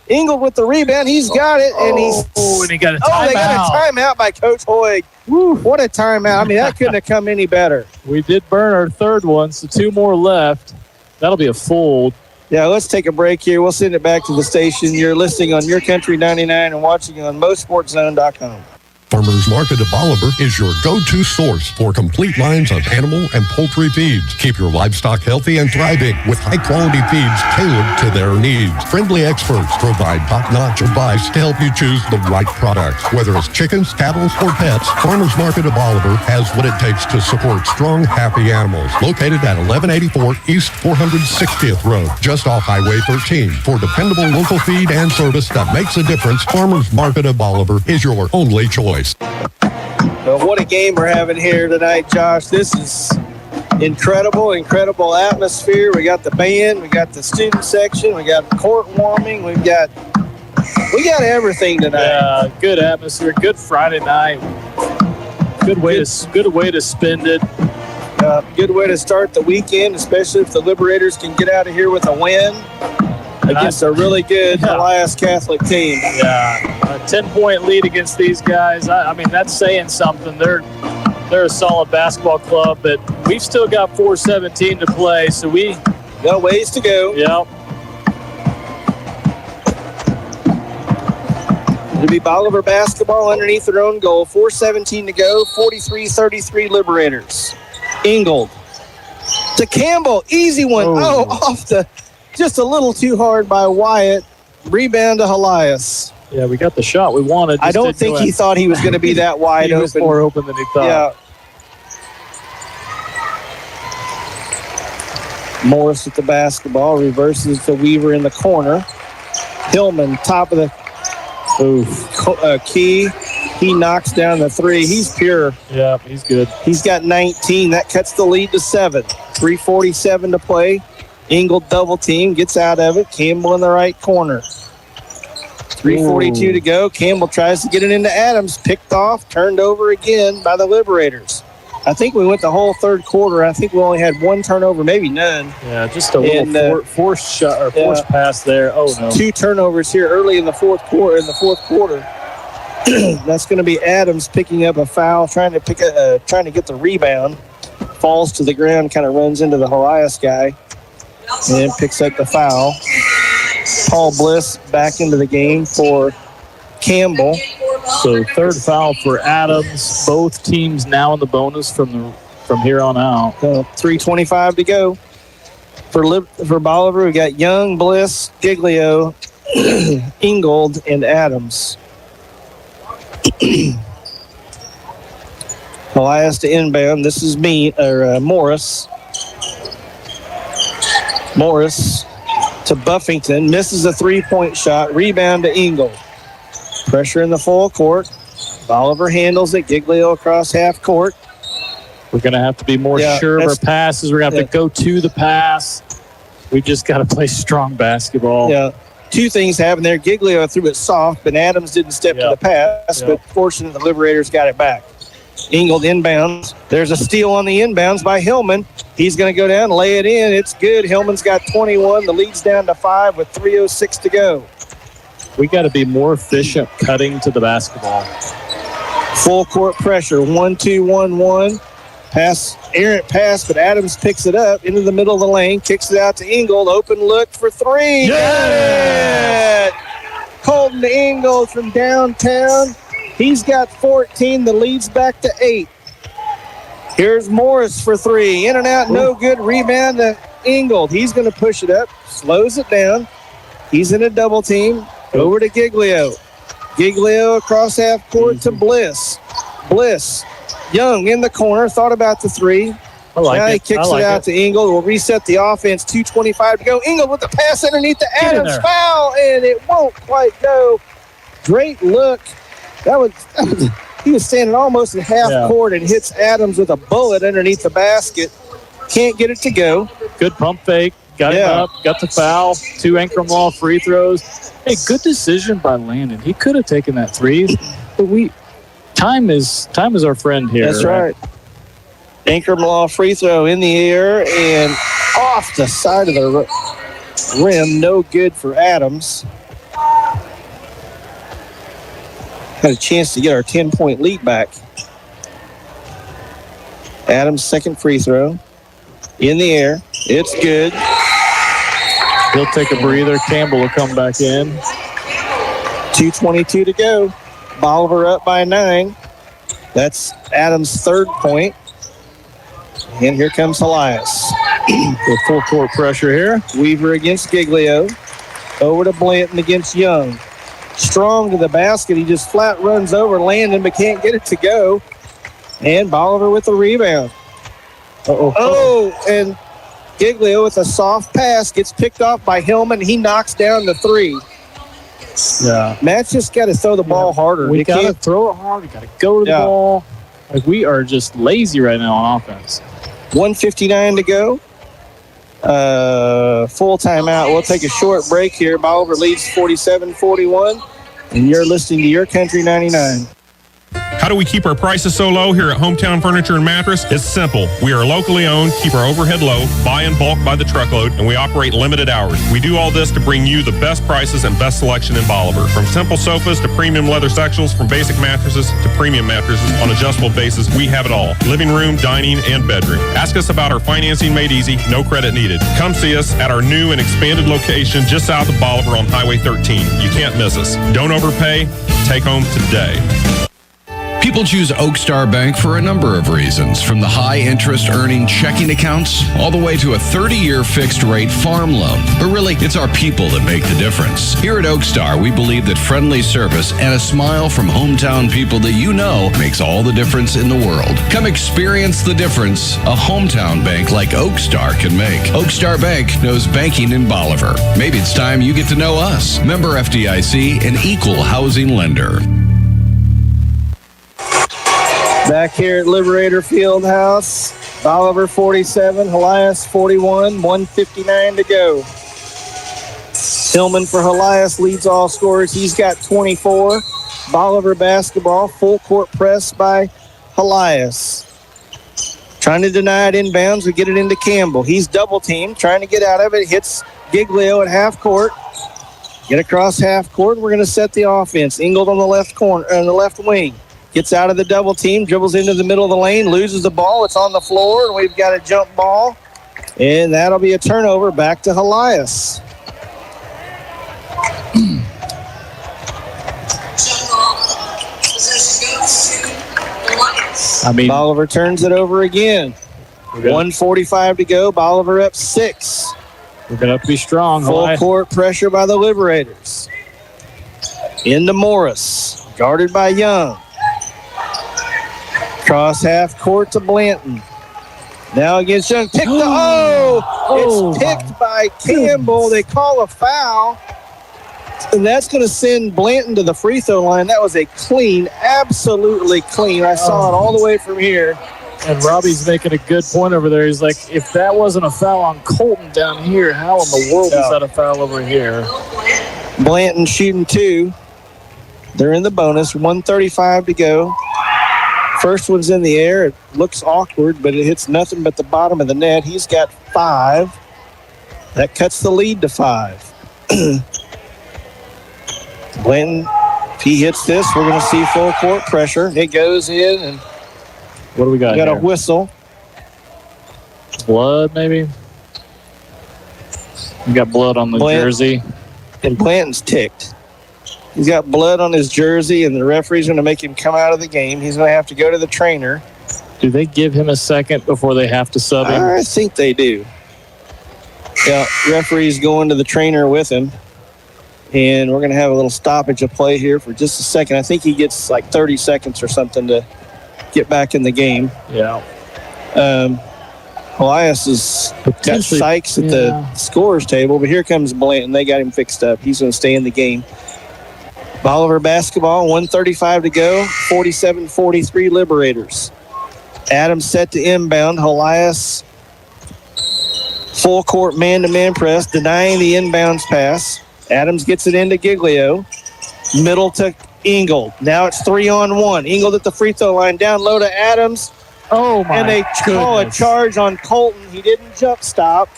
Speaker 2: Ingold with the rebound. He's got it, and
Speaker 4: and he got a timeout.
Speaker 2: They got a timeout by Coach Hoig. Woo, what a timeout. I mean, that couldn't have come any better.
Speaker 4: We did burn our third one, so 2 more left. That'll be a full.
Speaker 2: Yeah, let's take a break here. We'll send it back to the station. You're listening on Your Country 99 and watching on MoSportsZone.com.
Speaker 1: Farmers Market of Bolivar is your go-to source for complete lines of animal and poultry feeds. Keep your livestock healthy and thriving with high-quality feeds tailored to their needs. Friendly experts provide top-notch advice to help you choose the right products. Whether it's chickens, cattle, or pets, Farmers Market of Bolivar has what it takes to support strong, happy animals. Located at 1184 East 460th Road, just off Highway 13. For dependable local feed and service that makes a difference, Farmers Market of Bolivar is your only choice.
Speaker 2: Well, what a game we're having here tonight, Josh. This is incredible atmosphere. We got the band, we got the student section, we got court warming, we got everything tonight.
Speaker 4: Yeah, good atmosphere, good Friday night. Good way to spend it.
Speaker 2: Good way to start the weekend, especially if the Liberators can get out of here with a win against a really good Helias Catholic team.
Speaker 4: Yeah, a 10-point lead against these guys. I mean, that's saying something. They're a solid basketball club, but we've still got 4:17 to play, so we
Speaker 2: got ways to go.
Speaker 4: Yep.
Speaker 2: It'll be Bolivar basketball underneath their own goal. 4:17 to go. 43-33 Liberators. Ingold to Campbell. Easy one. Off the... Just a little too hard by Wyatt. Rebound to Helias.
Speaker 4: Yeah, we got the shot we wanted.
Speaker 2: I don't think he thought he was going to be that wide open.
Speaker 4: He was more open than he thought.
Speaker 2: Yeah. Morris with the basketball. Reverses it to Weaver in the corner. Hillman, top of the key. He knocks down the three. He's pure.
Speaker 4: Yeah, he's good.
Speaker 2: He's got 19. That cuts the lead to 7. 3:47 to play. Ingold double team, gets out of it. Campbell in the right corner. 3:42 to go. Campbell tries to get it into Adams. Picked off, turned over again by the Liberators. I think we went the whole third quarter. I think we only had one turnover, maybe none.
Speaker 4: Yeah, just a little forced shot or forced pass there. Oh no!
Speaker 2: 2 turnovers here early in the fourth quarter. That's going to be Adams picking up a foul, trying to get the rebound. Falls to the ground, kind of runs into the Helias guy. And picks up the foul. Paul Bliss back into the game for Campbell.
Speaker 4: So third foul for Adams. Both teams now in the bonus from here on out.
Speaker 2: 3:25 to go. For Bolivar, we got Young, Bliss, Giglio, Ingold, and Adams. Helias to inbound. This is Morris. Morris to Buffington. Misses a 3-point shot. Rebound to Ingold. Pressure in the full court. Bolivar handles it. Giglio across half court.
Speaker 4: We're going to have to be more sure of our passes. We're going to have to go to the pass. We just got to play strong basketball.
Speaker 2: Yeah. 2 things happened there. Giglio threw it soft, but Adams didn't step to the pass. But fortunately, the Liberators got it back. Ingold inbounds. There's a steal on the inbounds by Hillman. He's going to go down, lay it in. It's good. Hillman's got 21. The lead's down to 5 with 3:06 to go.
Speaker 4: We got to be more efficient cutting to the basketball.
Speaker 2: Full court pressure. 1-2-1-1. Pass, errant pass, but Adams picks it up into the middle of the lane, kicks it out to Ingold. Open look for 3.
Speaker 4: Yeah!
Speaker 2: Got it! Colton Ingold from downtown. He's got 14. The lead's back to 8. Here's Morris for 3. In and out, no good. Rebound to Ingold. He's going to push it up, slows it down. He's in a double team. Over to Giglio. Giglio across half court to Bliss. Bliss. Young in the corner. Thought about the 3. Now he kicks it out to Ingold. We'll reset the offense. 2:25 to go. Ingold with the pass underneath the Adams foul, and it won't quite go. Great look. He was standing almost at half court and hits Adams with a bullet underneath the basket. Can't get it to go.
Speaker 4: Good pump fake. got him up, got the foul, 2 Ankrum Law free throws. Hey, good decision by Landon. He could have taken that 3, but time is our friend here.
Speaker 2: That's right. Ankrum Law free throw in the air and off the side of the rim. No good for Adams. Had a chance to get our 10-point lead back. Adams' second free throw in the air. It's good.
Speaker 4: He'll take a breather. Campbell will come back in.
Speaker 2: 2:22 to go. Bolivar up by 9. That's Adams' third point. And here comes Helias.
Speaker 4: With full court pressure here.
Speaker 2: Weaver against Giglio. Over to Blanton against Young. Strong to the basket. He just flat runs over Landon, but can't get it to go. And Bolivar with the rebound. And Giglio with a soft pass gets picked off by Hillman. He knocks down the 3.
Speaker 4: Yeah.
Speaker 2: Matt's just got to throw the ball harder.
Speaker 4: We got to throw it hard. We got to go to the ball. Like, we are just lazy right now on offense.
Speaker 2: 1:59 to go. Full timeout. We'll take a short break here. Bolivar leads 47-41. And you're listening to Your Country 99.
Speaker 15: How do we keep our prices so low here at Hometown Furniture and Mattress? It's simple. We are locally owned, keep our overhead low, buy in bulk by the truckload, and we operate limited hours. We do all this to bring you the best prices and best selection in Bolivar. From simple sofas to premium leather sectionals, from basic mattresses to premium mattresses on adjustable bases, we have it all. Living room, dining, and bedroom. Ask us about our financing made easy, no credit needed. Come see us at our new and expanded location just south of Bolivar on Highway 13. You can't miss us. Don't overpay. Take home today.
Speaker 16: People choose Oak Star Bank for a number of reasons, from the high interest earning checking accounts all the way to a 30-year fixed rate farm loan. But really, it's our people that make the difference. Here at Oak Star, we believe that friendly service and a smile from hometown people that you know makes all the difference in the world. Come experience the difference a hometown bank like Oak Star can make. Oak Star Bank knows banking in Bolivar. Maybe it's time you get to know us. Member FDIC, an equal housing lender.
Speaker 2: Back here at Liberator Fieldhouse, Bolivar 47, Helias 41, 1:59 to go. Hillman for Helias leads all scorers. He's got 24. Bolivar basketball, full court press by Helias. Trying to deny it inbounds. We get it into Campbell. He's double teamed, trying to get out of it. Hits Giglio at half court. Get across half court. We're going to set the offense. Ingold on the left corner, on the left wing. Gets out of the double team, dribbles into the middle of the lane, loses the ball. It's on the floor, and we've got a jump ball. And that'll be a turnover back to Helias. Bolivar turns it over again. 1:45 to go. Bolivar up 6.
Speaker 4: We're going to have to be strong.
Speaker 2: Full court pressure by the Liberators. Into Morris. Guarded by Young. Cross half court to Blanton. Now against Young. It's picked by Campbell. They call a foul. And that's going to send Blanton to the free throw line. That was a clean, absolutely clean. I saw it all the way from here.
Speaker 4: And Robbie's making a good point over there. He's like, if that wasn't a foul on Colton down here, how in the world is that a foul over here?
Speaker 2: Blanton shooting 2. They're in the bonus. 1:35 to go. First one's in the air. It looks awkward, but it hits nothing but the bottom of the net. He's got 5. That cuts the lead to 5. Blanton, if he hits this, we're going to see full court pressure. It goes in, and
Speaker 4: what do we got?
Speaker 2: Got a whistle.
Speaker 4: Blood, maybe? We got blood on the jersey.
Speaker 2: And Blanton's ticked. He's got blood on his jersey, and the referee's going to make him come out of the game. He's going to have to go to the trainer.
Speaker 4: Do they give him a second before they have to sub him?
Speaker 2: I think they do. Yeah, referee's going to the trainer with him. And we're going to have a little stoppage of play here for just a second. I think he gets like 30 seconds or something to get back in the game.
Speaker 4: Yeah.
Speaker 2: Helias has got Sykes at the scorer's table, but here comes Blanton. They got him fixed up. He's going to stay in the game. Bolivar basketball, 1:35 to go, 47-43 Liberators. Adams set to inbound. Helias Full court man-to-man press, denying the inbounds pass. Adams gets it into Giglio. Middle to Ingold. Now it's 3-on-1. Ingold at the free throw line, down low to Adams.
Speaker 4: Oh, my
Speaker 2: And they call a charge on Colton. He didn't jump stop.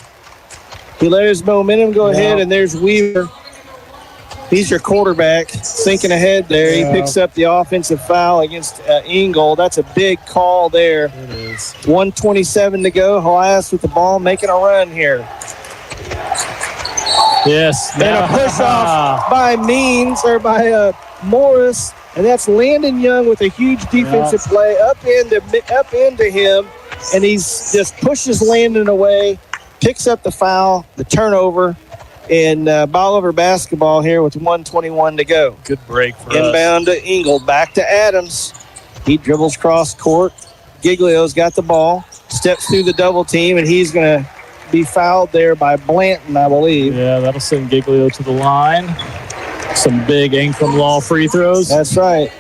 Speaker 2: He let his momentum go ahead, and there's Weaver. He's your quarterback, thinking ahead there. He picks up the offensive foul against Ingold. That's a big call there.
Speaker 4: It is.
Speaker 2: 1:27 to go. Helias with the ball, making a run here.
Speaker 4: Yes.
Speaker 2: And a push off by Morris, and that's Landon Young with a huge defensive play up into him, and he's just pushes Landon away, picks up the foul, the turnover, and Bolivar basketball here with 1:21 to go.
Speaker 4: Good break for
Speaker 2: Inbound to Ingold, back to Adams. He dribbles cross court. Giglio's got the ball, steps through the double team, and he's going to be fouled there by Blanton, I believe.
Speaker 4: Yeah, that'll send Giglio to the line. Some big Ankrum Law free throws.
Speaker 2: That's right.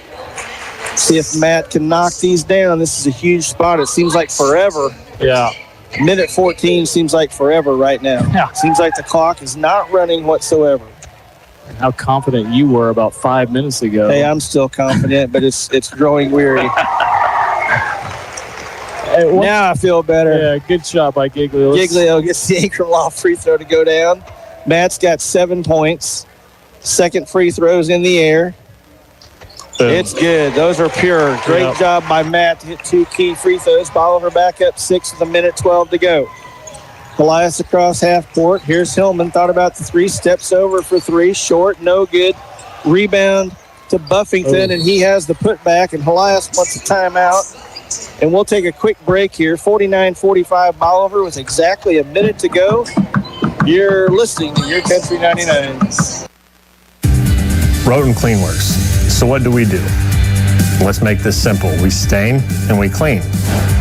Speaker 2: See if Matt can knock these down. This is a huge spot. It seems like forever.
Speaker 4: Yeah.
Speaker 2: Minute 14 seems like forever right now.
Speaker 4: Yeah.
Speaker 2: Seems like the clock is not running whatsoever.
Speaker 4: And how confident you were about 5 minutes ago.
Speaker 2: Hey, I'm still confident, but it's growing weary. Now I feel better.
Speaker 4: Yeah, good shot by Giglio.
Speaker 2: Giglio gets the Ankrum Law free throw to go down. Matt's got 7 points. Second free throw's in the air.
Speaker 4: Boom.
Speaker 2: It's good. Those are pure. Great job by Matt to hit 2 key free throws. Bolivar back up 6 with 1:12 to go. Helias across half court. Here's Hillman. Thought about the 3. Steps over for 3. Short. No good. Rebound to Buffington, and he has the putback, and Helias wants a timeout. And we'll take a quick break here. 49-45 Bolivar with exactly a minute to go. You're listening to Your Country 99.
Speaker 17: Road and Clean Works. So what do? Let's make this simple. We stain and we clean.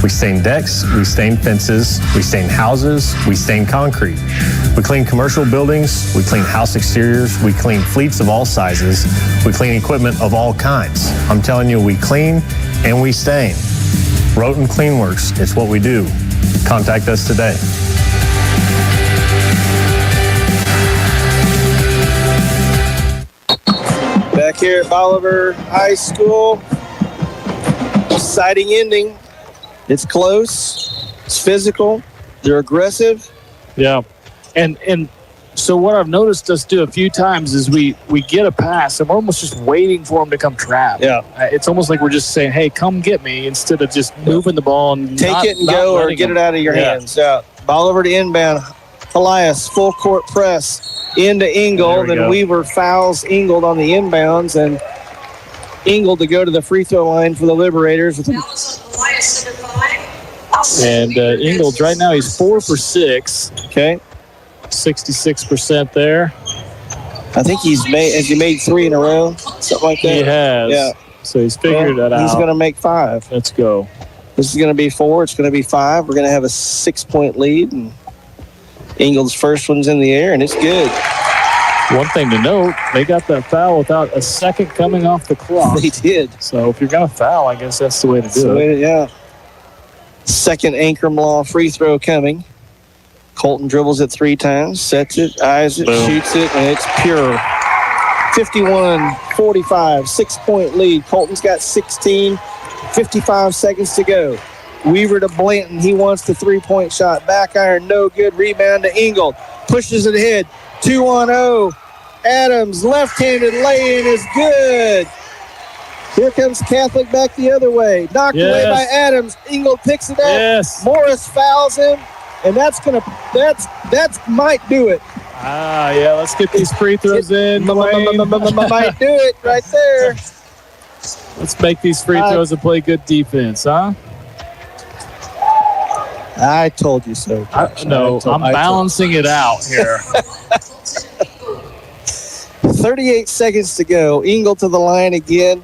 Speaker 17: We stain decks, we stain fences, we stain houses, we stain concrete. We clean commercial buildings, we clean house exteriors, we clean fleets of all sizes, we clean equipment of all kinds. I'm telling you, we clean and we stain. Road and Clean Works, it's what we do. Contact us today.
Speaker 2: Back here at Bolivar High School. Exciting ending. It's close. It's physical. They're aggressive.
Speaker 4: Yeah. And so what I've noticed us do a few times is we get a pass and we're almost just waiting for them to come trap.
Speaker 2: Yeah.
Speaker 4: It's almost like we're just saying, hey, come get me, instead of just moving the ball and
Speaker 2: take it and go or get it out of your hands. Yeah. Bolivar to inbound. Helias, full court press into Ingold, and Weaver fouls Ingold on the inbounds, and Ingold to go to the free throw line for the Liberators.
Speaker 4: And Ingold right now, he's 4 for 6.
Speaker 2: Okay.
Speaker 4: 66% there.
Speaker 2: I think has he made 3 in a row? Something like that?
Speaker 4: He has.
Speaker 2: Yeah.
Speaker 4: So he's figured that out.
Speaker 2: He's going to make 5.
Speaker 4: Let's go.
Speaker 2: This is going to be 4. It's going to be 5. We're going to have a 6-point lead, and Ingold's first one's in the air, and it's good.
Speaker 4: One thing to note, they got that foul without a second coming off the clock.
Speaker 2: They did.
Speaker 4: So if you're going to foul, I guess that's the way to do it.
Speaker 2: Yeah. Second Ankrum Law free throw coming. Colton dribbles it 3 times, sets it, eyes it, shoots it, and it's pure. 51-45, 6-point lead. Colton's got 16, 55 seconds to go. Weaver to Blanton. He wants the 3-point shot. Back iron, no good. Rebound to Ingold. Pushes it ahead. 2-on-0. Adams, left-handed lay-in is good. Here comes Catholic back the other way. Knocked away by Adams. Ingold picks it up.
Speaker 4: Yes.
Speaker 2: Morris fouls him, and that's might do it.
Speaker 4: Yeah, let's get these free throws in.
Speaker 2: Might do it right there.
Speaker 4: Let's make these free throws and play good defense, huh?
Speaker 2: I told you so.
Speaker 4: I'm balancing it out here.
Speaker 2: 38 seconds to go. Ingold to the line again.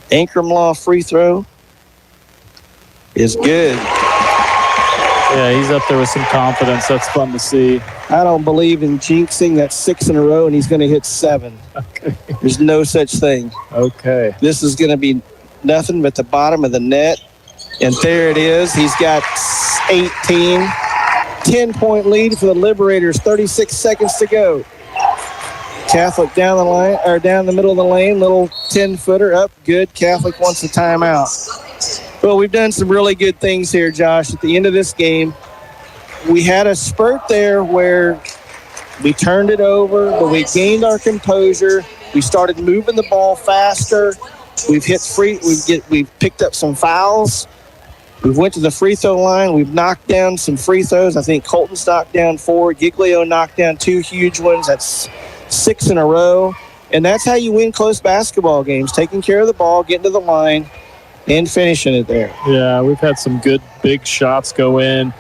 Speaker 2: Ankrum Law free throw is good.
Speaker 4: Yeah, he's up there with some confidence. That's fun to see.
Speaker 2: I don't believe in jinxing. That's 6 in a row, and he's going to hit 7.
Speaker 4: Okay.
Speaker 2: There's no such thing.
Speaker 4: Okay.
Speaker 2: This is going to be nothing but the bottom of the net. And there it is. He's got 26-18. 10-point lead for the Liberators. 36 seconds to go. Catholic down the line, or down the middle of the lane. Little 10-footer up. Good. Catholic wants a timeout. Well, we've done some really good things here, Josh. At the end of this game, we had a spurt there where we turned it over, but we gained our composure. We started moving the ball faster. We've picked up some fouls. We went to the free throw line. We've knocked down some free throws. I think Colton's knocked down 4. Giglio knocked down 2 huge ones. That's 6 in a row. And that's how you win close basketball games, taking care of the ball, getting to the line, and finishing it there.
Speaker 4: Yeah, we've had some good big shots go in.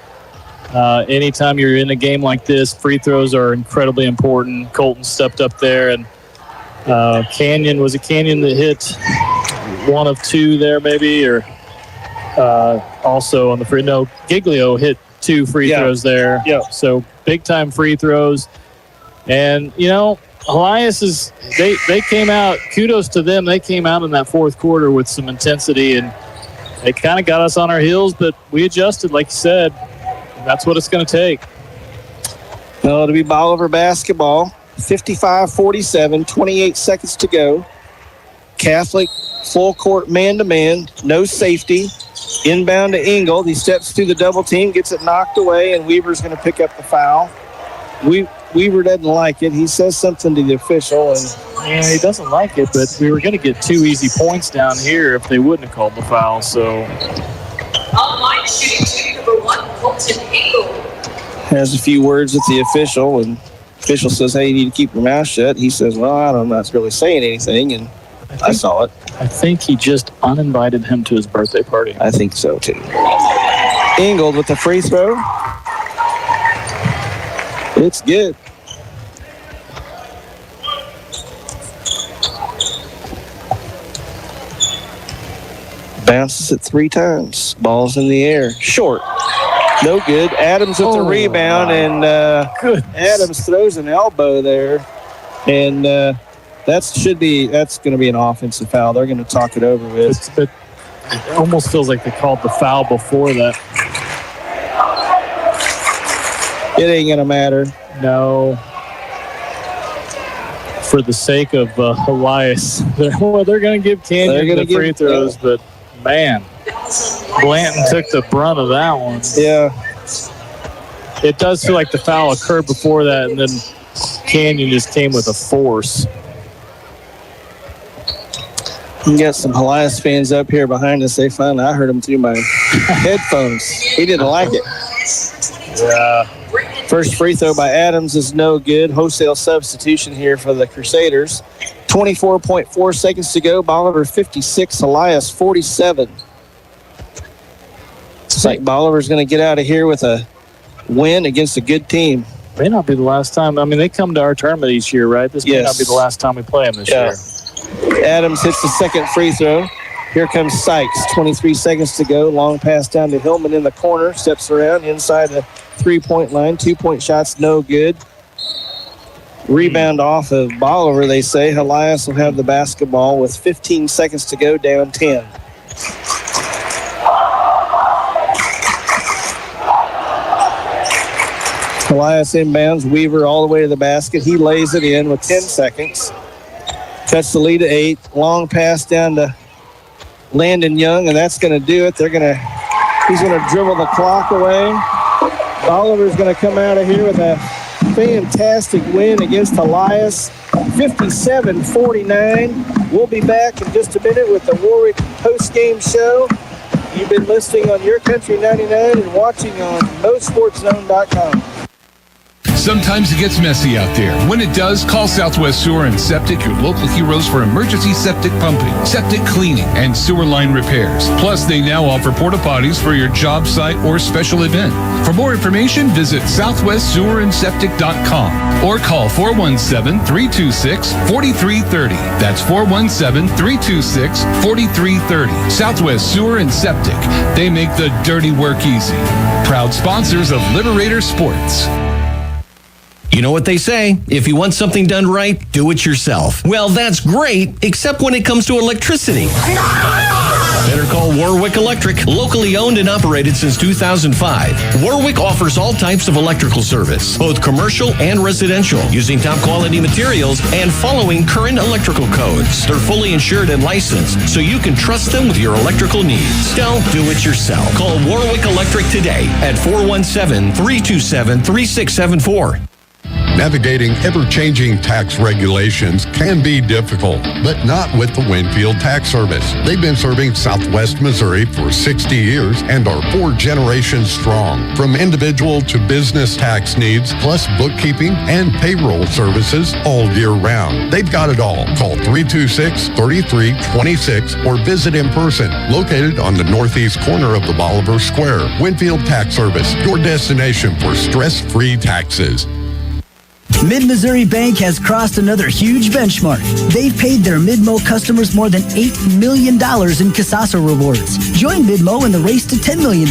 Speaker 4: Anytime you're in a game like this, free throws are incredibly important. Colton stepped up there, and Canyon that hit 1 of 2 there maybe, or also on the free. No, Giglio hit 2 free throws there.
Speaker 2: Yeah.
Speaker 4: So big time free throws, and Helias they came out. Kudos to them. They came out in that fourth quarter with some intensity, and they kind of got us on our heels, but we adjusted, like you said. That's what it's going to take.
Speaker 2: Well, it'll be Bolivar basketball. 55-47, 28 seconds to go. Catholic full court man-to-man, no safety. Inbound to Ingold. He steps through the double team, gets it knocked away, and Weaver's going to pick up the foul. Weaver doesn't like it. He says something to the official.
Speaker 4: Yeah, he doesn't like it, but we were going to get 2 easy points down here if they wouldn't have called the foul, so...
Speaker 20: Online shooting team number 1, Colton Ingold.
Speaker 2: Has a few words with the official, and the official says, hey, you need to keep your mouth shut. He says, well, I'm not really saying anything, and I saw it.
Speaker 4: I think he just uninvited him to his birthday party.
Speaker 2: I think so, too. Ingold with the free throw. It's good. Bounces it 3 times. Ball's in the air. Short. No good. Adams with the rebound, and Adams throws an elbow there. And that's going to be an offensive foul. They're going to talk it over with.
Speaker 4: It almost feels like they called the foul before that.
Speaker 2: It ain't going to matter.
Speaker 4: No. For the sake of Helias, they're going to give Canyon the free throws, but man, Blanton took the brunt of that one.
Speaker 2: Yeah.
Speaker 4: It does feel like the foul occurred before that, and then Canyon just came with a force.
Speaker 2: We got some Helias fans up here behind us. I heard them through my headphones. He didn't like it.
Speaker 4: Yeah.
Speaker 2: First free throw by Adams is no good. Wholesale substitution here for the Crusaders. 24.4 seconds to go. Bolivar 56, Helias 47. It's like Bolivar's going to get out of here with a win against a good team.
Speaker 4: May not be the last time. I mean, they come to our tournament each year, right? This may not be the last time we play them this year.
Speaker 2: Adams hits the second free throw. Here comes Sykes. 23 seconds to go. Long pass down to Hillman in the corner. Steps around inside the 3-point line. 2-point shots, no good. Rebound off of Bolivar, they say. Helias will have the basketball with 15 seconds to go, down 10. Helias inbounds. Weaver all the way to the basket. He lays it in with 10 seconds. Cuts the lead to 8. Long pass down to Landon Young, and that's going to do it. He's going to dribble the clock away. Bolivar's going to come out of here with a fantastic win against Helias, 57-49. We'll be back in just a minute with the Warwick post-game show. You've been listening on Your Country 99 and watching on MoSportsZone.com.
Speaker 18: Sometimes it gets messy out there. When it does, call Southwest Sewer and Septic, your local heroes for emergency septic pumping, septic cleaning, and sewer line repairs. Plus, they now offer porta potties for your job site or special event. For more information, visit southwestsewerandseptic.com or call 417-326-4330. That's 417-326-4330. Southwest Sewer and Septic. They make the dirty work easy. Proud sponsors of Liberator Sports.
Speaker 19: You know what they say, if you want something done right, do it yourself. Well, that's great, except when it comes to electricity. Better call Warwick Electric, locally owned and operated since 2005. Warwick offers all types of electrical service, both commercial and residential, using top quality materials and following current electrical codes. They're fully insured and licensed, so you can trust them with your electrical needs. Don't do it yourself. Call Warwick Electric today at 417-327-3674.
Speaker 1: Navigating ever-changing tax regulations can be difficult, but not with the Winfield Tax Service. They've been serving Southwest Missouri for 60 years and are 4 generations strong. From individual to business tax needs, plus bookkeeping and payroll services all year round. They've got it all. Call 326-3326 or visit in person, located on the northeast corner of the Bolivar Square. Winfield Tax Service, your destination for stress-free taxes.
Speaker 5: Mid-Missouri Bank has crossed another huge benchmark. They've paid their Mid-Mo customers more than $8 million in Casasa rewards. Join Mid-Mo in the race to $10 million.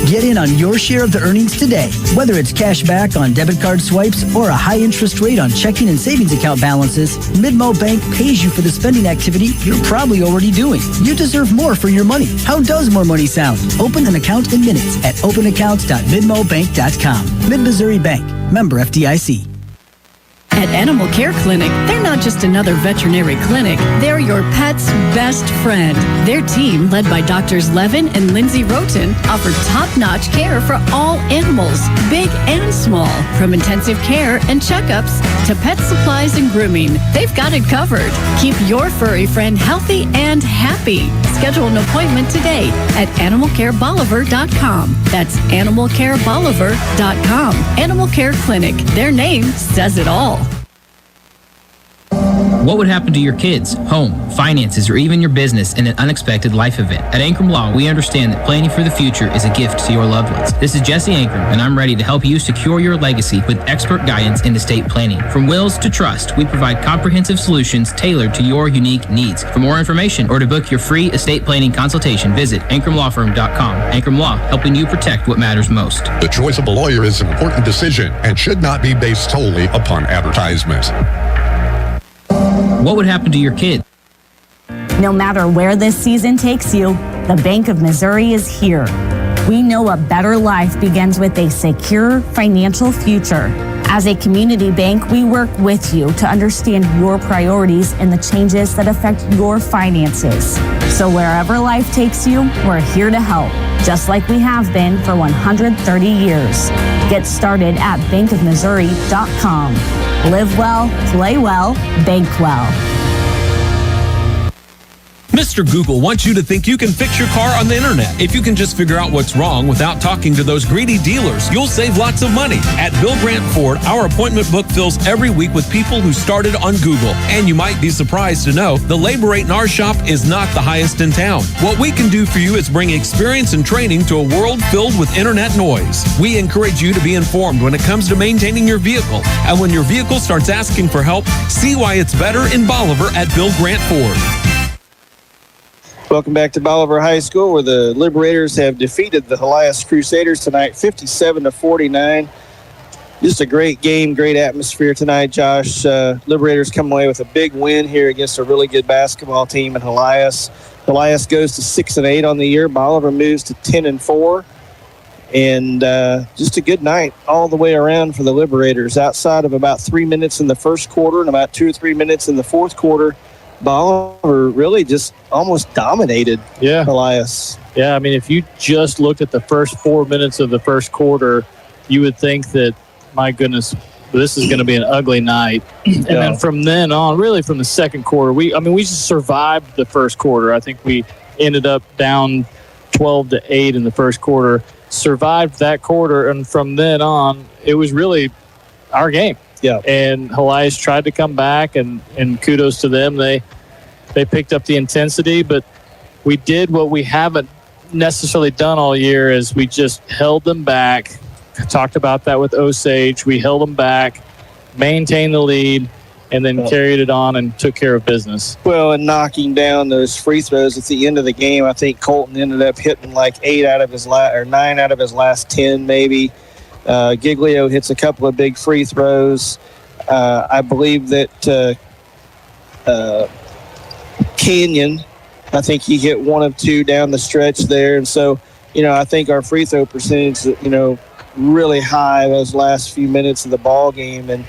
Speaker 5: Get in on your share of the earnings today. Whether it's cash back on debit card swipes or a high interest rate on checking and savings account balances, Mid-Mo Bank pays you for the spending activity you're probably already doing. You deserve more for your money. How does more money sound? Open an account in minutes at openaccounts.midmobank.com. Mid-Missouri Bank. Member FDIC.
Speaker 6: At Animal Care Clinic, they're not just another veterinary clinic. They're your pet's best friend. Their team, led by Doctors Levin and Lindsay Roten, offer top-notch care for all animals, big and small. From intensive care and checkups to pet supplies and grooming, they've got it covered. Keep your furry friend healthy and happy. Schedule an appointment today at animalcarebolivar.com. That's animalcarebolivar.com. Animal Care Clinic. Their name says it all.
Speaker 7: What would happen to your kids, home, finances, or even your business in an unexpected life event? At Ankrum Law, we understand that planning for the future is a gift to your loved ones. This is Jesse Ankrum, and I'm ready to help you secure your legacy with expert guidance in estate planning. From wills to trust, we provide comprehensive solutions tailored to your unique needs. For more information or to book your free estate planning consultation, visit AnkramLawFirm.com. Ankrum Law, helping you protect what matters most.
Speaker 1: The choice of a lawyer is an important decision and should not be based solely upon advertisements.
Speaker 7: What would happen to your kids?
Speaker 8: No matter where this season takes you, the Bank of Missouri is here. We know a better life begins with a secure financial future. As a community bank, we work with you to understand your priorities and the changes that affect your finances. So wherever life takes you, we're here to help, just like we have been for 130 years. Get started at bankofmissouri.com. Live well, play well, bank well.
Speaker 9: Mr. Google wants you to think you can fix your car on the internet. If you can just figure out what's wrong without talking to those greedy dealers, you'll save lots of money. At Bill Grant Ford, our appointment book fills every week with people who started on Google. And you might be surprised to know the labor rate in our shop is not the highest in town. What we can do for you is bring experience and training to a world filled with internet noise. We encourage you to be informed when it comes to maintaining your vehicle. And when your vehicle starts asking for help, see why it's better in Bolivar at Bill Grant Ford.
Speaker 2: Welcome back to Bolivar High School, where the Liberators have defeated the Helias Crusaders tonight, 57-49. Just a great game, great atmosphere tonight, Josh. Liberators come away with a big win here against a really good basketball team in Helias. Helias goes to 6-8 on the year. Bolivar moves to 10-4. And just a good night all the way around for the Liberators. Outside of about 3 minutes in the first quarter and about 2 or 3 minutes in the fourth quarter, Bolivar really just almost dominated Helias.
Speaker 4: Yeah, I mean, if you just looked at the first 4 minutes of the first quarter, you would think that, my goodness, this is going to be an ugly night. And then from then on, really from the second quarter, we just survived the first quarter. I think we ended up down 12-8 in the first quarter, survived that quarter, and from then on, it was really our game.
Speaker 2: Yeah,
Speaker 4: and Helias tried to come back, and kudos to them. They picked up the intensity, but we did what we haven't necessarily done all year, is we just held them back. I talked about that with Osage. We held them back, maintained the lead, and then carried it on and took care of business.
Speaker 2: Well, and knocking down those free throws at the end of the game, I think Colton ended up hitting like 9 out of his last 10, maybe. Giglio hits a couple of big free throws. I believe that Canyon I think he hit 1 of 2 down the stretch there. And so, I think our free throw percentage, really high those last few minutes of the ball game. And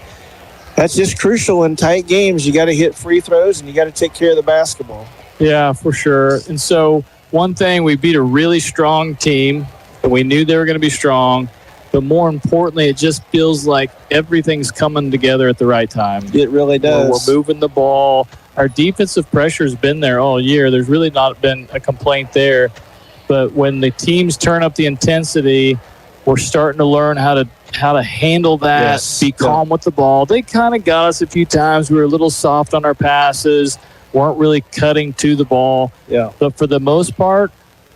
Speaker 2: that's just crucial in tight games. You got to hit free throws and you got to take care of the basketball.
Speaker 4: Yeah, for sure. And so one thing, we beat a really strong team, and we knew they were going to be strong. But more importantly, it just feels like everything's coming together at the right time.
Speaker 2: It really does.
Speaker 4: We're moving the ball. Our defensive pressure has been there all year. There's really not been a complaint there. But when the teams turn up the intensity, we're starting to learn how to handle that, be calm with the ball. They kind of got us a few times. We were a little soft on our passes, weren't really cutting to the ball.
Speaker 2: Yeah.
Speaker 4: But for the most part,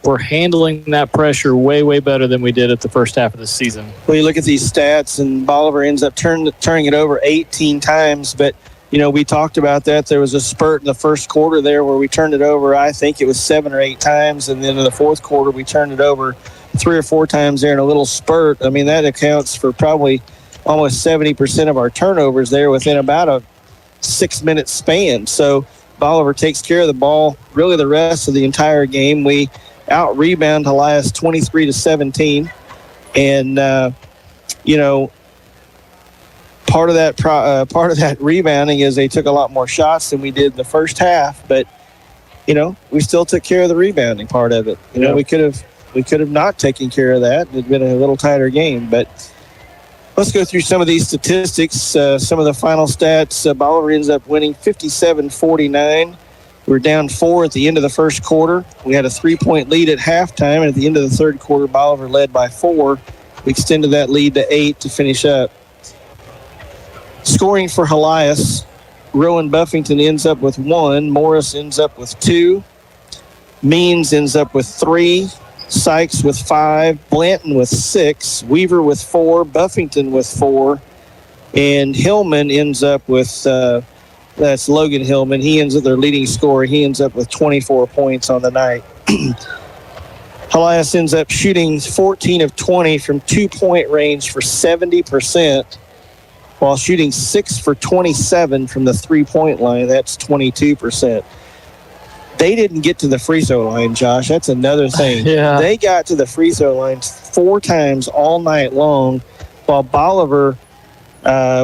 Speaker 4: we're handling that pressure way, way better than we did at the first half of the season.
Speaker 2: Well, you look at these stats, and Bolivar ends up turning it over 18 times. But, we talked about that. There was a spurt in the first quarter there where we turned it over, I think it was 7 or 8 times. And then in the fourth quarter, we turned it over 3 or 4 times there in a little spurt. I mean, that accounts for probably almost 70% of our turnovers there within about a 6-minute span. So Bolivar takes care of the ball really the rest of the entire game. We out-rebound Helias 23-17. And, part of that rebounding is they took a lot more shots than we did in the first half. But, we still took care of the rebounding part of it. We could have not taken care of that. It had been a little tighter game. But let's go through some of these statistics. Some of the final stats. Bolivar ends up winning 57-49. We were down 4 at the end of the first quarter. We had a 3-point lead at halftime. And at the end of the third quarter, Bolivar led by 4. We extended that lead to 8 to finish up. Scoring for Helias, Rowan Buffington ends up with 1. Morris ends up with 2. Means ends up with 3. Sykes with 5, Blanton with 6, Weaver with 4, Buffington with 4, and Hillman ends up with, that's Logan Hillman. He ends up their leading scorer. He ends up with 24 points on the night. Helias ends up shooting 14 of 20 from 2-point range for 70%, while shooting 6 for 27 from the 3-point line. That's 22%. They didn't get to the free throw line, Josh. That's another thing.
Speaker 4: Yeah.
Speaker 2: They got to the free throw line 4 times all night long, while Bolivar,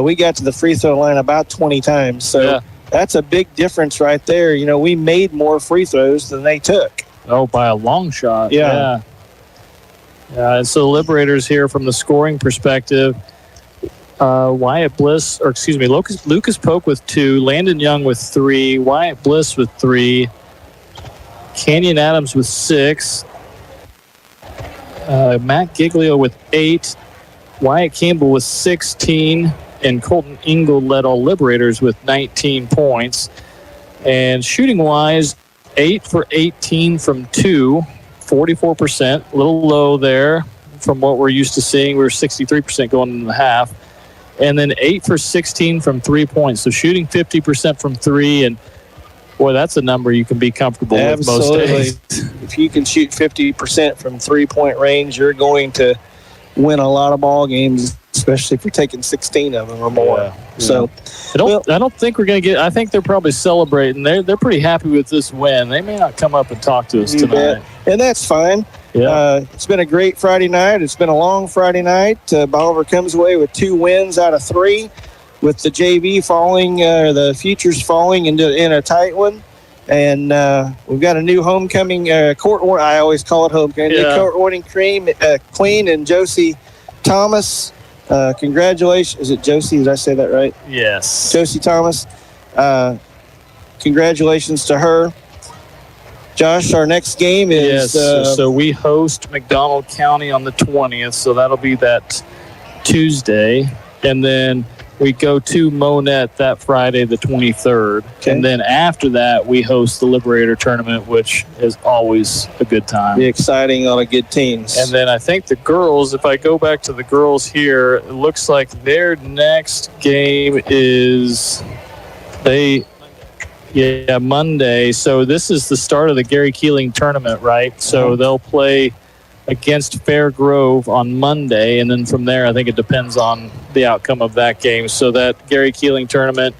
Speaker 2: we got to the free throw line about 20 times. So that's a big difference right there. We made more free throws than they took.
Speaker 4: Oh, by a long shot.
Speaker 2: Yeah.
Speaker 4: And so the Liberators here from the scoring perspective, Lucas Polk with 2, Landon Young with 3, Wyatt Bliss with 3, Canyon Adams with 6, Matt Giglio with 8, Wyatt Campbell with 16, and Colton Engel led all Liberators with 19 points. And shooting-wise, 8 for 18 from 2, 44%, a little low there from what we're used to seeing. We were 63% going into the half. And then 8 for 16 from 3 points. So shooting 50% from 3, and boy, that's a number you can be comfortable with most days.
Speaker 2: If you can shoot 50% from 3-point range, you're going to win a lot of ball games, especially if you're taking 16 of them or more.
Speaker 4: Yeah.
Speaker 2: So
Speaker 4: I don't think we're going to get. I think they're probably celebrating. They're pretty happy with this win. They may not come up and talk to us tonight,
Speaker 2: and that's fine.
Speaker 4: Yeah.
Speaker 2: It's been a great Friday night. It's been a long Friday night. Bolivar comes away with 2 wins out of 3, with the JV falling, the futures falling in a tight one. And we've got a new homecoming court. I always call it homecoming. New court-winning queen and Josie Thomas. Congratulations. Is it Josie? Did I say that right?
Speaker 4: Yes.
Speaker 2: Josie Thomas. Congratulations to her. Josh, our next game is...
Speaker 4: so we host McDonald County on the 20th, so that'll be that Tuesday. And then we go to Monette that Friday, the 23rd.
Speaker 2: Okay.
Speaker 4: And then after that, we host the Liberator Tournament, which is always a good time.
Speaker 2: Be exciting on a good teams.
Speaker 4: And then I think the girls, if I go back to the girls here, it looks like their next game is Monday. So this is the start of the Gary Keeling tournament, right? So they'll play against Fair Grove on Monday, and then from there, I think it depends on the outcome of that game. So that Gary Keeling tournament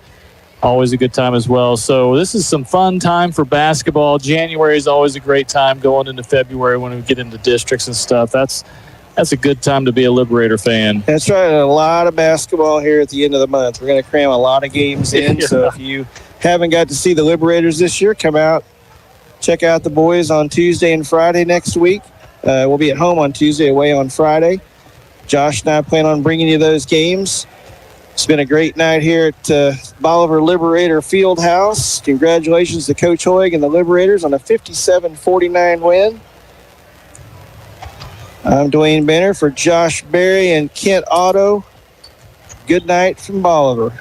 Speaker 4: Always a good time as well. So this is some fun time for basketball. January is always a great time going into February when we get into districts and stuff. That's a good time to be a Liberator fan.
Speaker 2: That's right. A lot of basketball here at the end of the month. We're going to cram a lot of games in. So if you haven't got to see the Liberators this year, come out, check out the boys on Tuesday and Friday next week. We'll be at home on Tuesday, away on Friday. Josh and I plan on bringing you those games. It's been a great night here at Bolivar Liberator Fieldhouse. Congratulations to Coach Hoig and the Liberators on a 57-49 win. I'm Dwayne Banner for Josh Berry and Kent Otto. Good night from Bolivar.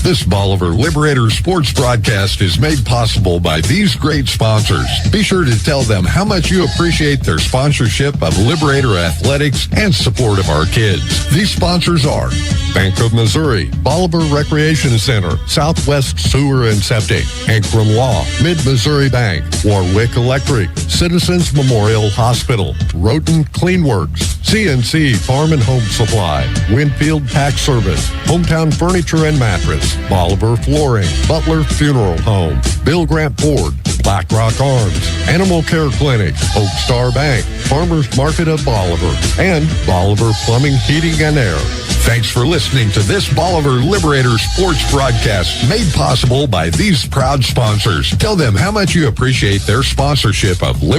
Speaker 1: This Bolivar Liberator sports broadcast is made possible by these great sponsors. Be sure to tell them how much you appreciate their sponsorship of Liberator athletics and support of our kids. These sponsors are Bank of Missouri, Bolivar Recreation Center, Southwest Sewer and Septic, Ankrum Law, Mid-Missouri Bank, Warwick Electric, Citizens Memorial Hospital, Roten Cleanworks, CNC Farm and Home Supply, Winfield Tax Service, Hometown Furniture and Mattress, Bolivar Flooring, Butler Funeral Home, Bill Grant Ford, Black Rock Arms, Animal Care Clinic, Oak Star Bank, Farmers Market of Bolivar, and Bolivar Plumbing, Heating and Air. Thanks for listening to this Bolivar Liberator sports broadcast made possible by these proud sponsors. Tell them how much you appreciate their sponsorship of Liberator